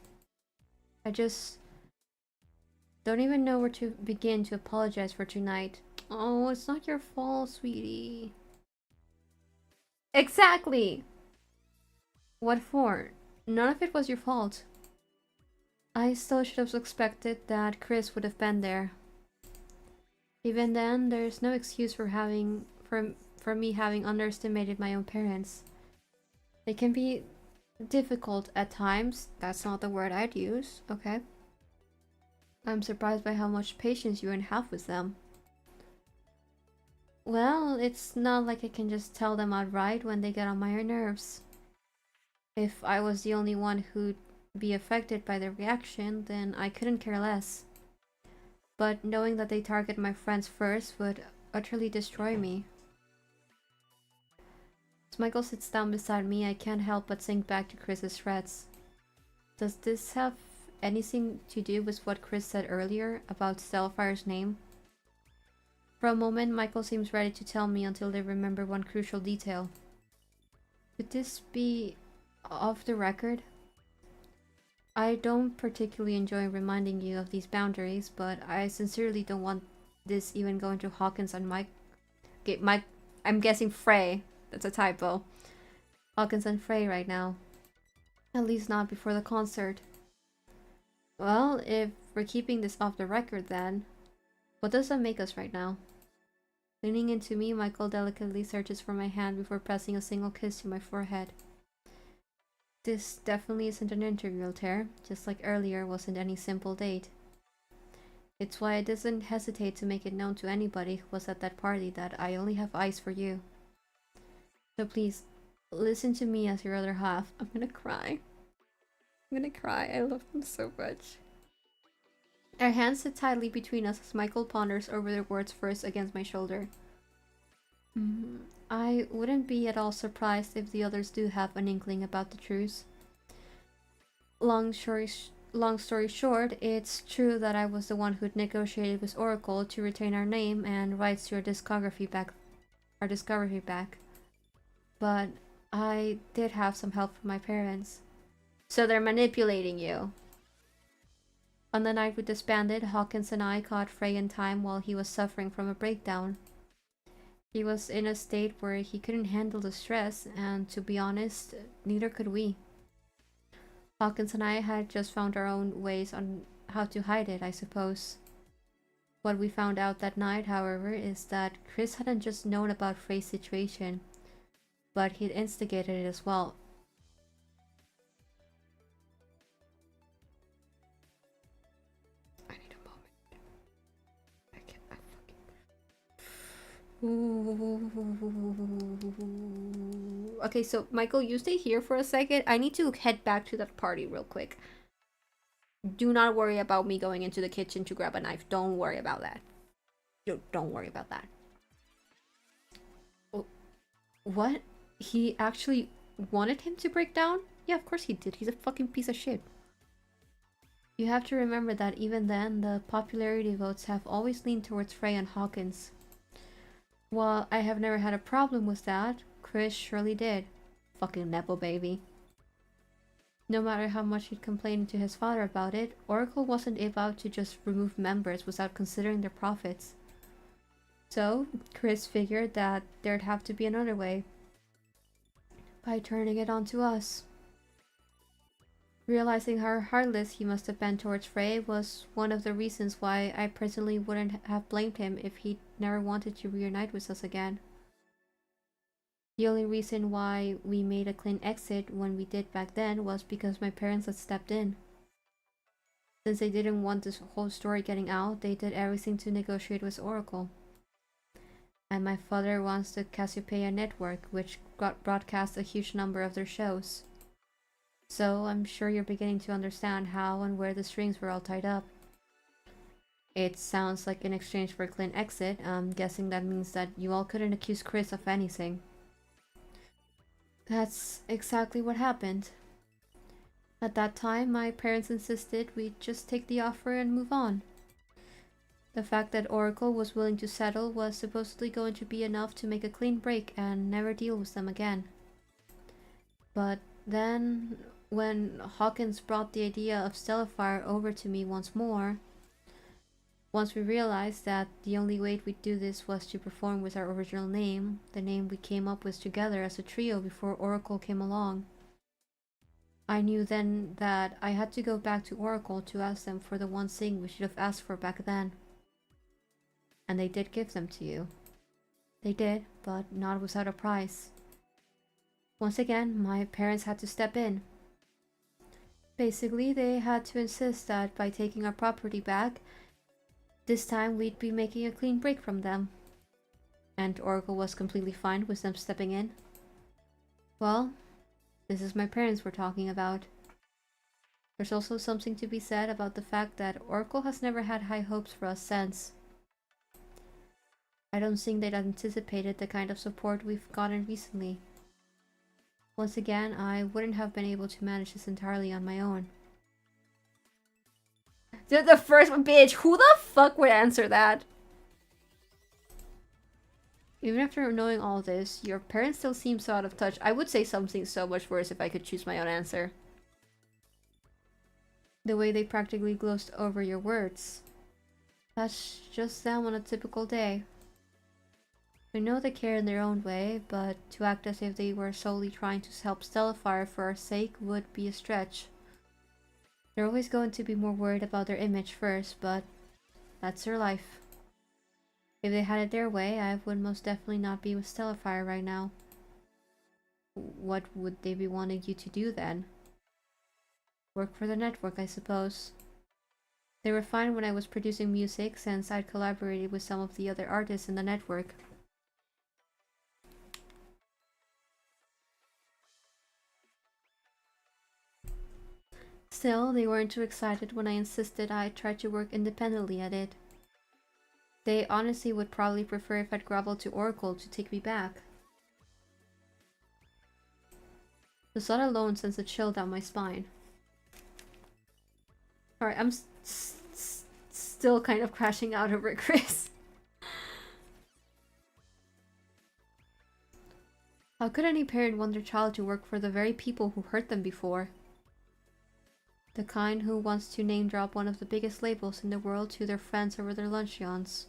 S1: I just don't even know where to begin to apologize for tonight. Oh, it's not your fault, sweetie. Exactly! What for? None of it was your fault. I still should have suspected that Chris would have been there. Even then, there's no excuse for me having underestimated my own parents. They can be difficult at times. That's not the word I'd use, okay? I'm surprised by how much patience you have with them. Well, it's not like I can just tell them outright when they get on my nerves. If I was the only one who'd be affected by their reaction, then I couldn't care less. But knowing that they target my friends first would utterly destroy me. As Michael sits down beside me, I can't help but think back to Chris's threats. Does this have anything to do with what Chris said earlier about Stellifier's name? For a moment, Michael seems ready to tell me until they remember one crucial detail. Could this be off the record? I don't particularly enjoy reminding you of these boundaries, but I sincerely don't want this even going to Hawkins and Mike. I'm guessing Frey. That's a typo. Hawkins and Frey right now. At least not before the concert. Well, if we're keeping this off the record then, what does that make us right now? Leaning into me, Michael delicately searches for my hand before pressing a single kiss to my forehead. This definitely isn't an interview, Altair, just like earlier wasn't any simple date. It's why I didn't hesitate to make it known to anybody who was at that party that I only have eyes for you. So please, listen to me as your other half. I'm gonna cry. I'm gonna cry. I love them so much. Our hands sit tightly between us as Michael ponders over the words first against my shoulder. I wouldn't be at all surprised if the others do have an inkling about the truth. Long story short, it's true that I was the one who'd negotiated with Oracle to retain our name and rights to our discography back. But I did have some help from my parents. So they're manipulating you. On the night we disbanded, Hawkins and I caught Frey in time while he was suffering from a breakdown. He was in a state where he couldn't handle the stress, and to be honest, neither could we. Hawkins and I had just found our own ways on how to hide it, I suppose. What we found out that night, however, is that Chris hadn't just known about Frey's situation. but he'd instigated it as well. I need a moment. I can't. I fucking. Okay, so Michael, you stay here for a second. I need to head back to that party real quick. Do not worry about me going into the kitchen to grab a knife. Don't worry about that. Don't worry about that. Oh, what? He actually wanted him to break down? Yeah, of course he did. He's a fucking piece of shit. You have to remember that even then, the popularity votes have always leaned towards Frey and Hawkins. While I have never had a problem with that, Chris surely did. Fucking Nepo baby. No matter how much he'd complained to his father about it, Oracle wasn't about to just remove members without considering their profits. So, Chris figured that there'd have to be another way. By turning it on to us. Realizing how heartless he must have been towards Frey was one of the reasons why I personally wouldn't have blamed him if he'd never wanted to reunite with us again. The only reason why we made a clean exit when we did back then was because my parents had stepped in. Since they didn't want this whole story getting out, they did everything to negotiate with Oracle. And my father wants the Cassiopeia network, which broadcasts a huge number of their shows. So I'm sure you're beginning to understand how and where the strings were all tied up. It sounds like in exchange for a clean exit, I'm guessing that means that you all couldn't accuse Chris of anything. That's exactly what happened. At that time, my parents insisted we just take the offer and move on. The fact that Oracle was willing to settle was supposedly going to be enough to make a clean break and never deal with them again. But then, when Hawkins brought the idea of Stellifier over to me once we realized that the only way we'd do this was to perform with our original name, the name we came up with together as a trio before Oracle came along. I knew then that I had to go back to Oracle to ask them for the one thing we should have asked for back then. And they did give them to you. They did, but not without a price. Once again, my parents had to step in. Basically, they had to insist that by taking our property back, this time we'd be making a clean break from them. And Oracle was completely fine with them stepping in. Well, this is my parents we're talking about. There's also something to be said about the fact that Oracle has never had high hopes for us since. I don't think they'd anticipated the kind of support we've gotten recently. Once again, I wouldn't have been able to manage this entirely on my own. The first one, bitch, who the fuck would answer that? Even after knowing all this, your parents still seem so out of touch. I would say something so much worse if I could choose my own answer. The way they practically glossed over your words. That's just them on a typical day. I know they care in their own way, but to act as if they were solely trying to help Stellifier for our sake would be a stretch. They're always going to be more worried about their image first, but that's their life. If they had it their way, I would most definitely not be with Stellifier right now. What would they be wanting you to do then? Work for the network, I suppose. They were fine when I was producing music, since I'd collaborated with some of the other artists in the network. Still, they weren't too excited when I insisted I try to work independently at it. They honestly would probably prefer if I'd groveled to Oracle to take me back. The thought alone sends a chill down my spine. Alright, I'm still kind of crashing out over it, Chris. How could any parent want their child to work for the very people who hurt them before? The kind who wants to name drop one of the biggest labels in the world to their friends over their luncheons.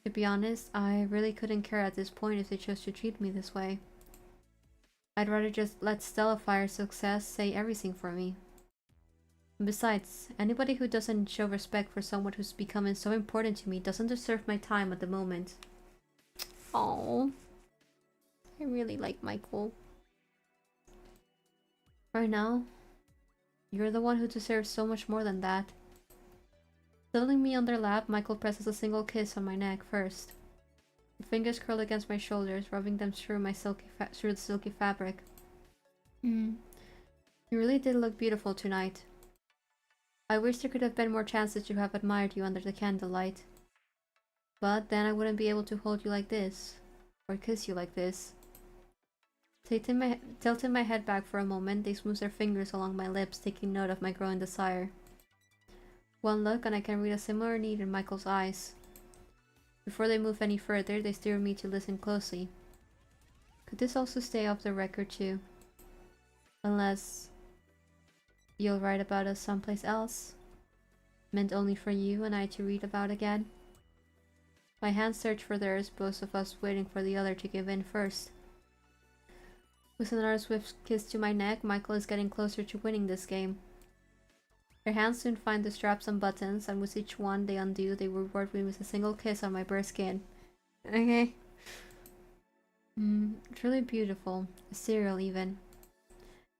S1: To be honest, I really couldn't care at this point if they chose to treat me this way. I'd rather just let Stellifier's success say everything for me. And besides, anybody who doesn't show respect for someone who's becoming so important to me doesn't deserve my time at the moment. Oh, I really like Michael. Right now, you're the one who deserves so much more than that. Settling me on their lap, Michael presses a single kiss on my neck first. Her fingers curl against my shoulders, rubbing them through the silky fabric. You really did look beautiful tonight. I wish there could have been more chances to have admired you under the candlelight. But then I wouldn't be able to hold you like this. Or kiss you like this. Tilting my head back for a moment, they smooth their fingers along my lips, taking note of my growing desire. One look and I can read a similar need in Michael's eyes. Before they move any further, they stare at me to listen closely. Could this also stay off the record too? Unless you'll write about us someplace else? Meant only for you and I to read about again? My hands search for theirs, both of us waiting for the other to give in first. With another swift kiss to my neck, Michael is getting closer to winning this game. Her hands soon find the straps and buttons, and with each one they undo, they reward me with a single kiss on my bare skin. Okay. It's really beautiful. Ethereal even.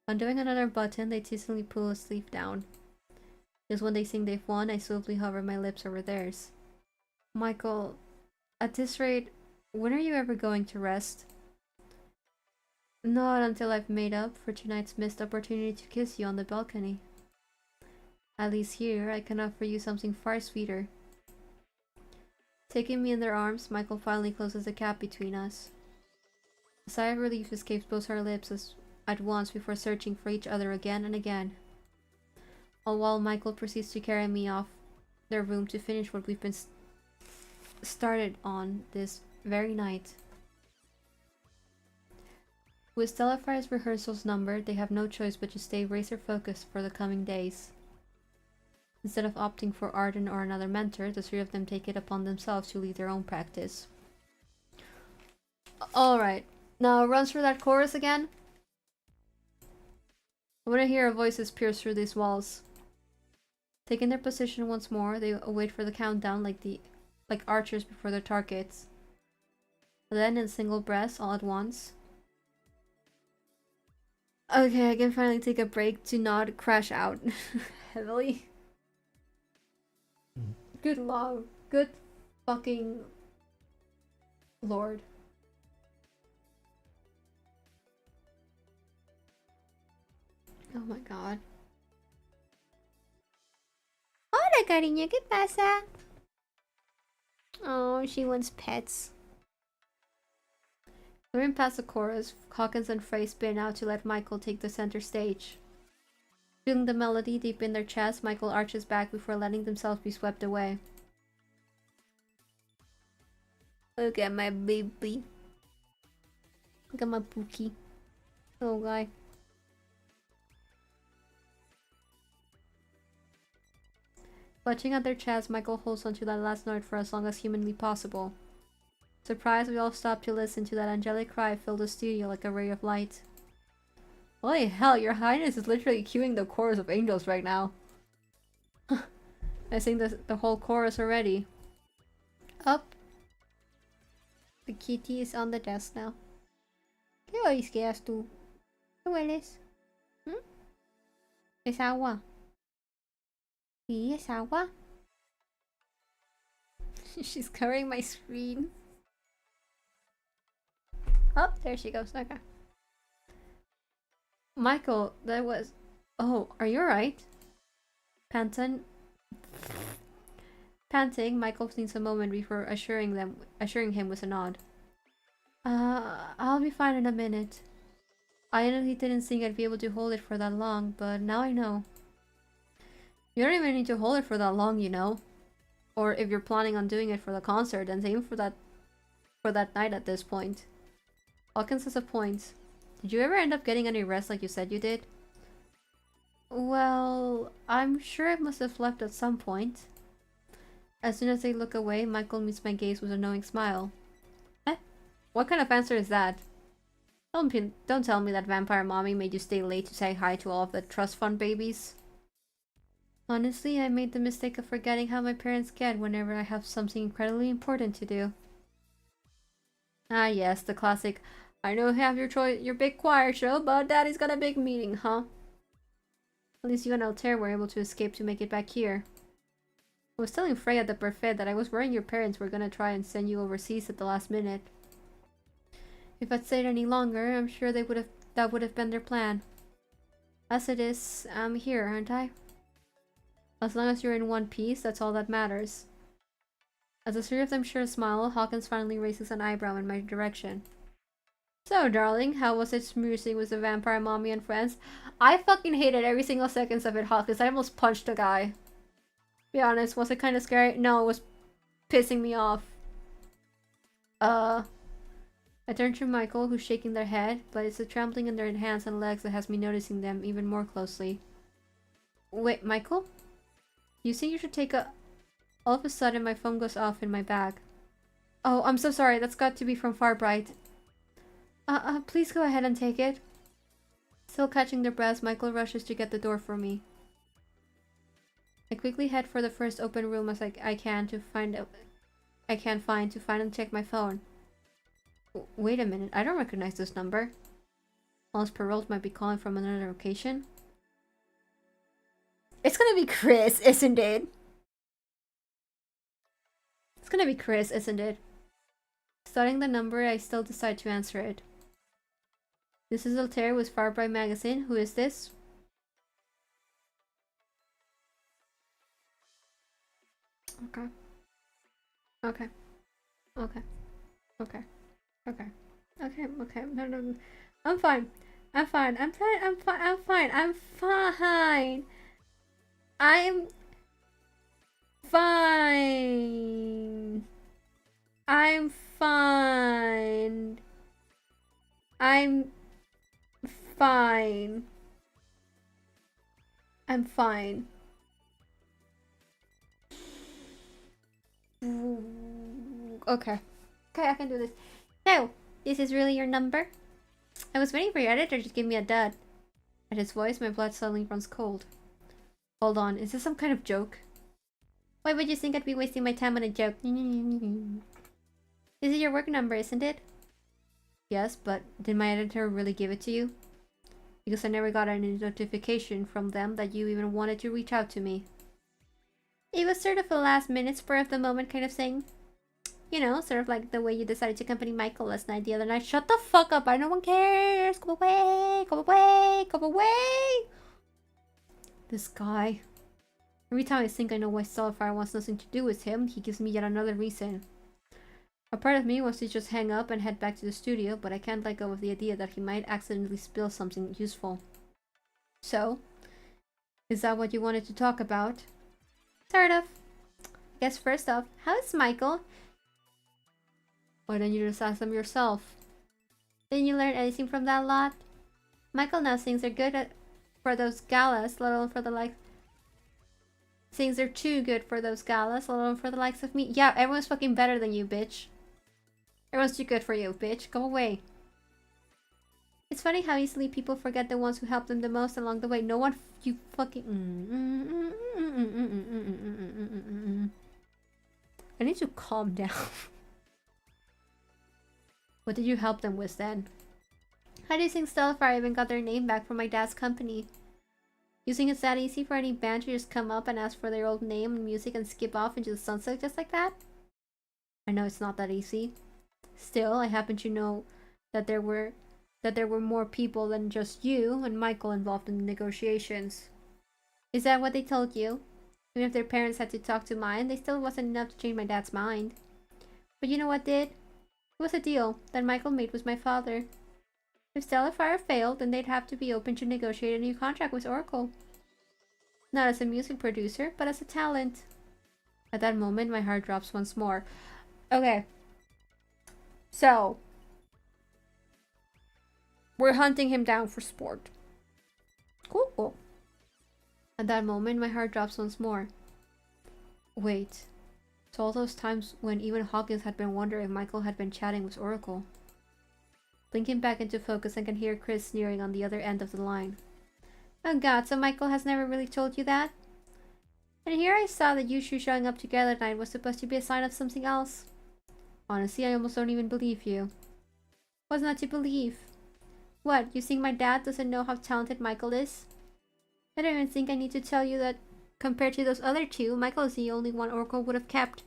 S1: Undoing another button, they teasingly pull a sleeve down. Just when they think they've won, I swiftly hover my lips over theirs. Michael, at this rate, when are you ever going to rest? Not until I've made up for tonight's missed opportunity to kiss you on the balcony. At least here, I can offer you something far sweeter. Taking me in their arms, Michael finally closes the gap between us. A sigh of relief escapes both our lips at once before searching for each other again and again. All while Michael proceeds to carry me off their room to finish what we've been started on this very night. With Stellifier's rehearsals numbered, they have no choice but to stay razor focused for the coming days. Instead of opting for Arden or another mentor, the three of them take it upon themselves to lead their own practice. Alright, now run through that chorus again. I want to hear our voices pierce through these walls. Taking their position once more, they wait for the countdown like archers before their targets. Then, in single breaths, all at once. Okay, I can finally take a break to not crash out heavily. Good lord. Good fucking lord. Oh my god. Hola, cariño, ¿qué pasa? Oh, she wants pets. Clearing past the chorus, Hawkins and Frey spin out to let Michael take the center stage. Feeling the melody deep in their chest, Michael arches back before letting themselves be swept away. Look at my baby. Look at my pookie. Oh, guy. Clutching at their chest, Michael holds onto that last note for as long as humanly possible. Surprised, we all stop to listen to that angelic cry fill the studio like a ray of light. Holy hell, your highness is literally cueing the chorus of angels right now. I sing the whole chorus already. Up. The kitty is on the desk now. ¿Qué oísqueas tú? ¿Qué hueles? ¿Es agua? Sí, es agua. She's covering my screen. Oh, there she goes. Okay. Michael, that was... Oh, are you alright? Panting, Michael thinks a moment before assuring him with a nod. I'll be fine in a minute. I honestly didn't think I'd be able to hold it for that long, but now I know. You don't even need to hold it for that long, you know. Or if you're planning on doing it for the concert, then same for that night at this point. Hawkins has a point. Did you ever end up getting any rest like you said you did? Well, I'm sure I must have slept at some point. As soon as they look away, Michael meets my gaze with a knowing smile. Eh? What kind of answer is that? Don't tell me that Vampire Mommy made you stay late to say hi to all of the trust fund babies. Honestly, I made the mistake of forgetting how my parents get whenever I have something incredibly important to do. Ah yes, the classic, I know you have your big choir show, but Daddy's got a big meeting, huh? At least you and Altair were able to escape to make it back here. I was telling Frey at the buffet that I was worrying your parents were gonna try and send you overseas at the last minute. If I'd stayed any longer, I'm sure that would have been their plan. As it is, I'm here, aren't I? As long as you're in one piece, that's all that matters. As the three of them share a smile, Hawkins finally raises an eyebrow in my direction. So, darling, how was it smoozing with the vampire mommy and friends? I fucking hated every single second of it, Hawkins. I almost punched a guy. Be honest, was it kind of scary? No, it was pissing me off. I turn to Michael, who's shaking their head, but it's the trampling in their hands and legs that has me noticing them even more closely. Wait, Michael? You think you should take a... All of a sudden, my phone goes off in my bag. Oh, I'm so sorry. That's got to be from Farbright. Please go ahead and take it. Still catching their breaths, Michael rushes to get the door for me. I quickly head for the first open room as I can find and check my phone. Wait a minute, I don't recognize this number. Alice Perrault might be calling from another location. It's gonna be Chris, isn't it? It's gonna be Chris, isn't it? Studying the number, I still decide to answer it. This is Altair with Farbright Magazine. Who is this? Okay. Okay. Okay. Okay. Okay. Okay. Okay. No. I'm fine. I'm fine. I'm fine. I'm fine. I'm fine. I'm fine. I'm fine. I'm fine. I'm fine. I'm fine. Okay. Okay, I can do this. So, this is really your number? I was waiting for your editor to give me a dud. At his voice, my blood suddenly runs cold. Hold on, is this some kind of joke? Why would you think I'd be wasting my time on a joke? This is your work number, isn't it? Yes, but did my editor really give it to you? Because I never got any notification from them that you even wanted to reach out to me. It was sort of a last minute, spur of the moment kind of thing. You know, sort of like the way you decided to accompany Michael last night the other night. Shut the fuck up, no one cares! Go away! Go away! Go away! This guy. Every time I think I know why Stellifier wants nothing to do with him, he gives me yet another reason. A part of me wants to just hang up and head back to the studio, but I can't let go of the idea that he might accidentally spill something useful. So, is that what you wanted to talk about? Sort of. Guess first off, how is Michael? Why don't you just ask him yourself? Didn't you learn anything from that lot? Michael now thinks they're good for those galas, let alone for the likes. Things are too good for those galas, let alone for the likes of me. Yeah, everyone's fucking better than you, bitch. Everyone's too good for you, bitch. Go away. It's funny how easily people forget the ones who helped them the most along the way. No one you fucking... I need to calm down. What did you help them with then? How do you think Stellifier even got their name back from my dad's company? You think it's that easy for any band to just come up and ask for their old name and music and skip off into the sunset just like that? I know it's not that easy. Still, I happen to know that there were more people than just you and Michael involved in the negotiations. Is that what they told you? Even if their parents had to talk to mine, they still wasn't enough to change my dad's mind. But you know what did? It was a deal that Michael made with my father. If Stellifier failed, then they'd have to be open to negotiate a new contract with Oracle. Not as a music producer, but as a talent. At that moment, my heart drops once more. Okay. So, we're hunting him down for sport. Cool. At that moment, my heart drops once more. Wait. So all those times when even Hawkins had been wondering if Michael had been chatting with Oracle. Blinking back into focus, I can hear Chris sneering on the other end of the line. Oh god, so Michael has never really told you that? And here I saw that you two showing up together tonight was supposed to be a sign of something else. Honestly, I almost don't even believe you. What's not to believe? What, you think my dad doesn't know how talented Michael is? I don't even think I need to tell you that compared to those other two, Michael is the only one Oracle would have kept.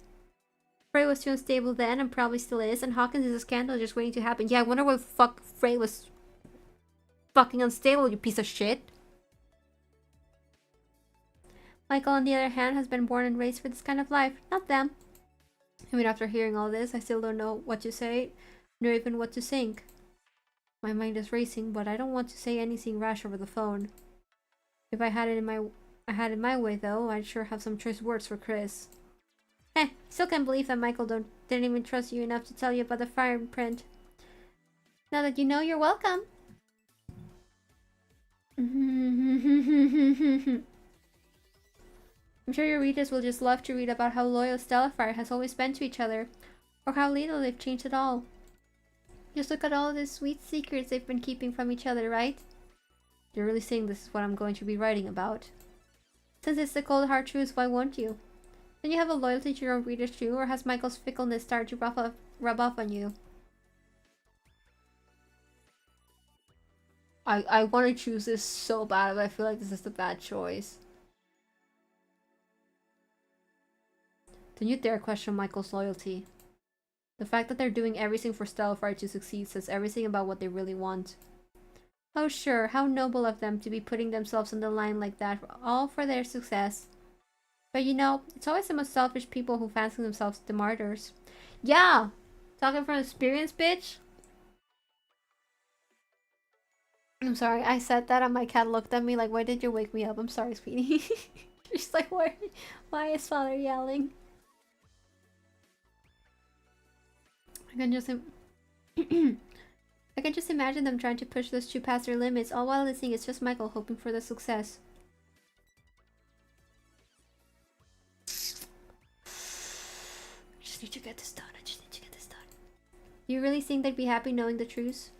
S1: Frey was too unstable then and probably still is, and Hawkins is a scandal just waiting to happen. Yeah, I wonder why fuck Frey was fucking unstable, you piece of shit. Michael, on the other hand, has been born and raised for this kind of life, not them. I mean, after hearing all this, I still don't know what to say, nor even what to think. My mind is racing, but I don't want to say anything rash over the phone. If I had it my way, though, I'd sure have some choice words for Chris. Still can't believe that Michael didn't even trust you enough to tell you about the fire print. Now that you know, you're welcome. I'm sure your readers will just love to read about how loyal Stellifier has always been to each other, or how little they've changed at all. Just look at all the sweet secrets they've been keeping from each other, right? You're really saying this is what I'm going to be writing about. Since it's the cold hard truth, why won't you? Don't you have a loyalty to your own readers too, or has Michael's fickleness started to rub off on you? I want to choose this so bad, but I feel like this is the bad choice. Don't you dare question Michael's loyalty. The fact that they're doing everything for Stellifier to succeed says everything about what they really want. Oh sure, how noble of them to be putting themselves on the line like that, all for their success. But you know, it's always the most selfish people who fancy themselves the martyrs. Yeah! Talking from experience, bitch? I'm sorry, I said that and my cat looked at me like, why did you wake me up? I'm sorry, sweetie. She's like, why is father yelling? I can just I can just imagine them trying to push those two past their limits, all while listening it's just Michael hoping for the success. I just need to get this done. Do you really think they'd be happy knowing the truth?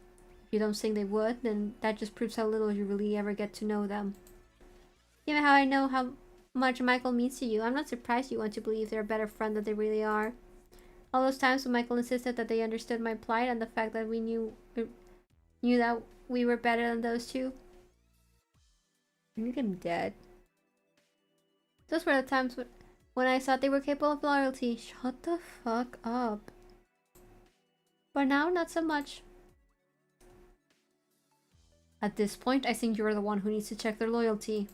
S1: If you don't think they would, then that just proves how little you really ever get to know them. Given how I know how much Michael means to you, I'm not surprised you want to believe they're a better friend than they really are. All those times when Michael insisted that they understood my plight and the fact that we knew that we were better than those two. I need him dead. Those were the times when I thought they were capable of loyalty. Shut the fuck up. But now, not so much. At this point, I think you're the one who needs to check their loyalty.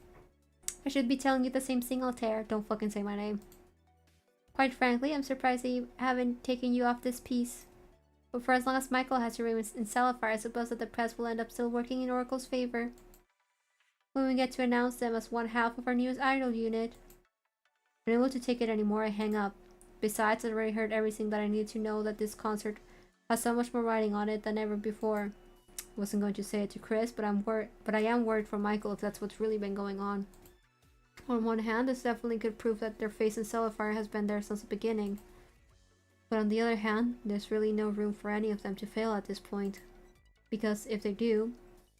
S1: I should be telling you the same thing, Altair. Don't fucking say my name. Quite frankly, I'm surprised they haven't taken you off this piece. But for as long as Michael has to remain in Stellifier, I suppose that the press will end up still working in Oracle's favor. When we get to announce them as one half of our newest idol unit. Unable to take it anymore, I hang up. Besides, I've already heard everything that I need to know that this concert has so much more writing on it than ever before. I wasn't going to say it to Chris, but I am worried for Michael if that's what's really been going on. On one hand, this definitely could prove that their faith in Stellifier has been there since the beginning. But on the other hand, there's really no room for any of them to fail at this point. Because if they do,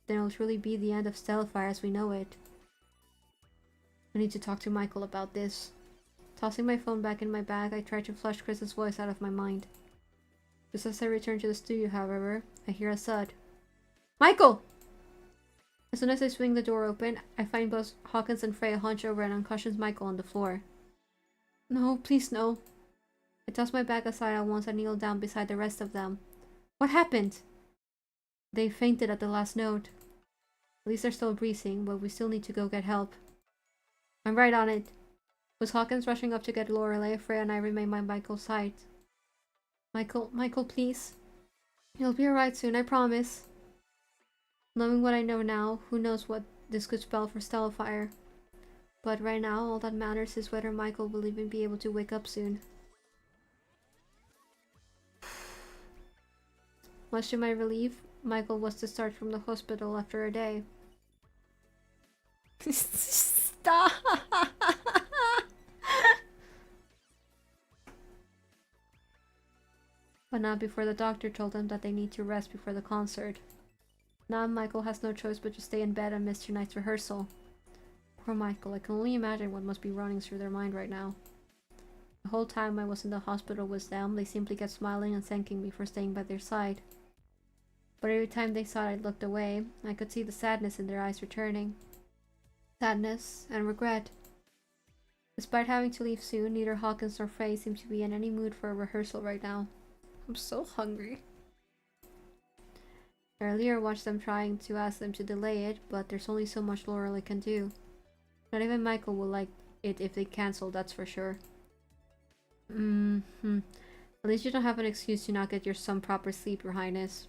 S1: then it'll truly be the end of Stellifier as we know it. I need to talk to Michael about this. Tossing my phone back in my bag, I try to flush Chris's voice out of my mind. Just as I return to the studio, however, I hear a thud. Michael! As soon as I swing the door open, I find both Hawkins and Freya hunched over an unconscious Michael on the floor. No, please no. I toss my bag aside at once and kneel down beside the rest of them. What happened? They fainted at the last note. At least they're still breathing, but we still need to go get help. I'm right on it. With Hawkins rushing up to get Lorelei, Freya and I remain by Michael's side. Michael, please. You'll be alright soon, I promise. Knowing what I know now, who knows what this could spell for Stellifier. But right now, all that matters is whether Michael will even be able to wake up soon. Much to my relief, Michael was discharged from the hospital after a day. Stop! But not before the doctor told them that they need to rest before the concert. Now Michael has no choice but to stay in bed and miss tonight's rehearsal. Poor Michael, I can only imagine what must be running through their mind right now. The whole time I was in the hospital with them, they simply kept smiling and thanking me for staying by their side. But every time they saw it, I looked away. I could see the sadness in their eyes returning. Sadness and regret. Despite having to leave soon, neither Hawkins nor Frey seem to be in any mood for a rehearsal right now. I'm so hungry. Earlier, I watched them trying to ask them to delay it, but there's only so much Lorelei can do. Not even Michael will like it if they cancel, that's for sure. At least you don't have an excuse to not get your some proper sleep, Your Highness.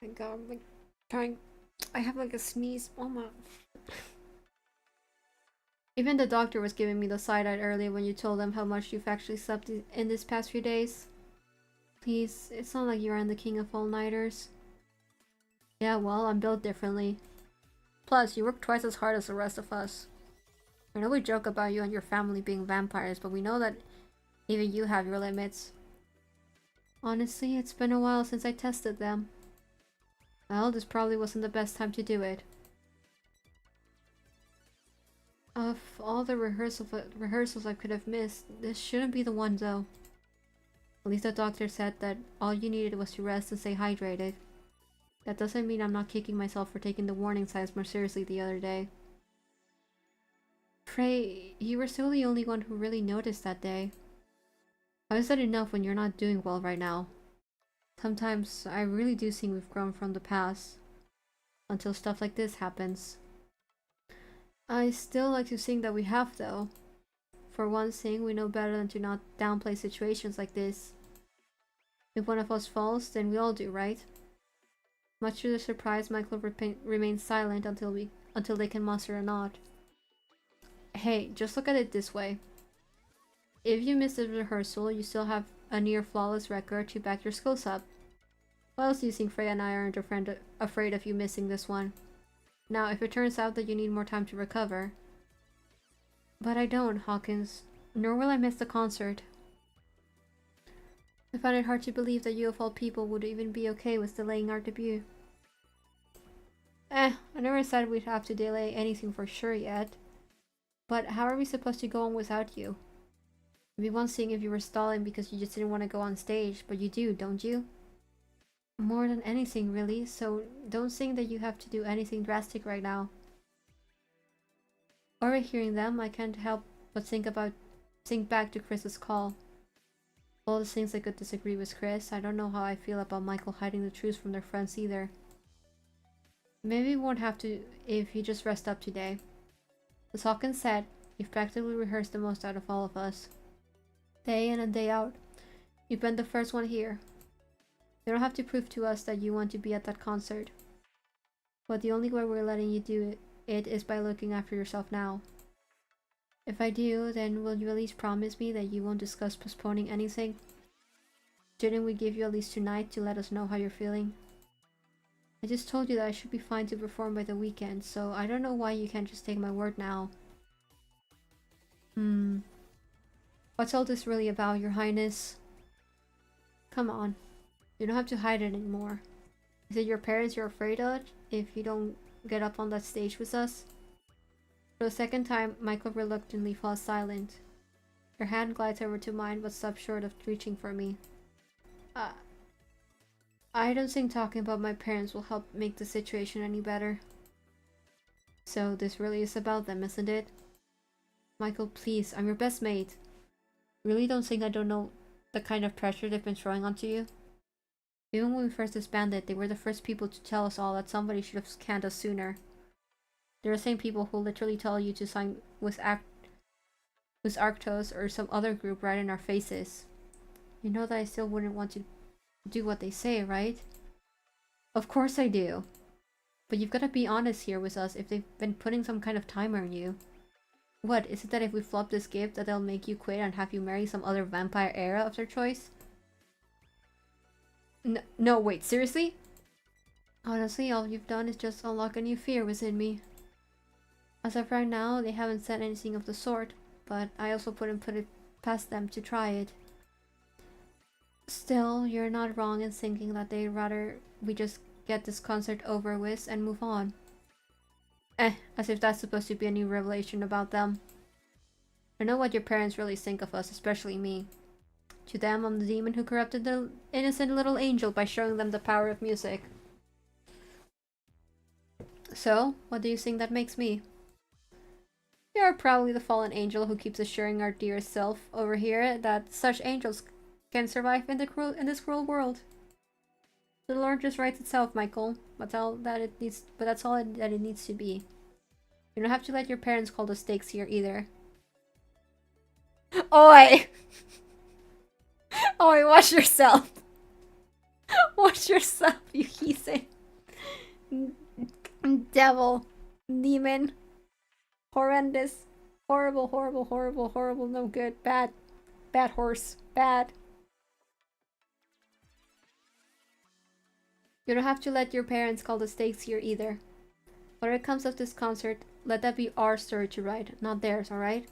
S1: Thank God, I'm like trying. I have like a sneeze. Oh my. Even the doctor was giving me the side-eye earlier when you told them how much you've actually slept in this past few days. Please, it's not like you are the king of all-nighters. Yeah, well, I'm built differently. Plus, you work twice as hard as the rest of us. I know we joke about you and your family being vampires, but we know that even you have your limits. Honestly, it's been a while since I tested them. Well, this probably wasn't the best time to do it. Of all the rehearsals I could have missed, this shouldn't be the one though. At least the doctor said that all you needed was to rest and stay hydrated. That doesn't mean I'm not kicking myself for taking the warning signs more seriously the other day. Frey, you were still the only one who really noticed that day. How is that enough when you're not doing well right now? Sometimes I really do think we've grown from the past. Until stuff like this happens. I still like to think that we have though. For one thing, we know better than to not downplay situations like this. If one of us falls, then we all do, right? Much to their surprise, Michael remains silent until they can muster a nod. Hey, just look at it this way. If you miss the rehearsal, you still have a near flawless record to back your skills up. What else do you think Freya and I aren't afraid of you missing this one? Now, if it turns out that you need more time to recover. But I don't, Hawkins. Nor will I miss the concert. I find it hard to believe that you of all people would even be okay with delaying our debut. I never said we'd have to delay anything for sure yet. But how are we supposed to go on without you? It'd be one thing if you were stalling because you just didn't want to go on stage, but you do, don't you? More than anything, really, so don't think that you have to do anything drastic right now. Overhearing them, I can't help but think back to Chris's call. All the things I could disagree with Chris, I don't know how I feel about Michael hiding the truth from their friends either. Maybe we won't have to if you just rest up today. As Hawkins said, you've practically rehearsed the most out of all of us. Day in and day out. You've been the first one here. You don't have to prove to us that you want to be at that concert. But the only way we're letting you do it is by looking after yourself now. If I do, then will you at least promise me that you won't discuss postponing anything? Shouldn't we give you at least tonight to let us know how you're feeling? I just told you that I should be fine to perform by the weekend, so I don't know why you can't just take my word now. What's all this really about, Your Highness? Come on. You don't have to hide it anymore. Is it your parents you're afraid of if you don't get up on that stage with us? For the second time, Michael reluctantly falls silent. Her hand glides over to mine but stops short of reaching for me. I don't think talking about my parents will help make the situation any better. So this really is about them, isn't it? Michael, please, I'm your best mate. You really don't think I don't know the kind of pressure they've been throwing onto you? Even when we first disbanded, they were the first people to tell us all that somebody should have canned us sooner. They're the same people who literally tell you to sign with Arctos or some other group right in our faces. You know that I still wouldn't want to do what they say, right? Of course I do. But you've got to be honest here with us if they've been putting some kind of timer on you. What, is it that if we flop this gift that they'll make you quit and have you marry some other vampire era of their choice? No, wait, seriously? Honestly, all you've done is just unlock a new fear within me. As of right now, they haven't said anything of the sort, but I also wouldn't put it past them to try it. Still, you're not wrong in thinking that they'd rather we just get this concert over with and move on. As if that's supposed to be a new revelation about them. I know what your parents really think of us, especially me. To them, I'm the demon who corrupted the innocent little angel by showing them the power of music. So, what do you think that makes me? You're probably the fallen angel who keeps assuring our dear self over here that such angels can survive in this cruel world. The Lord just writes itself, Michael. That's all that it needs. But that's all that it needs to be. You don't have to let your parents call the stakes here either. Oi! Oi, watch yourself! Watch yourself, you heathen! Devil. Demon. Horrendous. Horrible, horrible, horrible, horrible, no good. Bad. Bad horse. Bad. You don't have to let your parents call the stakes here either. Whatever comes of this concert, let that be our story to write, not theirs, alright?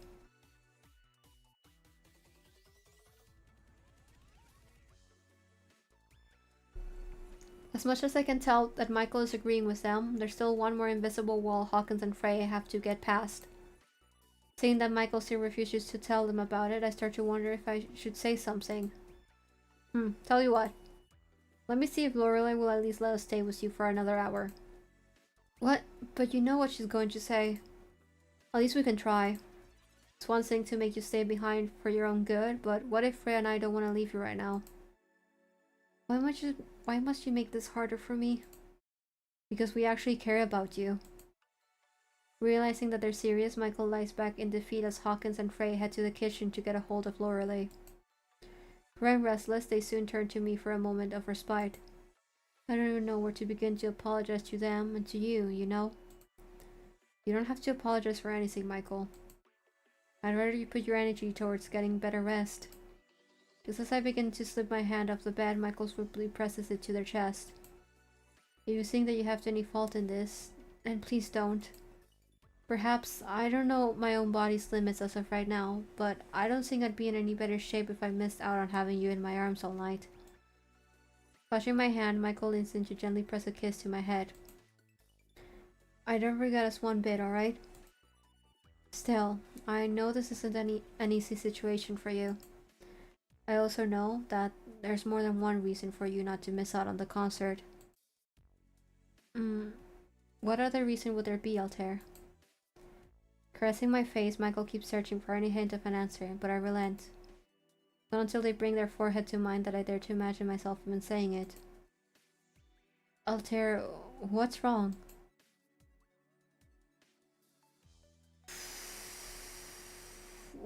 S1: As much as I can tell that Michael is agreeing with them, there's still one more invisible wall Hawkins and Frey have to get past. Seeing that Michael still refuses to tell them about it, I start to wonder if I should say something. Tell you what. Let me see if Lorelei will at least let us stay with you for another hour. What? But you know what she's going to say. At least we can try. It's one thing to make you stay behind for your own good, but what if Freya and I don't want to leave you right now? Why must you make this harder for me? Because we actually care about you. Realizing that they're serious, Michael lies back in defeat as Hawkins and Frey head to the kitchen to get a hold of Lorelei. Growing restless, they soon turn to me for a moment of respite. I don't even know where to begin to apologize to them and to you, you know? You don't have to apologize for anything, Michael. I'd rather you put your energy towards getting better rest. Just as I begin to slip my hand off the bed, Michael swiftly presses it to their chest. If you think that you have any fault in this, then please don't. Perhaps I don't know my own body's limits as of right now, but I don't think I'd be in any better shape if I missed out on having you in my arms all night. Clutching my hand, Michael leans in to gently press a kiss to my head. I don't regret us one bit, alright? Still, I know this isn't an easy situation for you. I also know that there's more than one reason for you not to miss out on the concert. What other reason would there be, Altair? Caressing my face, Michael keeps searching for any hint of an answer, but I relent. Not until they bring their forehead to mine that I dare to imagine myself even saying it. Altair, what's wrong?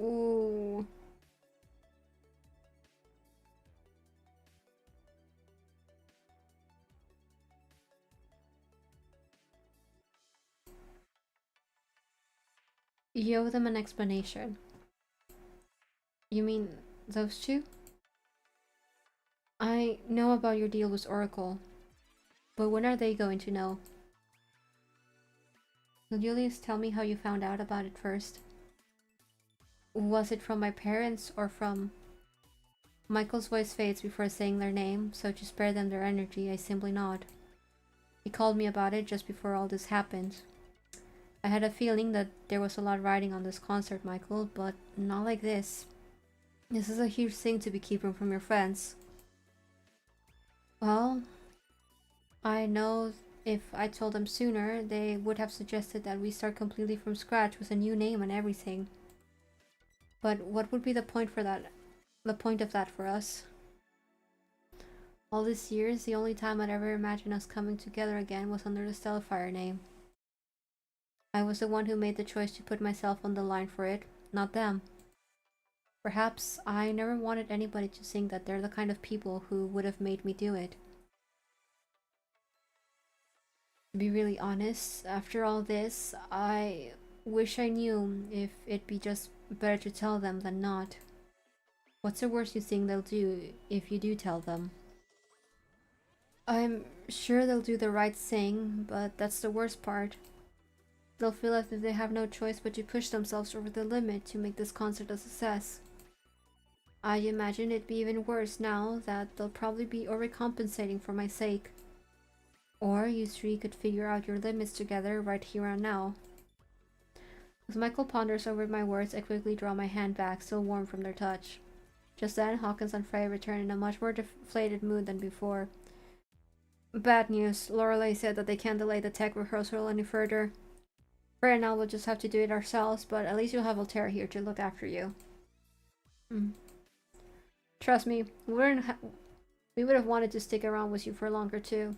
S1: Ooh. You owe them an explanation. You mean those two? I know about your deal with Oracle, but when are they going to know? Will you at least tell me how you found out about it first? Was it from my parents or from... Michael's voice fades before saying their name, so to spare them their energy, I simply nod. He called me about it just before all this happened. I had a feeling that there was a lot riding on this concert, Michael, but not like this. This is a huge thing to be keeping from your friends. Well, I know if I told them sooner, they would have suggested that we start completely from scratch with a new name and everything. But what would be the point for that? The point of that for us? All these years, the only time I'd ever imagined us coming together again was under the Stellifier name. I was the one who made the choice to put myself on the line for it, not them. Perhaps I never wanted anybody to think that they're the kind of people who would have made me do it. To be really honest, after all this, I wish I knew if it'd be just better to tell them than not. What's the worst you think they'll do if you do tell them? I'm sure they'll do the right thing, but that's the worst part. They'll feel as if they have no choice but to push themselves over the limit to make this concert a success. I imagine it'd be even worse now that they'll probably be overcompensating for my sake. Or you three could figure out your limits together right here and now. As Michael ponders over my words, I quickly draw my hand back, still warm from their touch. Just then, Hawkins and Frey returned in a much more deflated mood than before. Bad news. Lorelei said that they can't delay the tech rehearsal any further. Frey and I will just have to do it ourselves, but at least you'll have Altera here to look after you. Trust me, we would have wanted to stick around with you for longer too.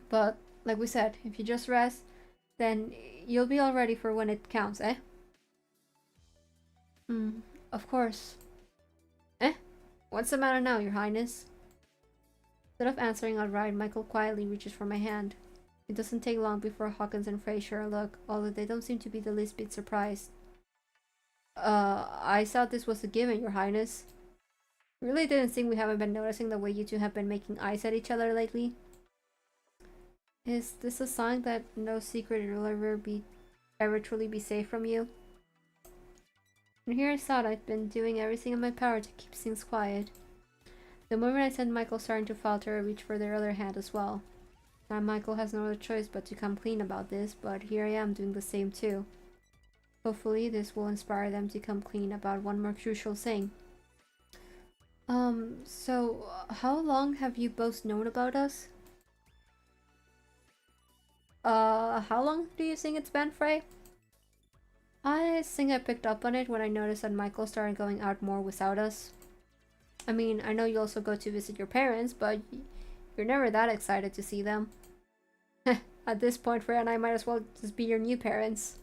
S1: But, like we said, if you just rest, then you'll be all ready for when it counts, eh? Of course. Eh? What's the matter now, Your Highness? Instead of answering outright, Michael quietly reaches for my hand. It doesn't take long before Hawkins and Frey share a look, although they don't seem to be the least bit surprised. I thought this was a given, Your Highness. Really didn't think we haven't been noticing the way you two have been making eyes at each other lately. Is this a sign that no secret will ever truly be safe from you? And here I thought I'd been doing everything in my power to keep things quiet. The moment I sent Michael starting to falter, I reached for their other hand as well. Now Michael has no other choice but to come clean about this, but here I am doing the same too. Hopefully this will inspire them to come clean about one more crucial thing. So how long have you both known about us? How long do you think it's been, Frey? I think I picked up on it when I noticed that Michael started going out more without us. I mean, I know you also go to visit your parents, but you're never that excited to see them. At this point, Frey and I might as well just be your new parents.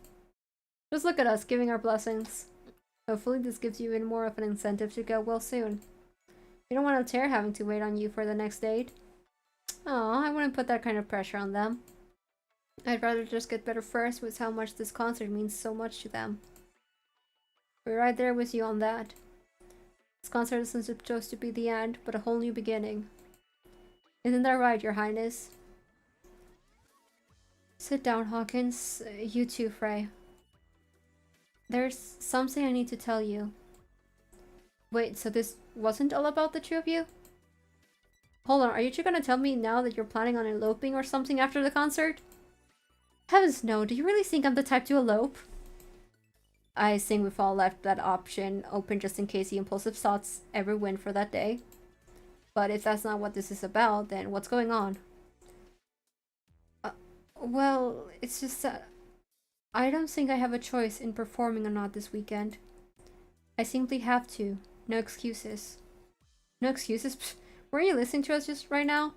S1: Just look at us, giving our blessings. Hopefully this gives you even more of an incentive to get well soon. You don't want Altair having to wait on you for the next date. Aw, I wouldn't put that kind of pressure on them. I'd rather just get better first with how much this concert means so much to them. We're right there with you on that. This concert isn't supposed to be the end, but a whole new beginning. Isn't that right, Your Highness? Sit down, Hawkins. You too, Frey. There's something I need to tell you. Wait, so this wasn't all about the two of you? Hold on, are you two gonna tell me now that you're planning on eloping or something after the concert? Heavens no, do you really think I'm the type to elope? I think we've all left that option open just in case the impulsive thoughts ever win for that day. But if that's not what this is about, then what's going on? Well, it's just that I don't think I have a choice in performing or not this weekend. I simply have to. No excuses. No excuses? Pfft, were you listening to us just right now?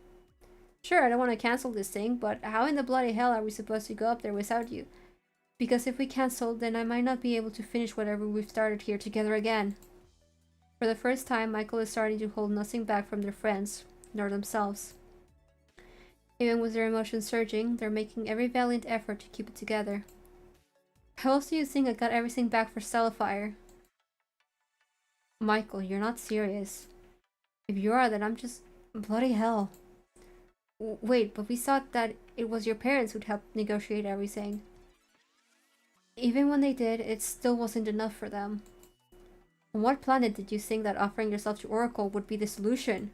S1: Sure, I don't want to cancel this thing, but how in the bloody hell are we supposed to go up there without you? Because if we cancel, then I might not be able to finish whatever we've started here together again. For the first time, Michael is starting to hold nothing back from their friends, nor themselves. Even with their emotions surging, they're making every valiant effort to keep it together. How else do you think I got everything back for Stellifier? Michael, you're not serious. If you are, then I'm just... bloody hell. Wait, but we thought that it was your parents who'd help negotiate everything. Even when they did, it still wasn't enough for them. On what planet did you think that offering yourself to Oracle would be the solution?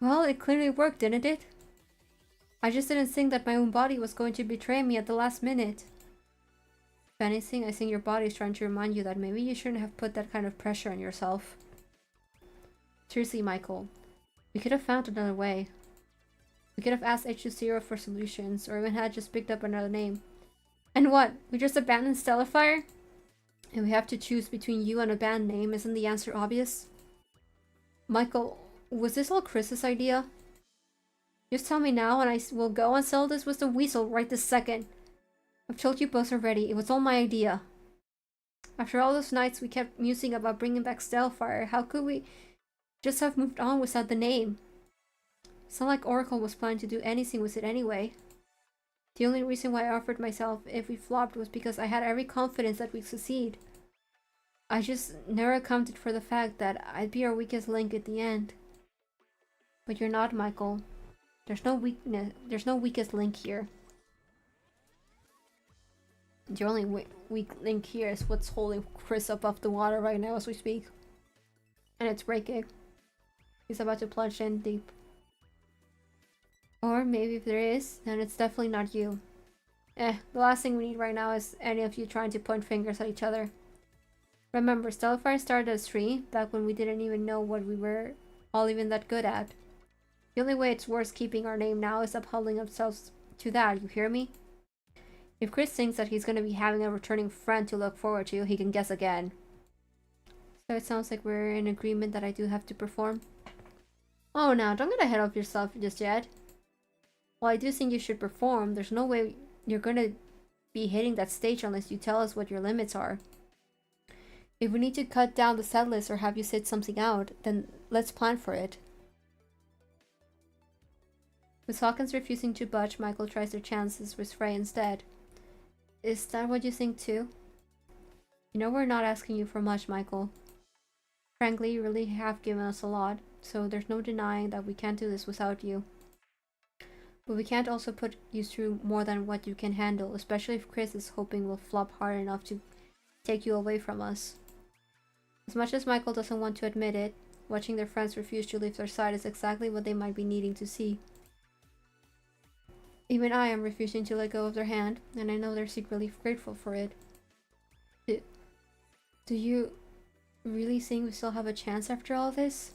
S1: Well, it clearly worked, didn't it? I just didn't think that my own body was going to betray me at the last minute. If anything, I think your body is trying to remind you that maybe you shouldn't have put that kind of pressure on yourself. Seriously, Michael, we could have found another way. We could have asked H20 for solutions, or even had just picked up another name. And what? We just abandoned Stellifier? And we have to choose between you and a band name, isn't the answer obvious? Michael, was this all Chris's idea? Just tell me now and I will go and sell this with the weasel right this second. I've told you both already, it was all my idea. After all those nights we kept musing about bringing back Stellifier, how could we just have moved on without the name? It's not like Oracle was planning to do anything with it anyway. The only reason why I offered myself if we flopped was because I had every confidence that we'd succeed. I just never accounted for the fact that I'd be our weakest link at the end. But you're not, Michael. There's no weakest link here. The only weak link here is what's holding Chris up off the water right now as we speak. And it's breaking. He's about to plunge in deep. Or maybe if there is, then it's definitely not you. The last thing we need right now is any of you trying to point fingers at each other. Remember, Stellifier started as 3, back when we didn't even know what we were all even that good at. The only way it's worth keeping our name now is upholding ourselves to that, you hear me? If Chris thinks that he's gonna be having a returning friend to look forward to, he can guess again. So it sounds like we're in agreement that I do have to perform. Oh, now, don't get ahead of yourself just yet. While I do think you should perform, there's no way you're gonna be hitting that stage unless you tell us what your limits are. If we need to cut down the set list or have you sit something out, then let's plan for it. With Hawkins refusing to budge, Michael tries their chances with Frey instead. Is that what you think too? You know we're not asking you for much, Michael. Frankly, you really have given us a lot, so there's no denying that we can't do this without you. But we can't also put you through more than what you can handle, especially if Chris is hoping we'll flop hard enough to take you away from us. As much as Michael doesn't want to admit it, watching their friends refuse to leave their side is exactly what they might be needing to see. Even I am refusing to let go of their hand, and I know they're secretly grateful for it. Do you really think we still have a chance after all this?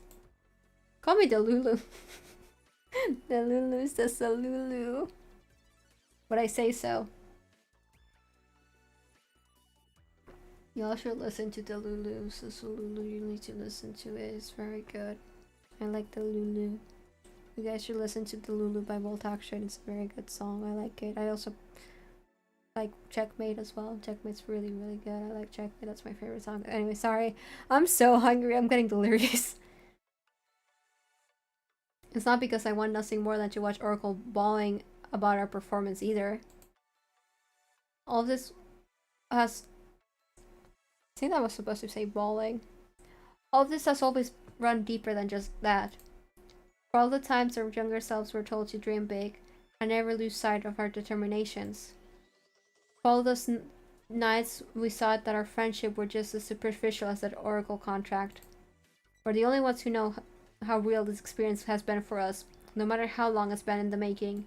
S1: Call me Delulu. Delulu's the Salulu. But I say so. Y'all should listen to Delulu. So Salulu, you need to listen to it. It's very good. I like Delulu. You guys should listen to Delulu by Volt Action. It's a very good song. I like it. I also like Checkmate as well. Checkmate's really, really good. I like Checkmate. That's my favorite song. Anyway, sorry. I'm so hungry. I'm getting delirious. It's not because I want nothing more than to watch Oracle bawling about our performance either. All of this has... I think I was supposed to say bawling. All of this has always run deeper than just that. For all the times our younger selves were told to dream big and never lose sight of our determinations. For all those nights we thought that our friendship were just as superficial as that Oracle contract. We're the only ones who know how real this experience has been for us, no matter how long it's been in the making.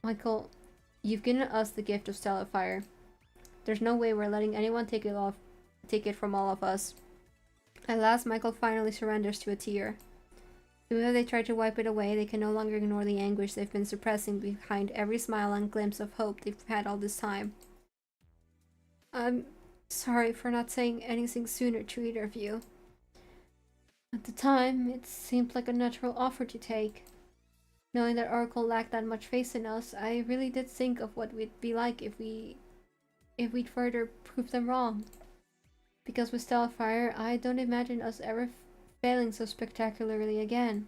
S1: Michael, you've given us the gift of Stellifier. There's no way we're letting anyone take it from all of us. At last, Michael finally surrenders to a tear. Even if they try to wipe it away, they can no longer ignore the anguish they've been suppressing behind every smile and glimpse of hope they've had all this time. I'm sorry for not saying anything sooner to either of you. At the time, it seemed like a natural offer to take. Knowing that Oracle lacked that much faith in us, I really did think of what we'd be like if we'd further prove them wrong. Because with Stellifier, I don't imagine us ever failing so spectacularly again.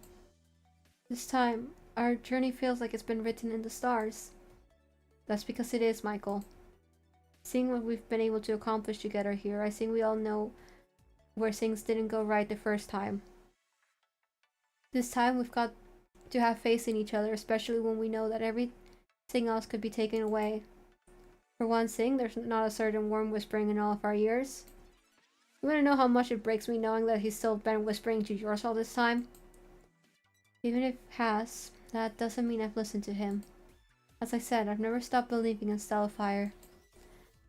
S1: This time, our journey feels like it's been written in the stars. That's because it is, Michael. Seeing what we've been able to accomplish together here, I think we all know where things didn't go right the first time. This time, we've got to have faith in each other, especially when we know that everything else could be taken away. For one thing, there's not a certain worm whispering in all of our ears. You wanna know how much it breaks me knowing that he's still been whispering to yours all this time? Even if he has, that doesn't mean I've listened to him. As I said, I've never stopped believing in Stellifier.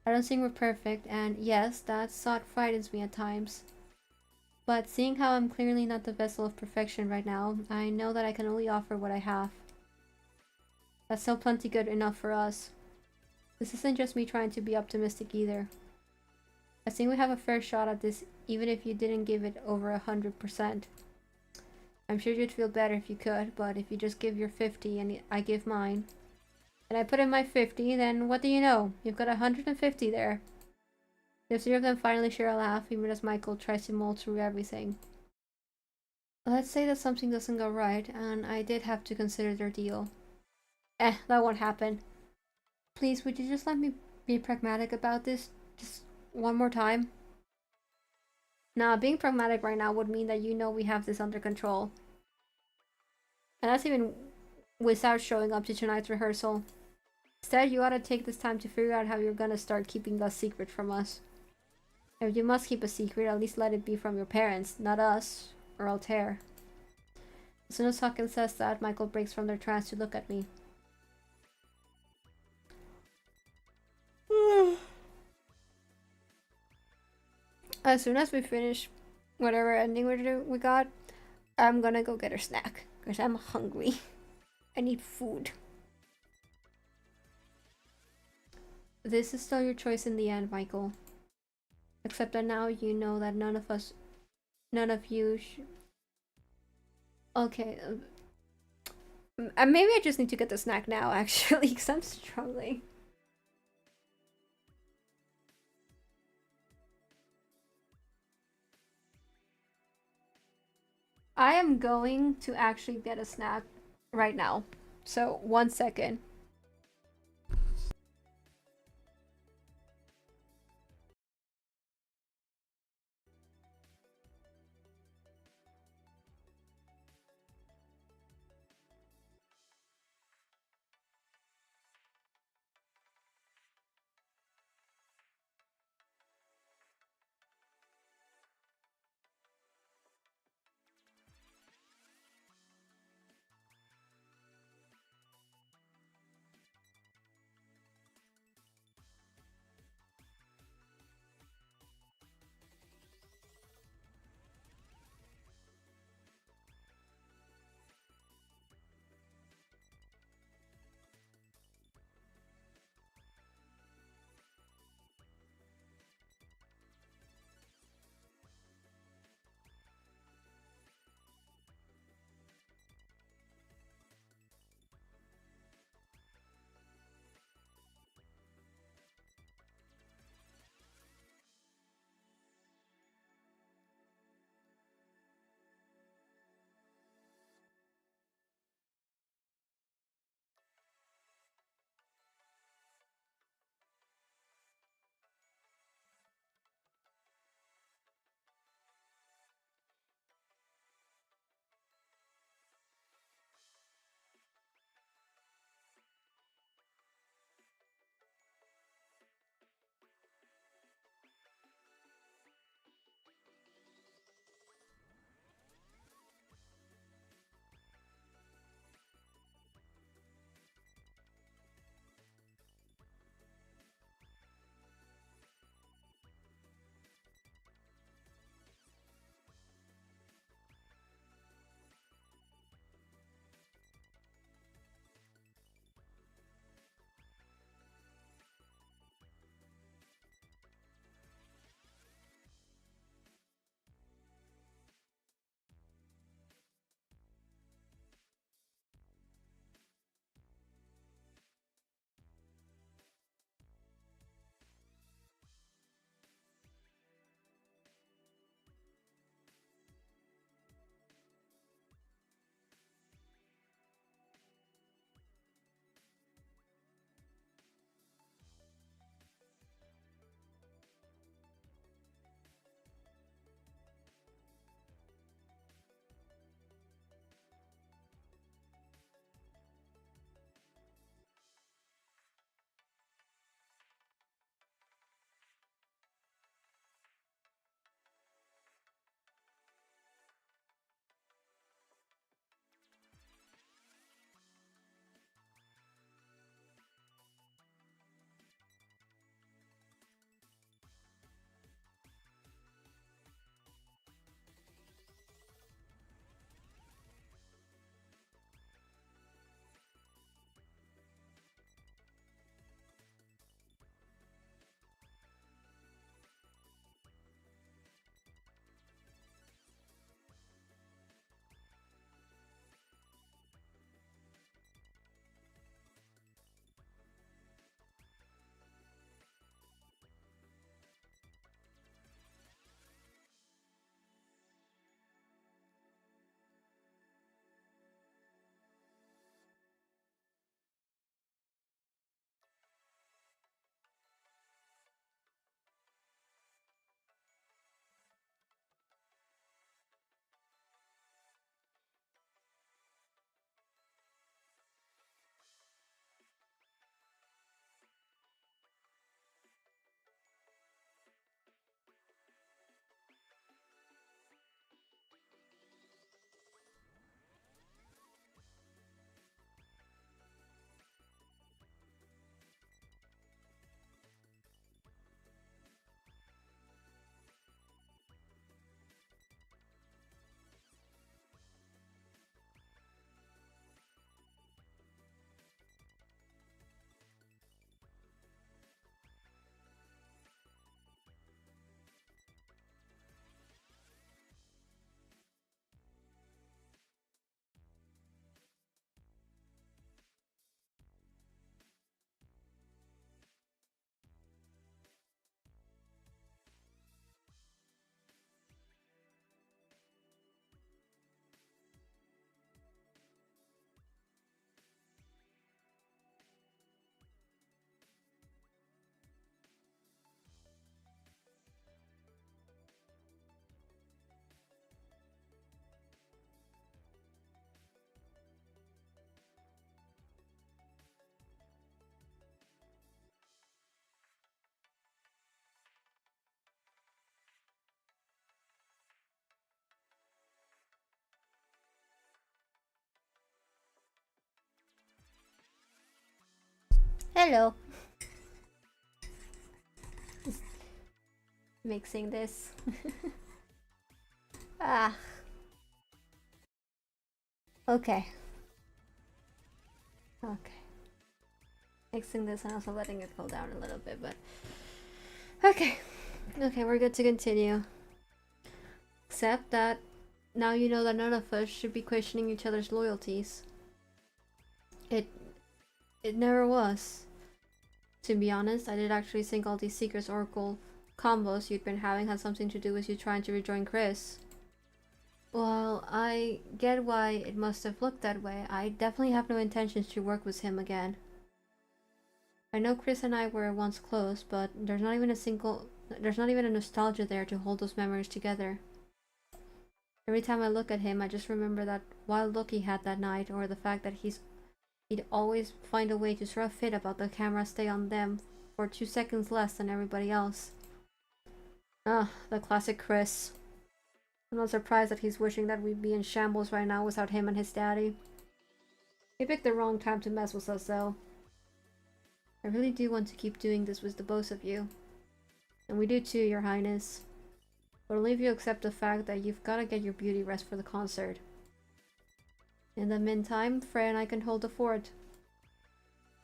S1: I don't think we're perfect, and yes, that thought frightens me at times. But seeing how I'm clearly not the vessel of perfection right now, I know that I can only offer what I have. That's still plenty good enough for us. This isn't just me trying to be optimistic either. I think we have a fair shot at this, even if you didn't give it over 100%. I'm sure you'd feel better if you could, but if you just give your 50 and I give mine, and I put in my 50, then what do you know? You've got 150 there. The three of them finally share a laugh, even as Michael tries to mull through everything. Let's say that something doesn't go right, and I did have to consider their deal. That won't happen. Please, would you just let me be pragmatic about this? Just one more time? Nah, being pragmatic right now would mean that you know we have this under control. And that's even without showing up to tonight's rehearsal. Instead, you ought to take this time to figure out how you're gonna start keeping that secret from us. If you must keep a secret, at least let it be from your parents, not us, or I'll tear. As soon as Hawkins says that, Michael breaks from their trance to look at me. As soon as we finish whatever ending we got, I'm gonna go get a snack because I'm hungry. I need food. This is still your choice in the end, Michael. Except that now you know that none of you okay. Maybe I just need to get the snack now, actually, because I'm struggling. I am going to actually get a snack right now. So, 1 second. Hello. Just mixing this. Ah. Okay. Okay. Mixing this and also letting it cool down a little bit, but okay. Okay, we're good to continue. Except that now you know that none of us should be questioning each other's loyalties. It never was. To be honest, I did actually think all these Secrets Oracle combos you'd been having had something to do with you trying to rejoin Chris. Well, I get why it must have looked that way. I definitely have no intentions to work with him again. I know Chris and I were once close, but there's not even a nostalgia there to hold those memories together. Every time I look at him, I just remember that wild look he had that night, or the fact that he'd always find a way to throw a fit about the camera stay on them for 2 seconds less than everybody else. Ah, the classic Chris. I'm not surprised that he's wishing that we'd be in shambles right now without him and his daddy. He picked the wrong time to mess with us, though. I really do want to keep doing this with the both of you. And we do too, Your Highness. But only if you accept the fact that you've gotta get your beauty rest for the concert. In the meantime, Freya and I can hold the fort.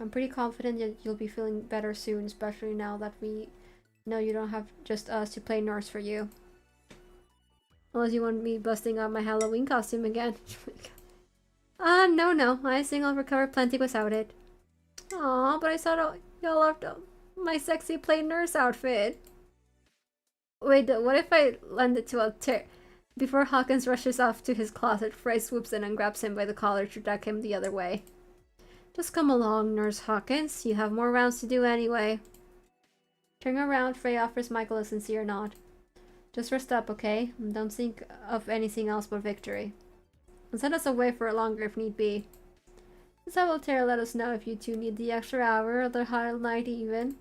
S1: I'm pretty confident that you'll be feeling better soon, especially now that we know you don't have just us to play nurse for you. Unless you want me busting out my Halloween costume again. No. I think I'll recover plenty without it. Aw, but I thought y'all loved my sexy plain nurse outfit. Wait, what if I lend it to a Before Hawkins rushes off to his closet, Frey swoops in and grabs him by the collar to drag him the other way. Just come along, Nurse Hawkins. You have more rounds to do anyway. Turning around, Frey offers Michael a sincere nod. Just rest up, okay? And don't think of anything else but victory. And send us away for longer if need be. Just have Altera let us know if you two need the extra hour or the whole night even.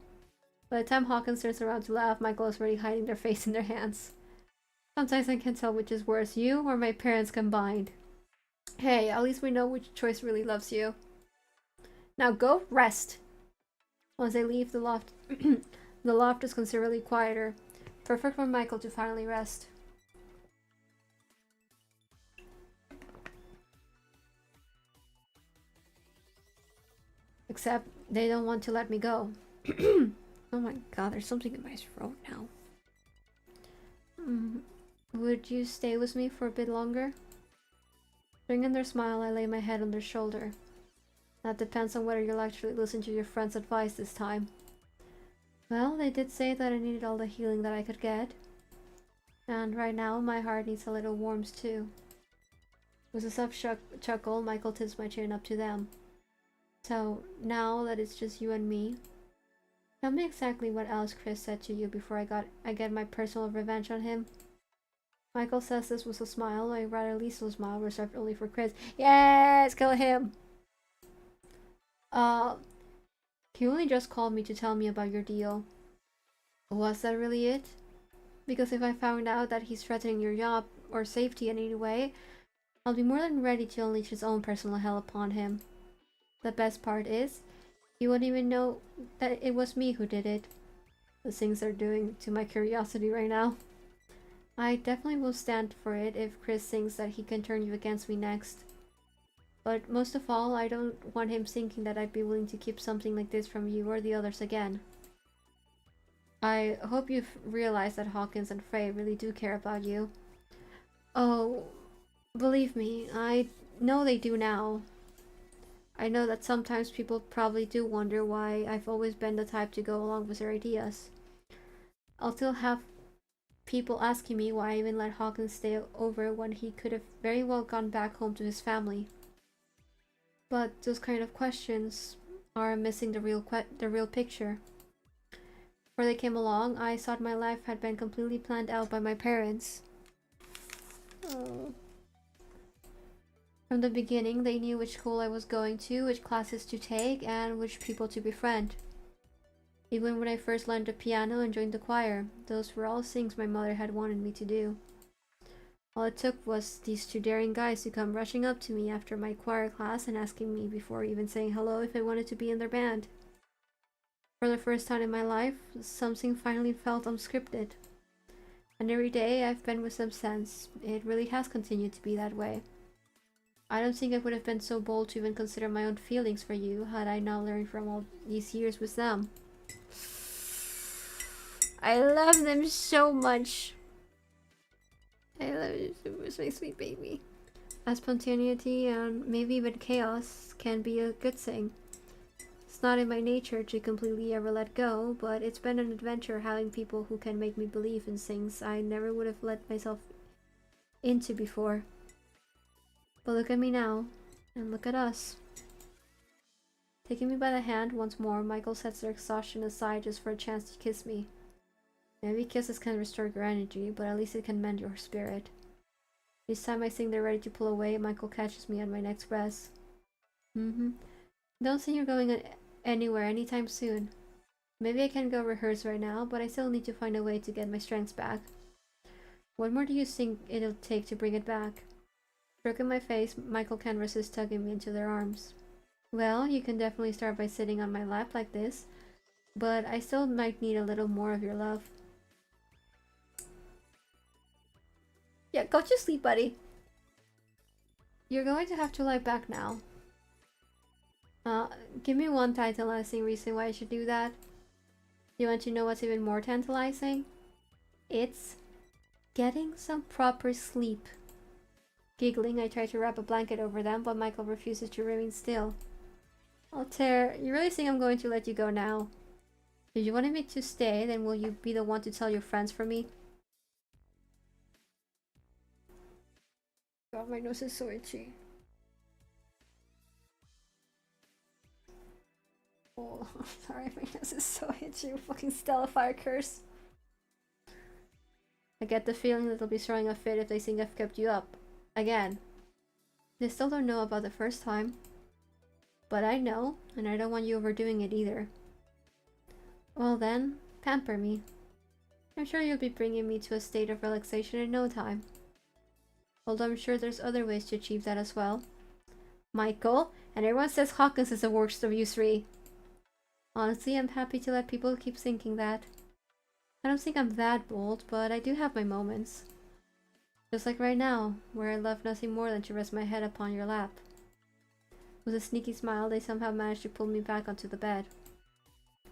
S1: By the time Hawkins turns around to laugh, Michael is already hiding their face in their hands. Sometimes I can't tell which is worse, you or my parents combined. Hey, at least we know which choice really loves you. Now go rest! Once they leave the loft, the loft is considerably quieter. Perfect for Michael to finally rest. Except they don't want to let me go. Oh my god, there's something in my throat now. Would you stay with me for a bit longer? Bringing their smile, I lay my head on their shoulder. That depends on whether you'll actually listen to your friend's advice this time. Well, they did say that I needed all the healing that I could get. And right now, my heart needs a little warmth too. With a soft chuckle, Michael tilts my chin up to them. So, now that it's just you and me, tell me exactly what else Chris said to you before I get my personal revenge on him. Michael says this with a smile, a rather lethal smile reserved only for Chris. Yes! Kill him! He only just called me to tell me about your deal. Was that really it? Because if I found out that he's threatening your job or safety in any way, I'll be more than ready to unleash his own personal hell upon him. The best part is, you won't even know that it was me who did it. The things they're doing to my curiosity right now. I definitely will stand for it if Chris thinks that he can turn you against me next. But most of all, I don't want him thinking that I'd be willing to keep something like this from you or the others again. I hope you've realized that Hawkins and Frey really do care about you. Oh, believe me, I know they do now. I know that sometimes people probably do wonder why I've always been the type to go along with their ideas. I'll still have people asking me why I even let Hawkins stay over when he could have very well gone back home to his family. But those kind of questions are missing the real picture. Before they came along, I thought my life had been completely planned out by my parents. Oh. From the beginning, they knew which school I was going to, which classes to take, and which people to befriend. Even when I first learned the piano and joined the choir, those were all things my mother had wanted me to do. All it took was these two daring guys to come rushing up to me after my choir class and asking me before even saying hello if I wanted to be in their band. For the first time in my life, something finally felt unscripted. And every day I've been with some sense. It really has continued to be that way. I don't think I would have been so bold to even consider my own feelings for you had I not learned from all these years with them. I love them so much. I love you so much, my sweet baby. As spontaneity and maybe even chaos can be a good thing. It's not in my nature to completely ever let go, but it's been an adventure having people who can make me believe in things I never would have let myself into before. But look at me now, and look at us. Taking me by the hand once more, Michael sets their exhaustion aside just for a chance to kiss me. Maybe kisses can restore your energy, but at least it can mend your spirit. Each time I think they're ready to pull away, Michael catches me on my next breath. Don't think you're going anywhere anytime soon. Maybe I can go rehearse right now, but I still need to find a way to get my strength back. What more do you think it'll take to bring it back? Stroking my face, Michael can't resist tugging me into their arms. Well, you can definitely start by sitting on my lap like this, but I still might need a little more of your love. Yeah, go to sleep, buddy. You're going to have to lie back now. Give me one tantalizing reason why I should do that. You want to know what's even more tantalizing? It's getting some proper sleep. Giggling, I try to wrap a blanket over them, but Michael refuses to remain still. Altair, you really think I'm going to let you go now? If you wanted me to stay, then will you be the one to tell your friends for me? God, my nose is so itchy. Oh, sorry, my nose is so itchy. Fucking Stellifier curse. I get the feeling that they'll be throwing a fit if they think I've kept you up. Again. They still don't know about the first time. But I know, and I don't want you overdoing it either. Well then, pamper me. I'm sure you'll be bringing me to a state of relaxation in no time. Although I'm sure there's other ways to achieve that as well. Michael, and everyone says Hawkins is the worst of you three. Honestly, I'm happy to let people keep thinking that. I don't think I'm that bold, but I do have my moments. Just like right now, where I love nothing more than to rest my head upon your lap. With a sneaky smile, they somehow managed to pull me back onto the bed.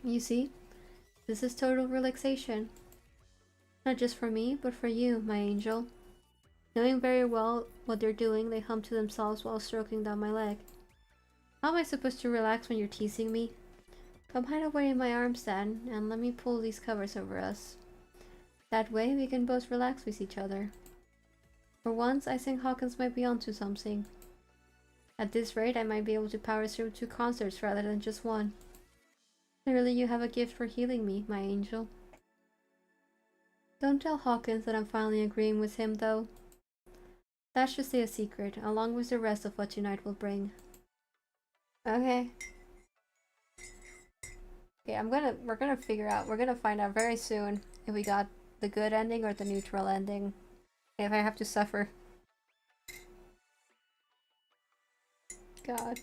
S1: You see, this is total relaxation. Not just for me, but for you, my angel. Knowing very well what they're doing, they hum to themselves while stroking down my leg. How am I supposed to relax when you're teasing me? Come hide away in my arms then, and let me pull these covers over us. That way we can both relax with each other. For once, I think Hawkins might be onto something. At this rate, I might be able to power through 2 concerts rather than just 1. Clearly you have a gift for healing me, my angel. Don't tell Hawkins that I'm finally agreeing with him, though. That should stay a secret, along with the rest of what tonight will bring. Okay. Okay, we're gonna find out very soon if we got the good ending or the neutral ending. If I have to suffer. God.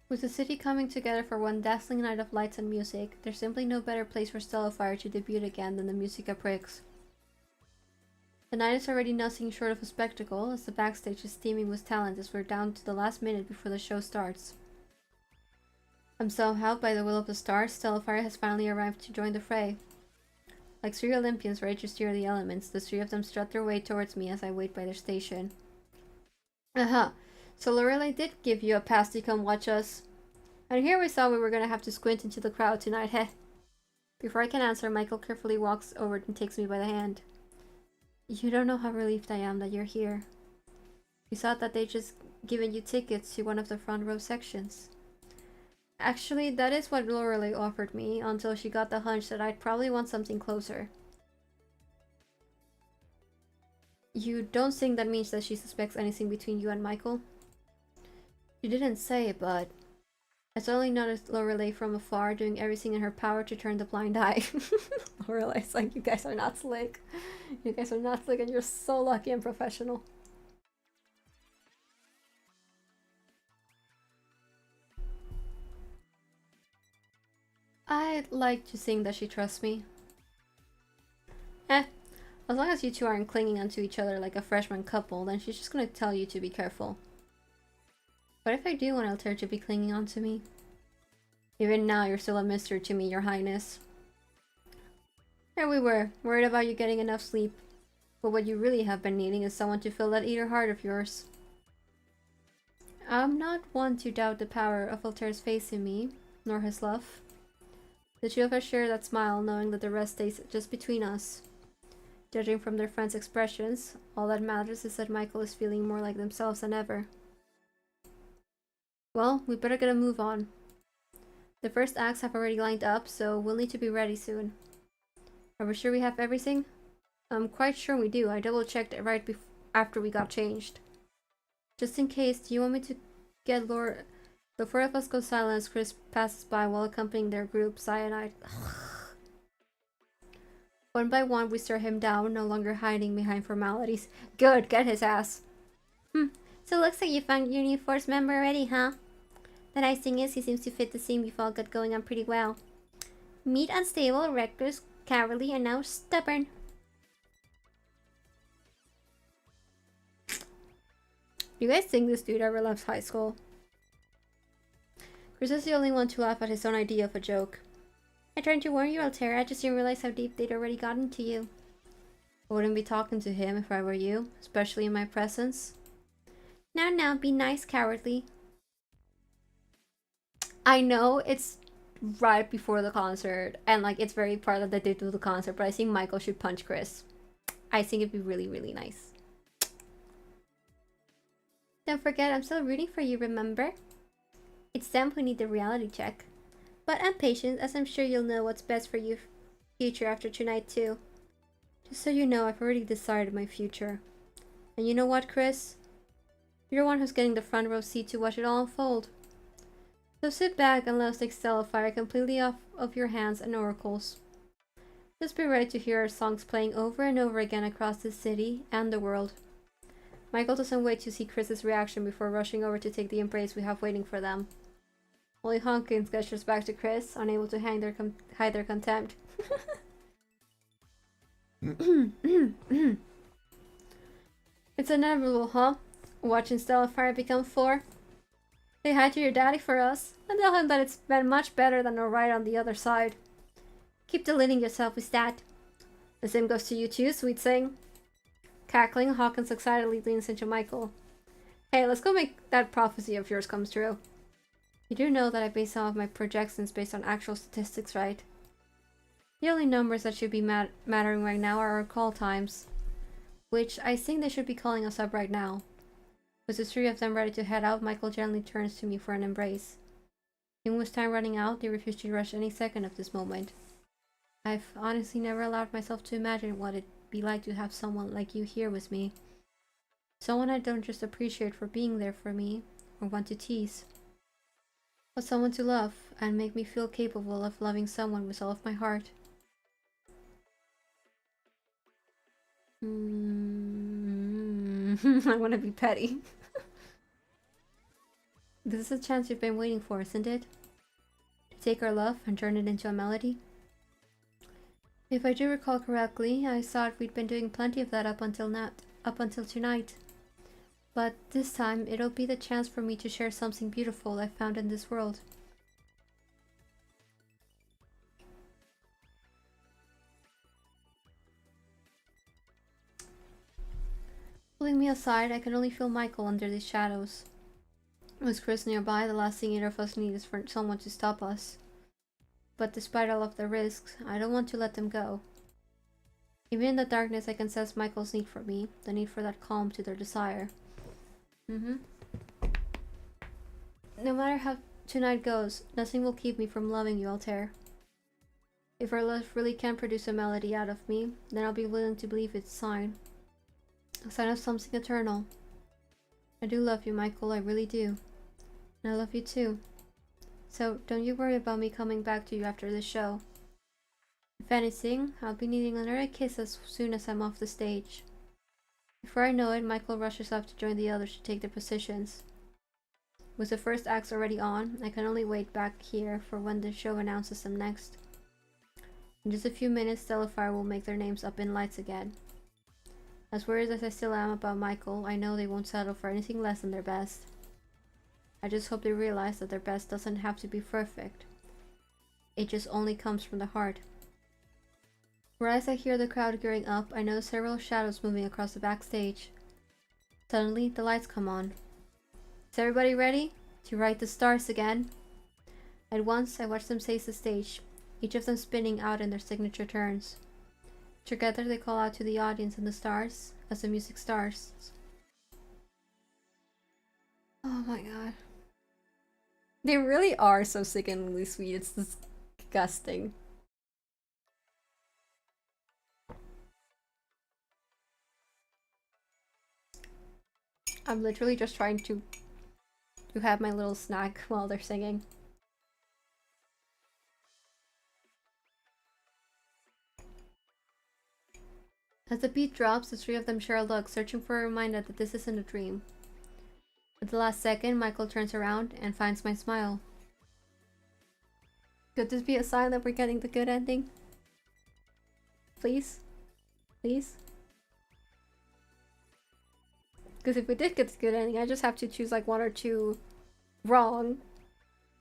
S1: With the city coming together for one dazzling night of lights and music, there's simply no better place for Stellifier to debut again than the Musica Prix. The night is already nothing short of a spectacle, as the backstage is steaming with talent as we're down to the last minute before the show starts. Somehow, by the will of the stars, Stellifier has finally arrived to join the fray. Like 3 Olympians ready to steer the elements, the 3 of them strut their way towards me as I wait by their station. Aha! So Lorelei did give you a pass to come watch us. And here we thought we were gonna have to squint into the crowd tonight, heh. Before I can answer, Michael carefully walks over and takes me by the hand. You don't know how relieved I am that you're here. We thought that they'd just given you tickets to one of the front row sections. Actually, that is what Lorelei offered me until she got the hunch that I'd probably want something closer. You don't think that means that she suspects anything between you and Michael? You didn't say, but I suddenly noticed Lorelei from afar, doing everything in her power to turn the blind eye. Lorelei's like, you guys are not slick. You guys are not slick and you're so lucky and professional. I'd like to think that she trusts me. As long as you two aren't clinging onto each other like a freshman couple, then she's just gonna tell you to be careful. What if I do want Altair to be clinging onto me? Even now, you're still a mystery to me, your highness. There we were, worried about you getting enough sleep. But what you really have been needing is someone to fill that eager heart of yours. I'm not one to doubt the power of Altair's faith in me, nor his love. The two of us share that smile, knowing that the rest stays just between us. Judging from their friends' expressions, all that matters is that Michael is feeling more like themselves than ever. Well, we better get a move on. The first acts have already lined up, so we'll need to be ready soon. Are we sure we have everything? I'm quite sure we do. I double-checked it right after we got changed. Just in case, do you want me to get Laura? The four of us go silent as Chris passes by while accompanying their group, Cyanide. One by one, we stare him down, no longer hiding behind formalities. Good, get his ass. So it looks like you found your new force member already, huh? The nice thing is, he seems to fit the theme you've all got going on pretty well. Meet unstable, reckless, cowardly, and now stubborn. Do you guys think this dude ever left high school? Chris is the only one to laugh at his own idea of a joke. I tried to warn you, Altair. I just didn't realize how deep they'd already gotten to you. I wouldn't be talking to him if I were you, especially in my presence. Now, be nice, cowardly. I know it's right before the concert, and like it's very part that they did do the concert, but I think Michael should punch Chris. I think it'd be really, really nice. Don't forget, I'm still rooting for you, remember? It's them who need the reality check. But I'm patient, as I'm sure you'll know what's best for your future after tonight, too. Just so you know, I've already decided my future. And you know what, Chris? You're the one who's getting the front row seat to watch it all unfold. So sit back and let us take Stellifier completely off of your hands and oracles. Just be ready to hear our songs playing over and over again across the city and the world. Michael doesn't wait to see Chris's reaction before rushing over to take the embrace we have waiting for them. Only Hawkins gestures back to Chris, unable to hide their contempt. It's inevitable, huh? Watching Stellifier become 4? Say hi to your daddy for us, and tell him that it's been much better than a ride on the other side. Keep deluding yourself with that. The same goes to you too, sweet thing. Cackling, Hawkins excitedly leans into Michael. Hey, let's go make that prophecy of yours come true. You do know that I base some of my projections based on actual statistics, right? The only numbers that should be mattering right now are our call times. Which, I think they should be calling us up right now. With the three of them ready to head out, Michael gently turns to me for an embrace. Even with time running out, they refuse to rush any second of this moment. I've honestly never allowed myself to imagine what it'd be like to have someone like you here with me. Someone I don't just appreciate for being there for me, or want to tease, but someone to love, and make me feel capable of loving someone with all of my heart. I want to be petty. This is a chance you've been waiting for, isn't it? To take our love and turn it into a melody? If I do recall correctly, I thought we'd been doing plenty of that up until tonight. But this time, it'll be the chance for me to share something beautiful I found in this world. Pulling me aside, I can only feel Michael under these shadows. With Chris nearby, the last thing either of us need is for someone to stop us. But despite all of the risks, I don't want to let them go. Even in the darkness, I can sense Michael's need for me, the need for that calm to their desire. No matter how tonight goes, nothing will keep me from loving you, Altair. If our love really can produce a melody out of me, then I'll be willing to believe it's a sign of something eternal. I do love you, Michael, I really do. And I love you too. So don't you worry about me coming back to you after the show. If anything, I'll be needing another kiss as soon as I'm off the stage. Before I know it, Michael rushes up to join the others to take their positions. With the first acts already on, I can only wait back here for when the show announces them next. In just a few minutes, Stellifier will make their names up in lights again. As worried as I still am about Michael, I know they won't settle for anything less than their best. I just hope they realize that their best doesn't have to be perfect. It just only comes from the heart. For as I hear the crowd gearing up, I notice several shadows moving across the backstage. Suddenly, the lights come on. Is everybody ready to write the stars again? At once, I watch them seize the stage, each of them spinning out in their signature turns. Together, they call out to the audience and the stars as the music starts. Oh my god. They really are so sickeningly sweet, it's disgusting. I'm literally just trying to have my little snack while they're singing. As the beat drops, the three of them share a look, searching for a reminder that this isn't a dream. At the last second, Michael turns around and finds my smile. Could this be a sign that we're getting the good ending? Please? Please? Because if we did get the good ending, I just have to choose like one or two wrong,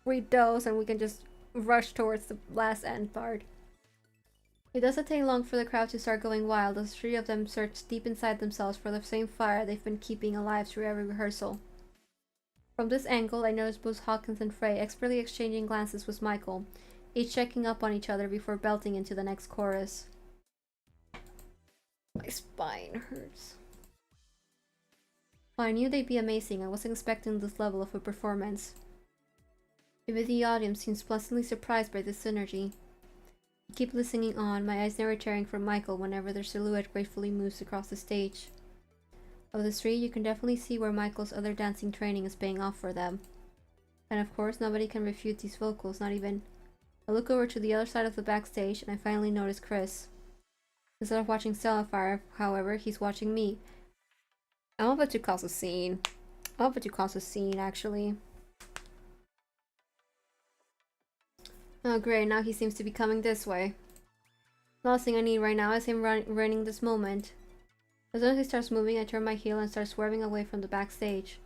S1: read those, and we can just rush towards the last end part. It doesn't take long for the crowd to start going wild as three of them search deep inside themselves for the same fire they've been keeping alive through every rehearsal. From this angle, I noticed both Hawkins and Frey expertly exchanging glances with Michael, each checking up on each other before belting into the next chorus. My spine hurts. While I knew they'd be amazing, I wasn't expecting this level of a performance. Even the audience seems pleasantly surprised by this synergy. I keep listening on, my eyes never tearing from Michael whenever their silhouette gracefully moves across the stage. Of the three, you can definitely see where Michael's other dancing training is paying off for them. And of course, nobody can refute these vocals, not even... I look over to the other side of the backstage and I finally notice Chris. Instead of watching Stellifier, however, he's watching me. I'm about to cause a scene. I'm about to cause a scene, actually. Oh great, now he seems to be coming this way. Last thing I need right now is him running this moment. As soon as he starts moving, I turn my heel and start swerving away from the backstage.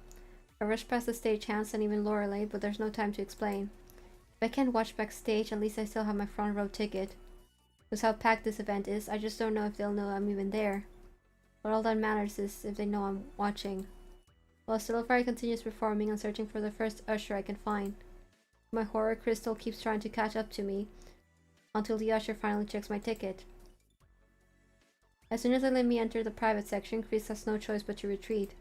S1: I rush past the stagehands and even Lorelei, but there's no time to explain. If I can't watch backstage, at least I still have my front row ticket. With how packed this event is, I just don't know if they'll know I'm even there. But all that matters is if they know I'm watching. While Stellifier continues performing and searching for the first usher I can find. My horror crystal keeps trying to catch up to me, until the usher finally checks my ticket. As soon as they let me enter the private section, Chris has no choice but to retreat.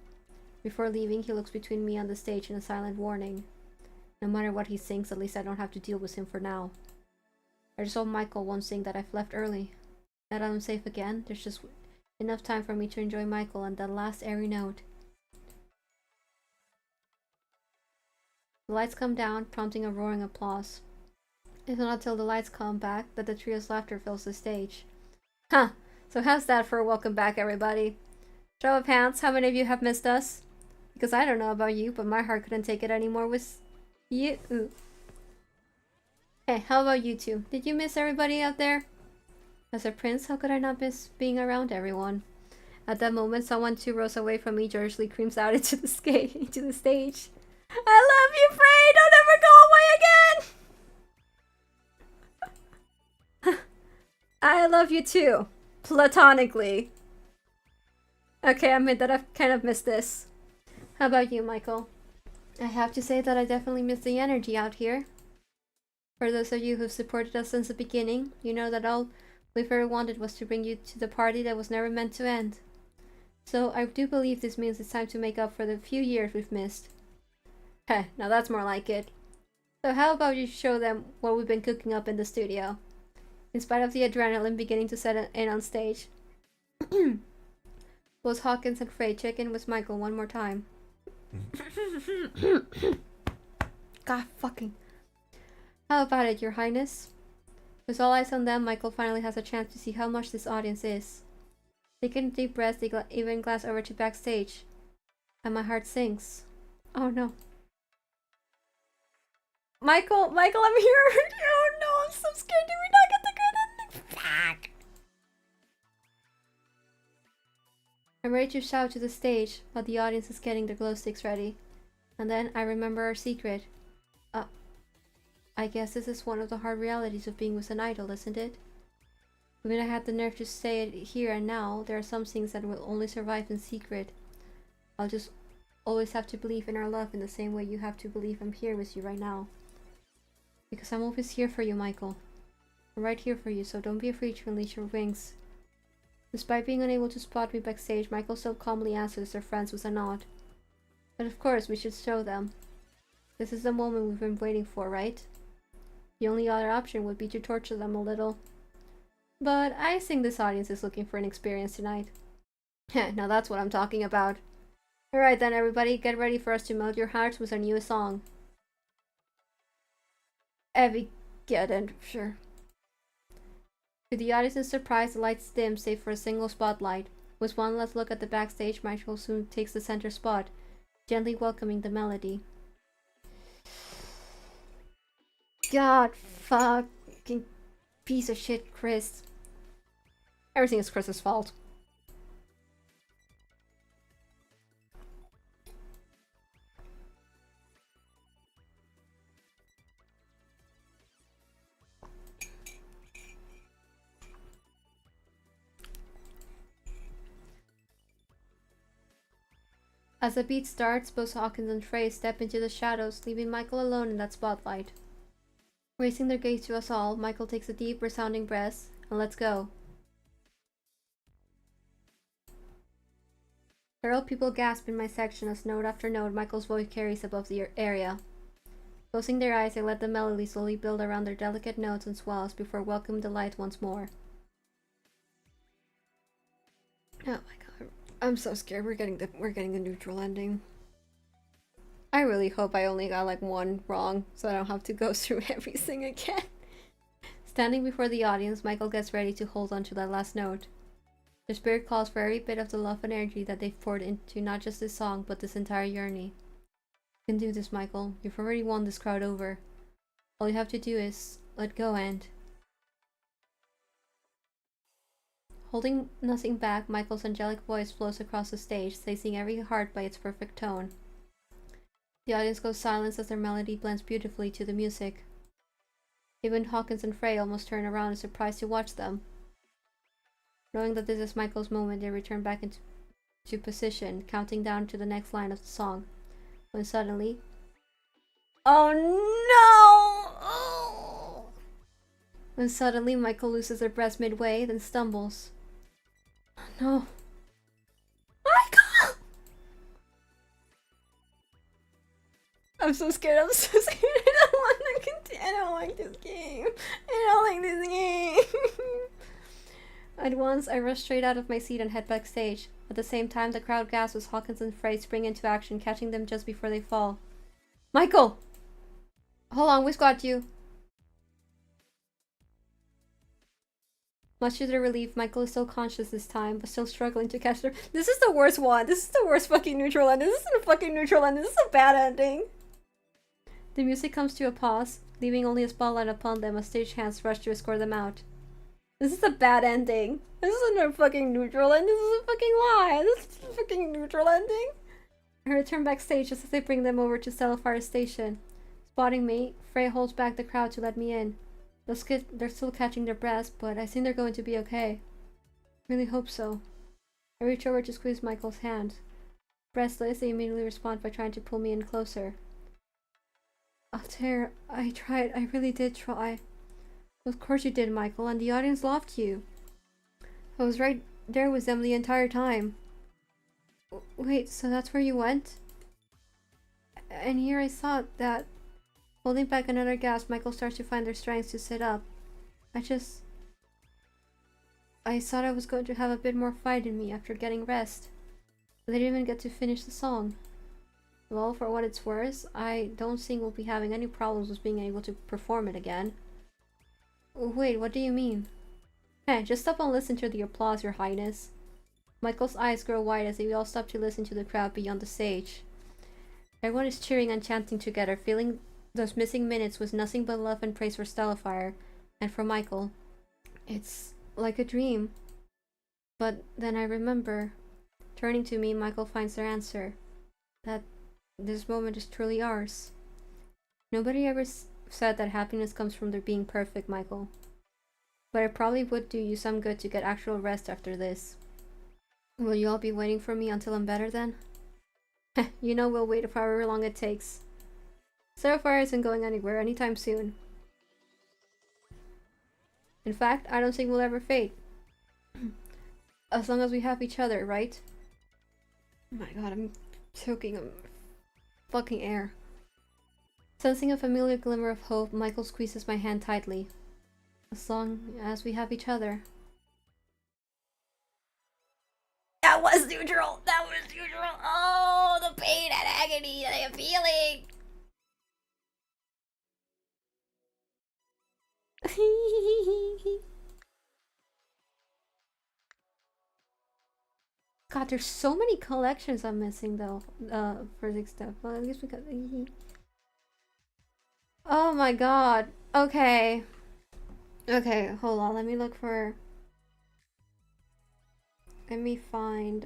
S1: Before leaving, he looks between me and the stage in a silent warning. No matter what he sings, at least I don't have to deal with him for now. I just hope Michael won't sing that I've left early. Now that I'm safe again, there's just enough time for me to enjoy Michael and that last airy note. The lights come down, prompting a roaring applause. It's not until the lights come back that the trio's laughter fills the stage. Huh, so how's that for a welcome back, everybody? Show of hands, how many of you have missed us? Because I don't know about you, but my heart couldn't take it anymore with you. Hey, how about you two? Did you miss everybody out there? As a prince, how could I not miss being around everyone? At that moment, someone 2 rows away from me joyously screams out into the stage. I love you, Frey! Don't ever go away again! I love you too. Platonically. Okay, I admit that I've kind of missed this. How about you, Michael? I have to say that I definitely miss the energy out here. For those of you who've supported us since the beginning, you know that all we've ever wanted was to bring you to the party that was never meant to end. So I do believe this means it's time to make up for the few years we've missed. Heh, now that's more like it. So how about you show them what we've been cooking up in the studio? In spite of the adrenaline beginning to set in on stage. Both Hawkins and Frey check in with Michael one more time. God fucking... How about it, Your Highness? With all eyes on them, Michael finally has a chance to see how much this audience is. Taking a deep breath, they even glance over to backstage. And my heart sinks. Oh no. Michael, I'm here! Oh no, I'm so scared. Did we not get the good ending? Fuck! I'm ready to shout to the stage, but the audience is getting their glow sticks ready. And then I remember our secret. I guess this is one of the hard realities of being with an idol, isn't it? Even I had the nerve to say it here and now, there are some things that will only survive in secret. I'll just always have to believe in our love in the same way you have to believe I'm here with you right now. Because I'm always here for you, Michael. I'm right here for you, so don't be afraid to unleash your wings. Despite being unable to spot me backstage, Michael still calmly answers their friends with a nod. But of course, we should show them. This is the moment we've been waiting for, right? The only other option would be to torture them a little. But I think this audience is looking for an experience tonight. Now that's what I'm talking about. Alright then everybody, get ready for us to melt your hearts with our newest song. Evie, get in, sure. To the audience's surprise, the lights dim save for a single spotlight. With one last look at the backstage, Michael soon takes the center spot, gently welcoming the melody. God fucking piece of shit, Chris. Everything is Chris's fault. As the beat starts, both Hawkins and Trey step into the shadows, leaving Michael alone in that spotlight. Raising their gaze to us all, Michael takes a deep, resounding breath, and let's go. Several people gasp in my section as note after note Michael's voice carries above the area. Closing their eyes, they let the melody slowly build around their delicate notes and swells before welcoming the light once more. Oh my god, I'm so scared. We're getting the neutral ending. I really hope I only got like one wrong, so I don't have to go through everything again. Standing before the audience, Michael gets ready to hold on to that last note. Their spirit calls for every bit of the love and energy that they've poured into not just this song, but this entire journey. You can do this, Michael. You've already won this crowd over. All you have to do is let go and... Holding nothing back, Michael's angelic voice flows across the stage, seizing every heart by its perfect tone. The audience goes silent as their melody blends beautifully to the music. Even Hawkins and Frey almost turn around in surprise to watch them. Knowing that this is Michael's moment, they return back into position, counting down to the next line of the song. When suddenly... Oh no! Oh. When suddenly Michael loses their breath midway, then stumbles. Oh no. Michael! I'm so scared, I'm so scared. I don't want to continue. I don't like this game. I don't like this game. At once, I rush straight out of my seat and head backstage. At the same time, the crowd gasps as Hawkins and Frey spring into action, catching them just before they fall. Michael! Hold on, we've got you. Much to their relief, Michael is still conscious this time, but still struggling to catch their... This is the worst one. This is the worst fucking neutral ending. This isn't a fucking neutral ending. This is a bad ending. The music comes to a pause, leaving only a spotlight upon them as stagehands rush to escort them out. This is a bad ending. This isn't a fucking neutral ending. This is a fucking lie. This is a fucking neutral ending. I return backstage just as they bring them over to Stellifier's station. Spotting me, Frey holds back the crowd to let me in. They're still catching their breaths, but I think they're going to be okay. Really hope so. I reach over to squeeze Michael's hand. Breathless, they immediately respond by trying to pull me in closer. Altair, I tried. I really did try. Of course you did, Michael, and the audience loved you. I was right there with them the entire time. Wait, so that's where you went? And here I thought that... Holding back another gasp, Michael starts to find their strength to sit up. I thought I was going to have a bit more fight in me after getting rest. But I didn't even get to finish the song. Well, for what it's worth, I don't think we'll be having any problems with being able to perform it again. Wait, what do you mean? Heh, just stop and listen to the applause, Your Highness. Michael's eyes grow wide as we all stop to listen to the crowd beyond the stage. Everyone is cheering and chanting together, feeling those missing minutes with nothing but love and praise for Stellifier and for Michael. It's like a dream. But then I remember. Turning to me, Michael finds their answer. That this moment is truly ours. Nobody ever said that happiness comes from their being perfect, Michael. But it probably would do you some good to get actual rest after this. Will you all be waiting for me until I'm better then? You know we'll wait for however long it takes. Stellifier isn't going anywhere anytime soon. In fact, I don't think we'll ever fade. As long as we have each other, right? Oh my god, I'm choking on fucking air. Sensing a familiar glimmer of hope, Michael squeezes my hand tightly. As long as we have each other. That was neutral! That was neutral! Oh, the pain and agony that I am feeling! God, there's so many collections I'm missing though, for this stuff. Well, at least we got... Oh my god. Okay. Okay, hold on. Let me look for... Let me find,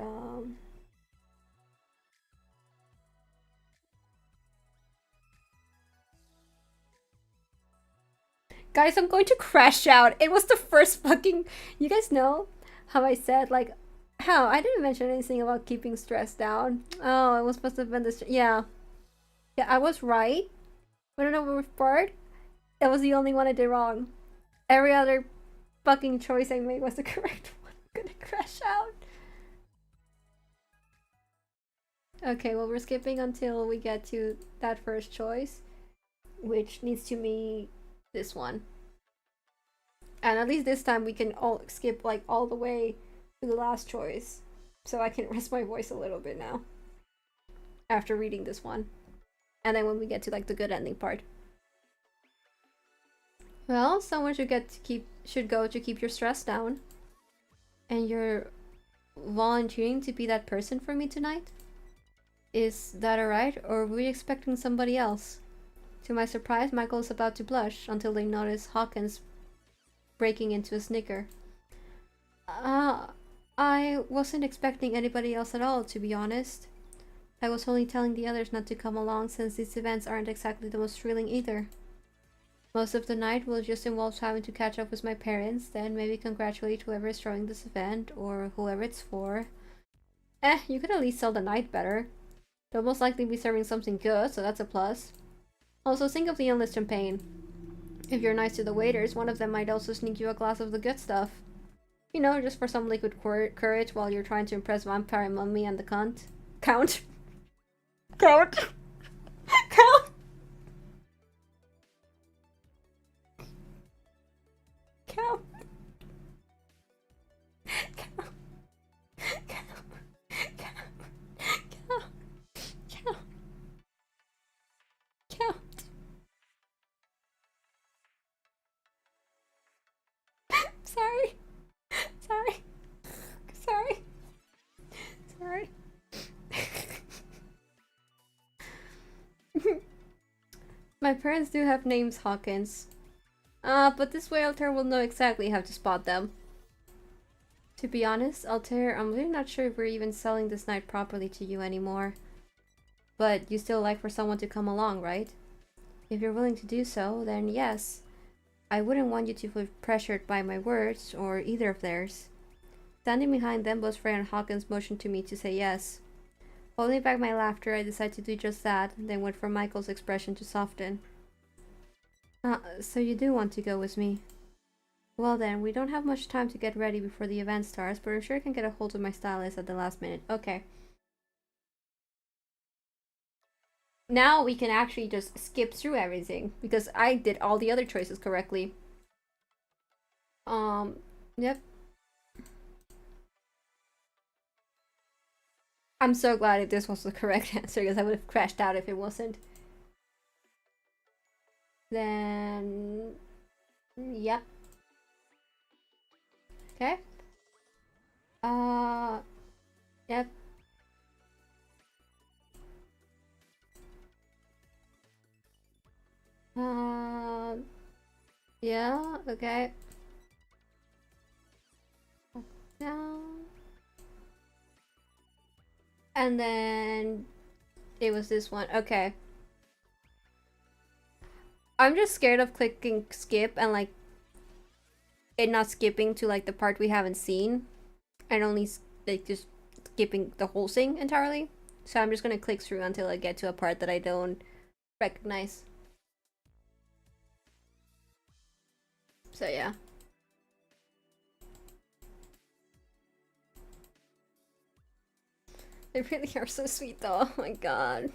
S1: Guys, I'm going to crash out. It was the first fucking... You guys know how I said, like... How? I didn't mention anything about keeping stress down. Oh, it was supposed to have been this... Yeah. Yeah, I was right. But I don't know which part. That was the only one I did wrong. Every other fucking choice I made was the correct one. I'm gonna crash out. Okay, well, we're skipping until we get to that first choice, which needs to be this one. And at least this time we can all skip like all the way to the last choice, so I can rest my voice a little bit now after reading this one. And then when we get to like the good ending part. Well, someone should go to keep your stress down. And you're volunteering to be that person for me tonight? Is that alright, or were we expecting somebody else? To my surprise, Michael is about to blush until they notice Hawkins breaking into a snicker. I wasn't expecting anybody else at all, to be honest. I was only telling the others not to come along since these events aren't exactly the most thrilling either. Most of the night will just involve having to catch up with my parents, then maybe congratulate whoever is throwing this event, or whoever it's for. You could at least sell the night better. They'll most likely be serving something good, so that's a plus. Also, think of the endless champagne. If you're nice to the waiters, one of them might also sneak you a glass of the good stuff. You know, just for some liquid courage while you're trying to impress Vampire Mummy and the Count. Count? Count? Count? Count? Sorry. Sorry. Sorry. Sorry. My parents do have names, Hawkins. But this way Altair will know exactly how to spot them. To be honest, Altair, I'm really not sure if we're even selling this night properly to you anymore. But you still like for someone to come along, right? If you're willing to do so, then yes. I wouldn't want you to feel pressured by my words, or either of theirs. Standing behind them, both Frey and Hawkins motioned to me to say yes. Holding back my laughter, I decided to do just that, then wait for Michael's expression to soften. So you do want to go with me? Well then, we don't have much time to get ready before the event starts, but I'm sure I can get a hold of my stylist at the last minute. Okay. Now we can actually just skip through everything, because I did all the other choices correctly. Yep. I'm so glad if this was the correct answer because I would have crashed out if it wasn't. Then, yeah. Okay. Yep. Yeah, okay. Down. And then it was this one. Okay. I'm just scared of clicking skip and like it not skipping to like the part we haven't seen and only like just skipping the whole thing entirely. So I'm just gonna click through until I get to a part that I don't recognize. So yeah. They really are so sweet though. Oh my god.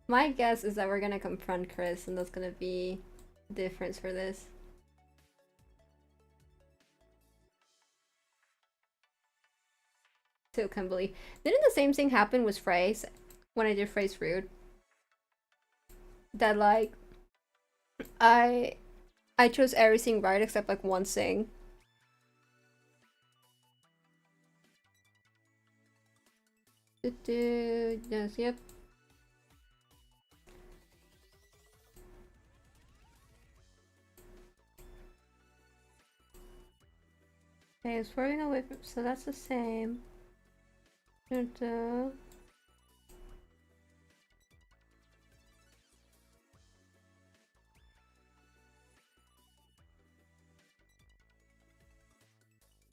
S1: My guess is that we're gonna confront Chris and that's gonna be the difference for this. Still can't believe. Didn't the same thing happen with phrase when I did phrase rude? That like I chose everything right except like one thing. Yes, yep. Okay, it's swerving away from, so that's the same.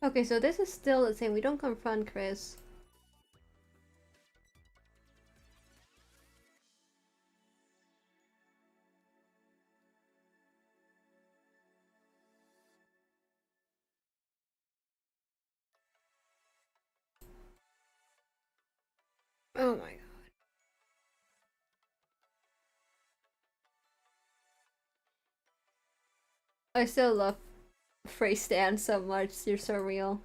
S1: Okay, so this is still the same. We don't confront Chris. Oh my god. I still love phrase Stan so much. You're so real.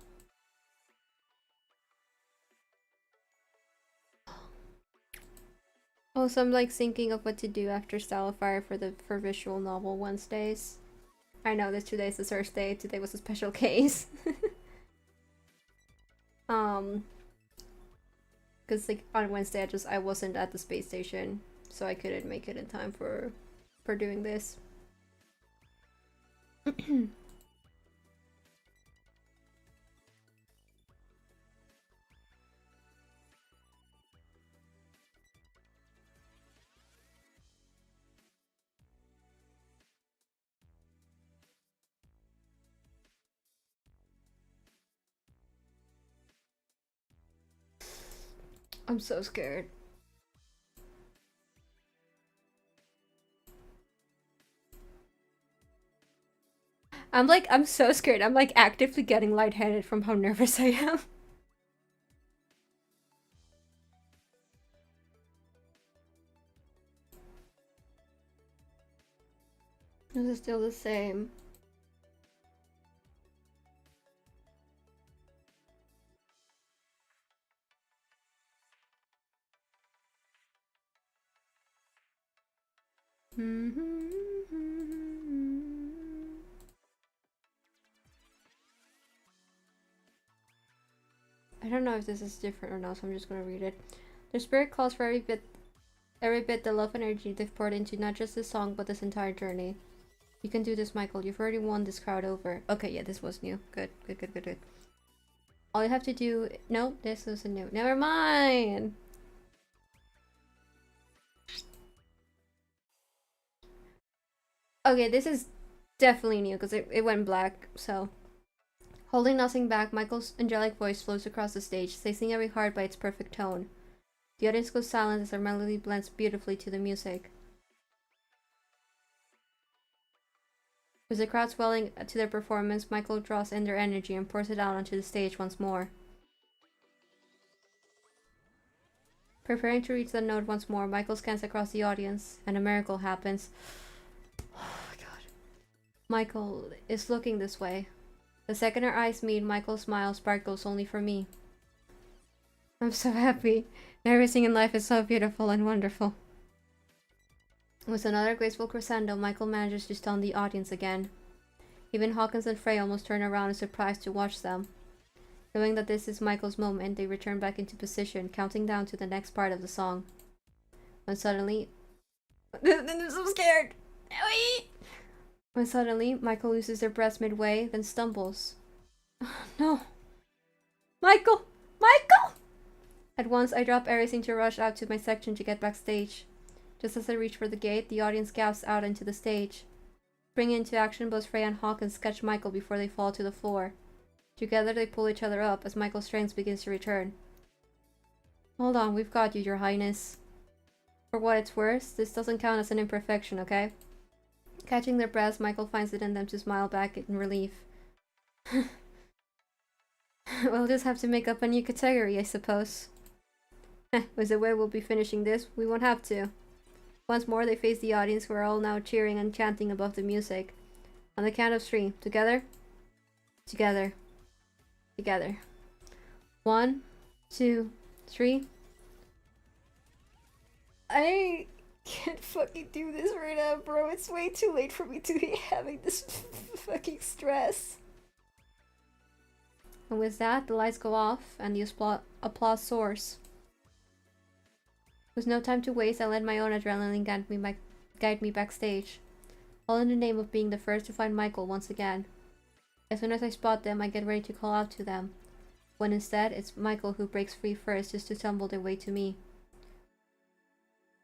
S1: Also, I'm like thinking of what to do after Stellifier for visual novel Wednesdays. I know this today is the Thursday. Today was a special case. Because like on Wednesday I wasn't at the space station, so I couldn't make it in time for doing this. I'm so scared. I'm so scared. I'm like actively getting lightheaded from how nervous I am. This is still the same. I don't know if this is different or not, so I'm just gonna read it. The spirit calls for every bit the love energy they've poured into not just this song, but this entire journey. You can do this, Michael. You've already won this crowd over. Okay, yeah, this was new. Good. All you have to do... No, this isn't new. Never mind! Okay, this is definitely new, because it went black, so... Holding nothing back, Michael's angelic voice flows across the stage, seizing every heart by its perfect tone. The audience goes silent as their melody blends beautifully to the music. With the crowd swelling to their performance, Michael draws in their energy and pours it out onto the stage once more. Preparing to reach the note once more, Michael scans across the audience, and a miracle happens. Oh my god. Michael is looking this way. The second our eyes meet, Michael's smile sparkles only for me. I'm so happy. Everything in life is so beautiful and wonderful. With another graceful crescendo, Michael manages to stun the audience again. Even Hawkins and Frey almost turn around in surprise to watch them. Knowing that this is Michael's moment, they return back into position, counting down to the next part of the song. When suddenly... I'm so scared! When suddenly, Michael loses their breath midway, then stumbles. No! Michael! Michael! At once, I drop everything to rush out to my section to get backstage. Just as I reach for the gate, the audience gasps out into the stage. Springing into action, both Frey and Hawkins catch Michael before they fall to the floor. Together, they pull each other up as Michael's strength begins to return. Hold on, we've got you, Your Highness. For what it's worth, this doesn't count as an imperfection, okay? Catching their breaths, Michael finds it in them to smile back in relief. We'll just have to make up a new category, I suppose. With the way we'll be finishing this, we won't have to. Once more, they face the audience, who are all now cheering and chanting above the music. On the count of 3. Together? Together. Together. 1, 2, 3. I can't fucking do this right now, bro. It's way too late for me to be having this fucking stress. And with that, the lights go off and the applause soars. With no time to waste, I let my own adrenaline guide me backstage. All in the name of being the first to find Michael once again. As soon as I spot them, I get ready to call out to them. When instead, it's Michael who breaks free first just to tumble their way to me.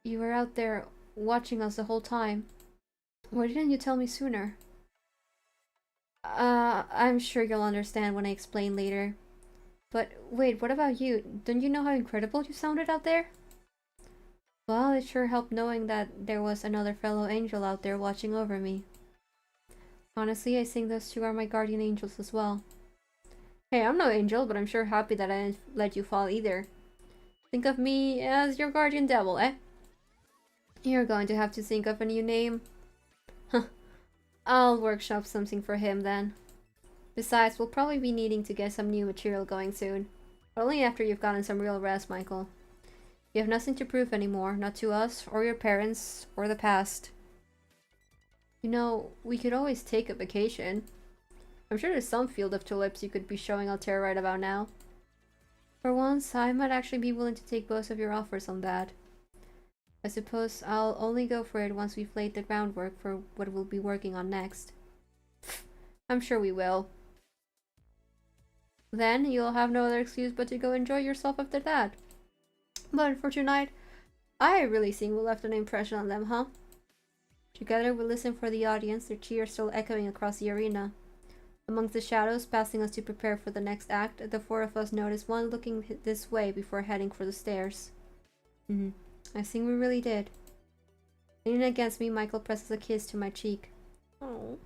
S1: You were out there watching us the whole time. Why didn't you tell me sooner? I'm sure you'll understand when I explain later. But wait, what about you? Don't you know how incredible you sounded out there? Well, it sure helped knowing that there was another fellow angel out there watching over me. Honestly, I think those two are my guardian angels as well. Hey, I'm no angel, but I'm sure happy that I didn't let you fall either. Think of me as your guardian devil, eh? You're going to have to think of a new name. Huh. I'll workshop something for him then. Besides, we'll probably be needing to get some new material going soon. But only after you've gotten some real rest, Michael. You have nothing to prove anymore, not to us, or your parents, or the past. You know, we could always take a vacation. I'm sure there's some field of tulips you could be showing Altair right about now. For once, I might actually be willing to take both of your offers on that. I suppose I'll only go for it once we've laid the groundwork for what we'll be working on next. I'm sure we will. Then you'll have no other excuse but to go enjoy yourself after that. But for tonight, I really think we left an impression on them, huh? Together we listen for the audience, their cheers still echoing across the arena. Amongst the shadows, passing us to prepare for the next act, the 4 of us notice one looking this way before heading for the stairs. I think we really did. Leaning against me, Michael presses a kiss to my cheek. Oh.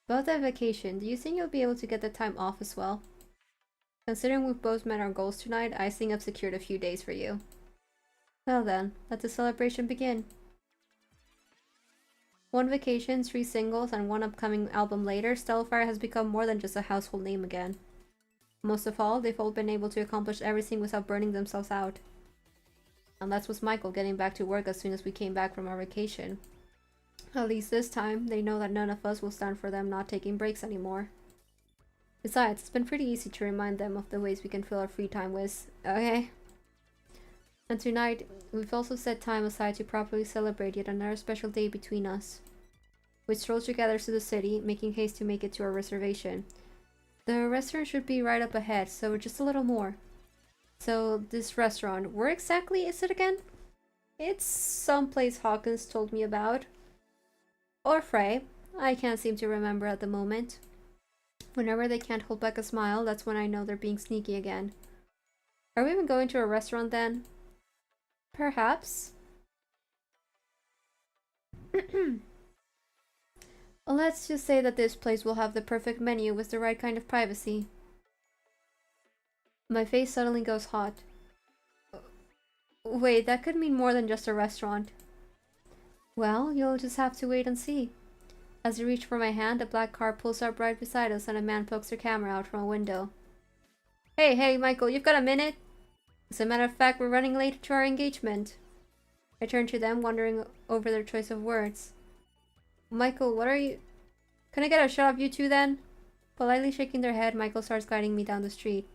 S1: About that vacation, do you think you'll be able to get the time off as well? Considering we've both met our goals tonight, I think I've secured a few days for you. Well then, let the celebration begin. 1 vacation, 3 singles, and 1 upcoming album later, Stellifier has become more than just a household name again. Most of all, they've all been able to accomplish everything without burning themselves out. And that's with Michael getting back to work as soon as we came back from our vacation. At least this time, they know that none of us will stand for them not taking breaks anymore. Besides, it's been pretty easy to remind them of the ways we can fill our free time with, okay? And tonight, we've also set time aside to properly celebrate yet another special day between us. We stroll together to the city, making haste to make it to our reservation. The restaurant should be right up ahead, so just a little more. So, this restaurant, where exactly is it again? It's someplace Hawkins told me about. Or Frey. I can't seem to remember at the moment. Whenever they can't hold back a smile, that's when I know they're being sneaky again. Are we even going to a restaurant then? Perhaps. Let's just say that this place will have the perfect menu with the right kind of privacy. My face suddenly goes hot. Wait, that could mean more than just a restaurant. Well, you'll just have to wait and see. As I reach for my hand, a black car pulls up right beside us and a man pokes their camera out from a window. Hey, Michael, you've got a minute? As a matter of fact, we're running late to our engagement. I turn to them, wondering over their choice of words. Michael, what are you... Can I get a shot of you two then? Politely shaking their head, Michael starts guiding me down the street.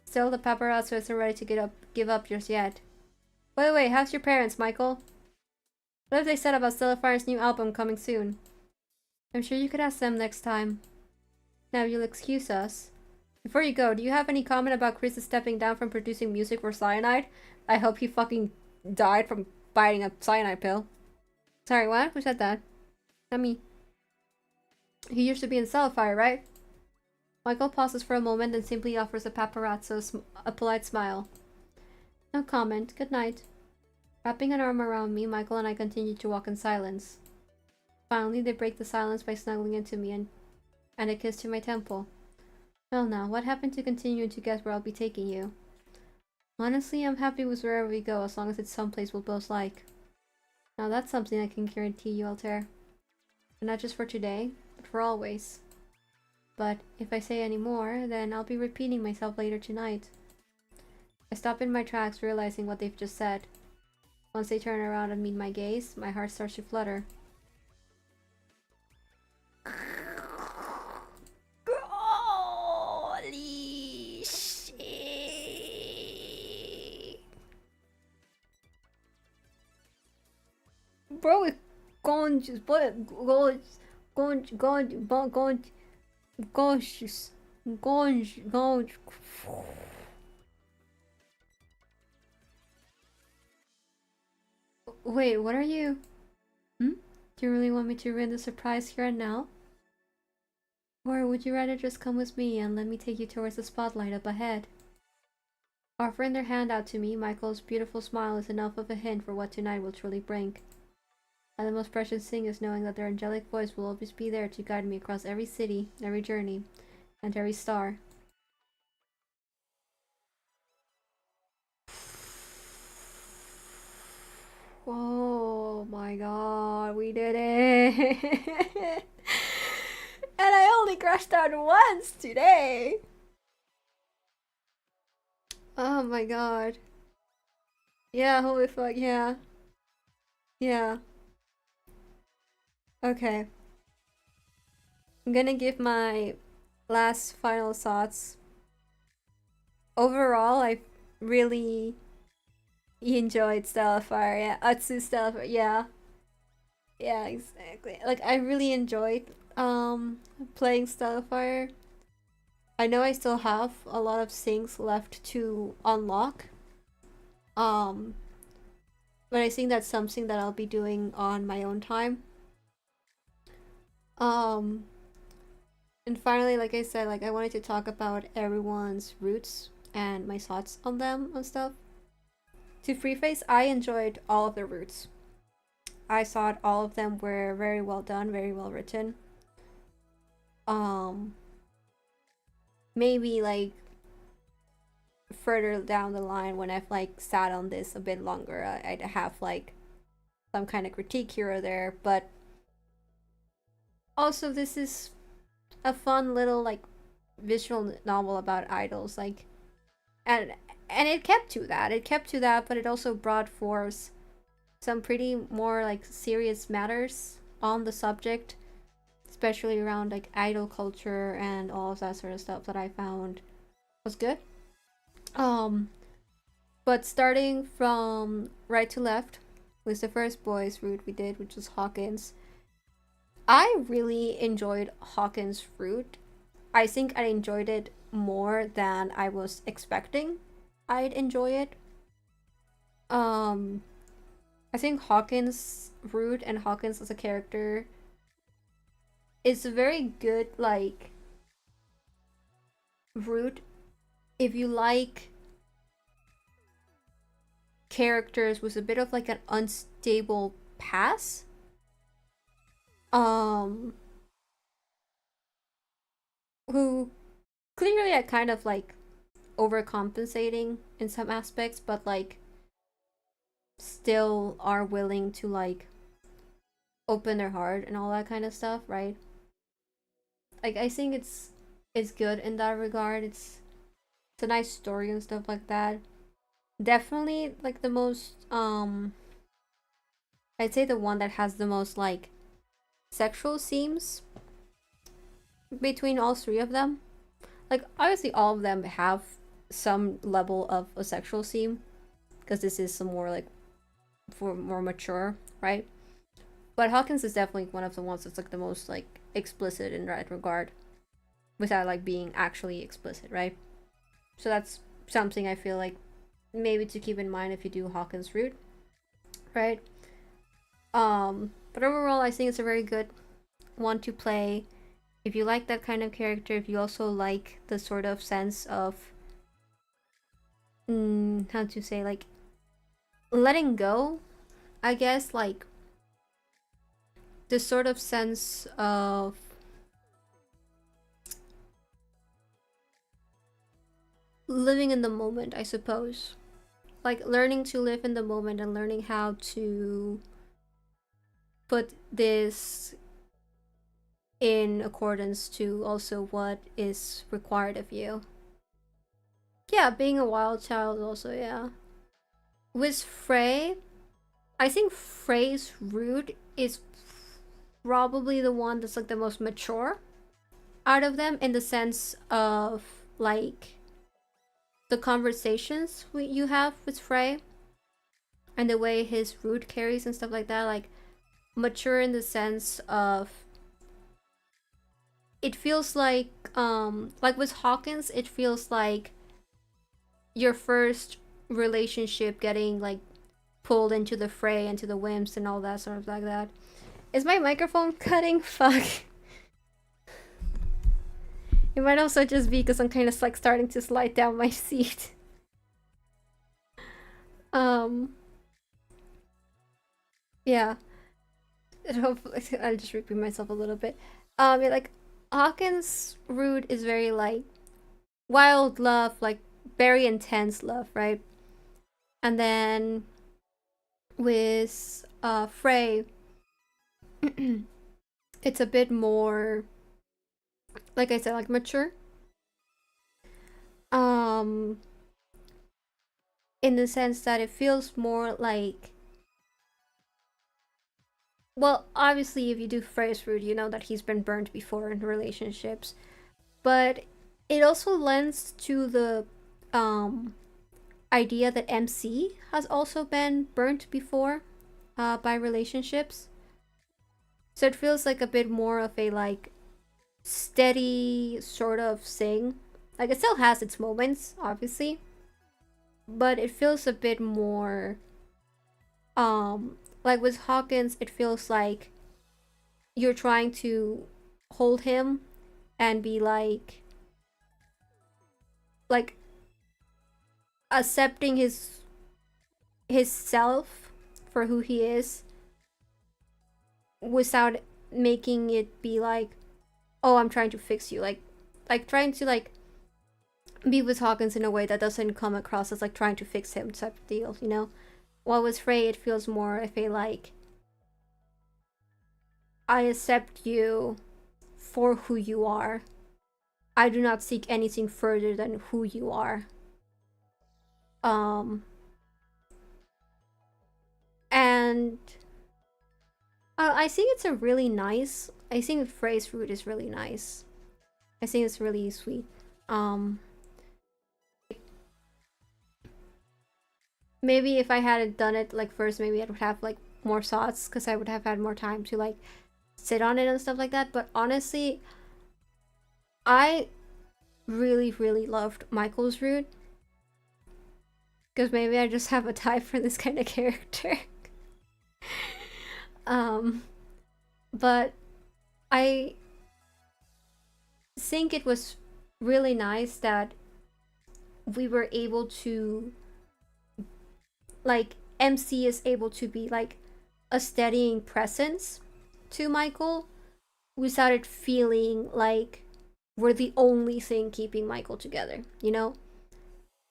S1: Still, the paparazzo isn't ready to give up just yet. By the way, how's your parents, Michael? What have they said about Stellifier's new album coming soon? I'm sure you could ask them next time. Now you'll excuse us. Before you go, do you have any comment about Chris stepping down from producing music for cyanide? I hope he fucking died from biting a cyanide pill. Sorry, what? Who said that? Not me. He used to be in Stellifier, right? Michael pauses for a moment and simply offers the paparazzo a polite smile. No comment. Good night. Wrapping an arm around me, Michael and I continue to walk in silence. Finally, they break the silence by snuggling into me and a kiss to my temple. Well now, what happened to continuing to guess where I'll be taking you? Honestly, I'm happy with wherever we go as long as it's someplace we'll both like. Now that's something I can guarantee you, Altair. And not just for today, but for always. But if I say any more, then I'll be repeating myself later tonight. I stop in my tracks, realizing what they've just said. Once they turn around and meet my gaze, my heart starts to flutter. Holy shit. Bro, it's gorgeous, but gorgeous. Wait, what are you? Do you really want me to ruin the surprise here and now? Or would you rather just come with me and let me take you towards the spotlight up ahead? Offering their hand out to me, Michael's beautiful smile is enough of a hint for what tonight will truly bring. And the most precious thing is knowing that their angelic voice will always be there to guide me across every city, every journey, and every star. Oh my god, we did it! And I only crashed out once today! Oh my god. Yeah, holy fuck, yeah. Yeah. Okay. I'm gonna give my last final thoughts. Overall, I really enjoyed Stellifier. Yeah, Atsu Stellifier. Yeah. Yeah, exactly. Like, I really enjoyed playing Stellifier. I know I still have a lot of things left to unlock. But I think that's something that I'll be doing on my own time. And finally, like I said, like I wanted to talk about everyone's roots and my thoughts on them and stuff. To preface, I enjoyed all of the roots. I thought all of them were very well done, very well written. Maybe like further down the line when I've like sat on this a bit longer, I'd have like some kind of critique here or there, but also this is a fun little like visual novel about idols, like and it kept to that, but it also brought forth some pretty more like serious matters on the subject, especially around like idol culture and all of that sort of stuff that I found was good. But starting from right to left was the first boys route we did, which was Hawkins. I really enjoyed Hawkins' route. I think I enjoyed it more than I was expecting I'd enjoy it. I think Hawkins' route and Hawkins as a character is a very good like route if you like characters with a bit of like an unstable past. Who clearly are kind of like overcompensating in some aspects, but like still are willing to like open their heart and all that kind of stuff, right? Like I think it's good in that regard. It's a nice story and stuff like that. Definitely like the most I'd say the one that has the most like sexual themes between all three of them. Like obviously all of them have some level of a sexual theme because this is some more like for more mature, right? But Hawkins is definitely one of the ones that's like the most like explicit in that regard without like being actually explicit, right? So that's something I feel like maybe to keep in mind if you do Hawkins route, right? But overall I think it's a very good one to play if you like that kind of character, if you also like the sort of sense of how to say, like letting go, I guess, like this sort of sense of living in the moment, I suppose. Like learning to live in the moment and learning how to put this in accordance to also what is required of you. Yeah, being a wild child also, yeah. With Frey, I think Frey's root is probably the one that's like the most mature out of them in the sense of like the conversations you have with Frey and the way his root carries and stuff like that, like mature in the sense of it feels like with Hawkins it feels like your first relationship getting like pulled into the fray, into the wimps and all that sort of like that. Is my microphone cutting? Fuck. It might also just be because I'm kind of like starting to slide down my seat. Yeah. I'll just repeat myself a little bit. Yeah, like Hawkins' root is very like wild love, like very intense love, right? And then with Frey, it's a bit more, like I said, like mature. Um, in the sense that it feels more like, well, obviously, if you do Frey's root, you know that he's been burned before in relationships, but it also lends to the idea that MC has also been burnt before by relationships. So it feels like a bit more of a like steady sort of thing. Like it still has its moments, obviously, but it feels a bit more like with Hawkins it feels like you're trying to hold him and be like accepting his self for who he is without making it be like, oh, I'm trying to fix you, like trying to like be with Hawkins in a way that doesn't come across as like trying to fix him type of deal, you know. While with Frey it feels more, I feel like I accept you for who you are. I do not seek anything further than who you are. Um and I think it's a really nice, I think Frey's root is really nice. I think it's really sweet. Um Maybe if I hadn't done it like first, maybe I would have like more thoughts because I would have had more time to like sit on it and stuff like that. But honestly, I really loved Michael's root because maybe I just have a type for this kind of character. But I think it was really nice that we were able to, like, MC is able to be like a steadying presence to Michael without it feeling like we're the only thing keeping Michael together, you know?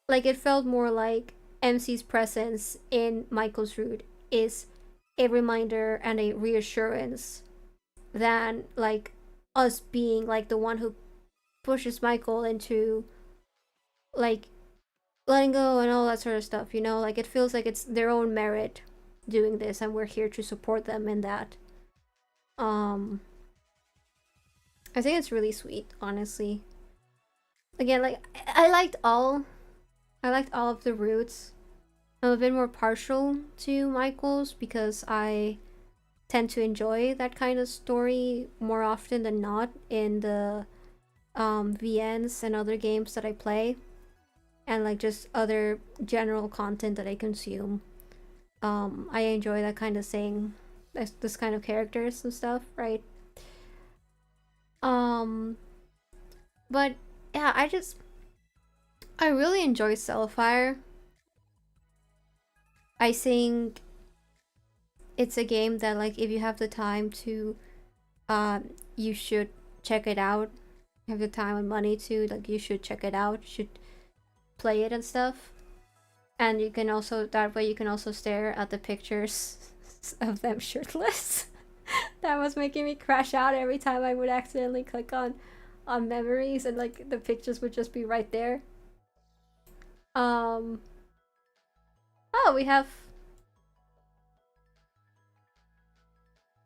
S1: Like it felt more like MC's presence in Michael's root is a reminder and a reassurance than like us being like the one who pushes Michael into like letting go and all that sort of stuff, you know? Like it feels like it's their own merit doing this and we're here to support them in that. Um I think it's really sweet, honestly. Again, like I liked all of the roots. I'm a bit more partial to Michael's because I tend to enjoy that kind of story more often than not in the VNs and other games that I play, and like just other general content that I consume. I enjoy that kind of thing, this kind of characters and stuff, right? Um, but yeah, I really enjoy Stellifier. I think it's a game that like if you have the time to, you should check it out. Have the time and money to like you should check it out. You should play it and stuff. And you can also that way you can also stare at the pictures of them shirtless. That was making me crash out every time I would accidentally click on memories and like the pictures would just be right there. Um oh, we have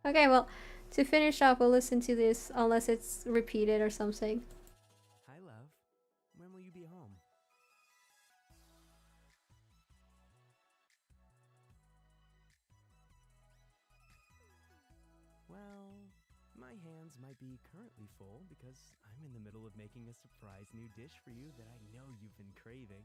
S1: okay, well, to finish off we'll listen to this unless it's repeated or something.
S2: Hi, love. When will you be home? Well, my hands might be currently full because I'm in the middle of making a surprise new dish for you that I know you've been craving.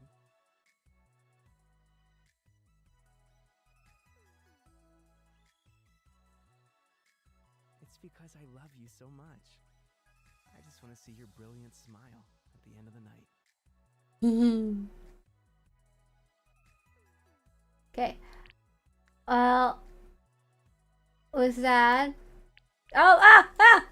S2: It's because I love you so much. I just want to see your brilliant smile at the end of the night.
S1: Okay. Well, was that oh ah ah.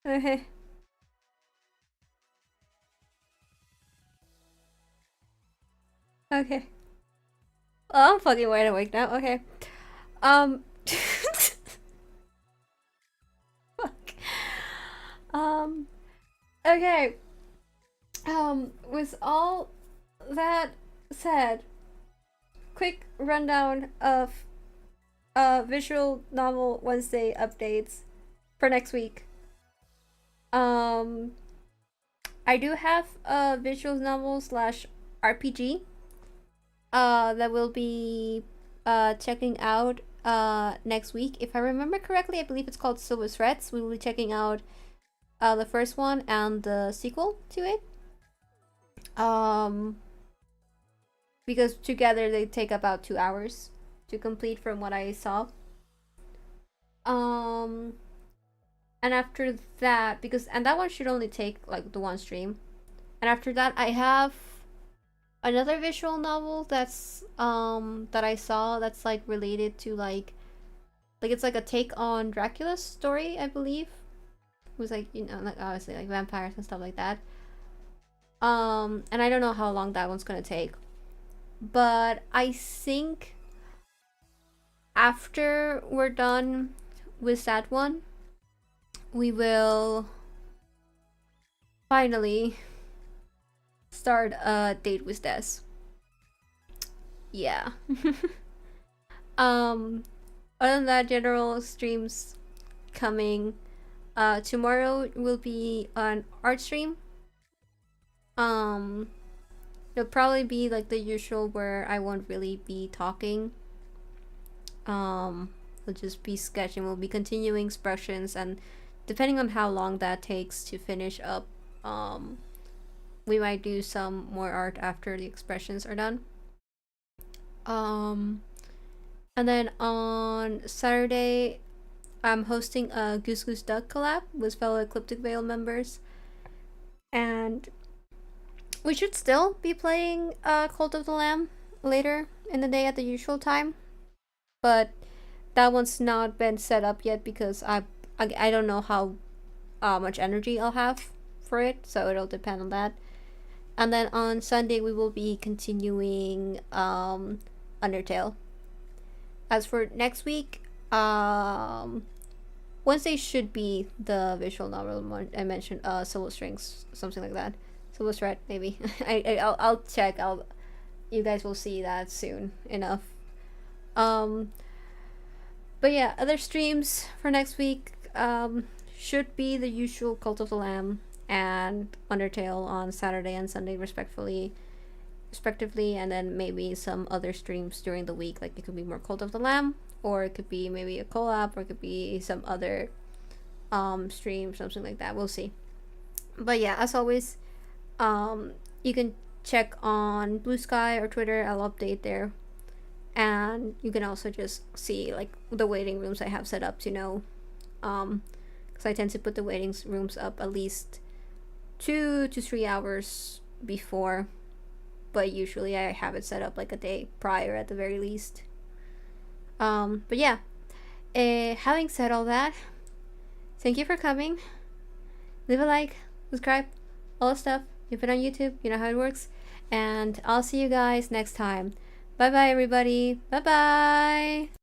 S1: Okay. Okay. Oh, I'm fucking wide awake now. Okay. Um. Fuck. Um. Okay. With all that said, quick rundown of visual novel Wednesday updates for next week. Um, I do have a visual novel slash RPG that will be checking out next week. If I remember correctly, I believe it's called Silver Threads. We will be checking out the first one and the sequel to it. Because together they take about 2 hours to complete from what I saw. Um, and after that, and that one should only take like the one stream. And after that, I have another visual novel that I saw that's like related to like it's like a take on Dracula's story, I believe. It was like, you know, like obviously like vampires and stuff like that. And I don't know how long that one's gonna take. But I think after we're done with that one, we will finally start a date with Des. Yeah. Other than that, general streams coming. Tomorrow will be an art stream. It'll probably be like the usual where I won't really be talking. We'll just be sketching. We'll be continuing expressions, and depending on how long that takes to finish up, we might do some more art after the expressions are done. And then on Saturday, I'm hosting a Goose Goose Duck collab with fellow Ecliptic Veil members, and we should still be playing Cult of the Lamb later in the day at the usual time, but that one's not been set up yet because I don't know how much energy I'll have for it, so it'll depend on that. And then on Sunday we will be continuing Undertale. As for next week, Wednesday should be the visual novel I mentioned, Silver Strings, something like that. Silver Thread, maybe. I'll check. You guys will see that soon enough. But yeah, other streams for next week should be the usual Cult of the Lamb and Undertale on Saturday and Sunday respectively, and then maybe some other streams during the week. Like it could be more Cult of the Lamb, or it could be maybe a collab, or it could be some other stream, something like that. We'll see. But yeah, as always, you can check on Blue Sky or Twitter. I'll update there, and you can also just see like the waiting rooms I have set up to know, because I tend to put the waiting rooms up at least 2 to 3 hours before, but usually I have it set up like a day prior at the very least. But yeah, having said all that, thank you for coming. Leave a like, subscribe, all the stuff. If it on YouTube, you know how it works. And I'll see you guys next time. Bye bye, everybody. Bye bye.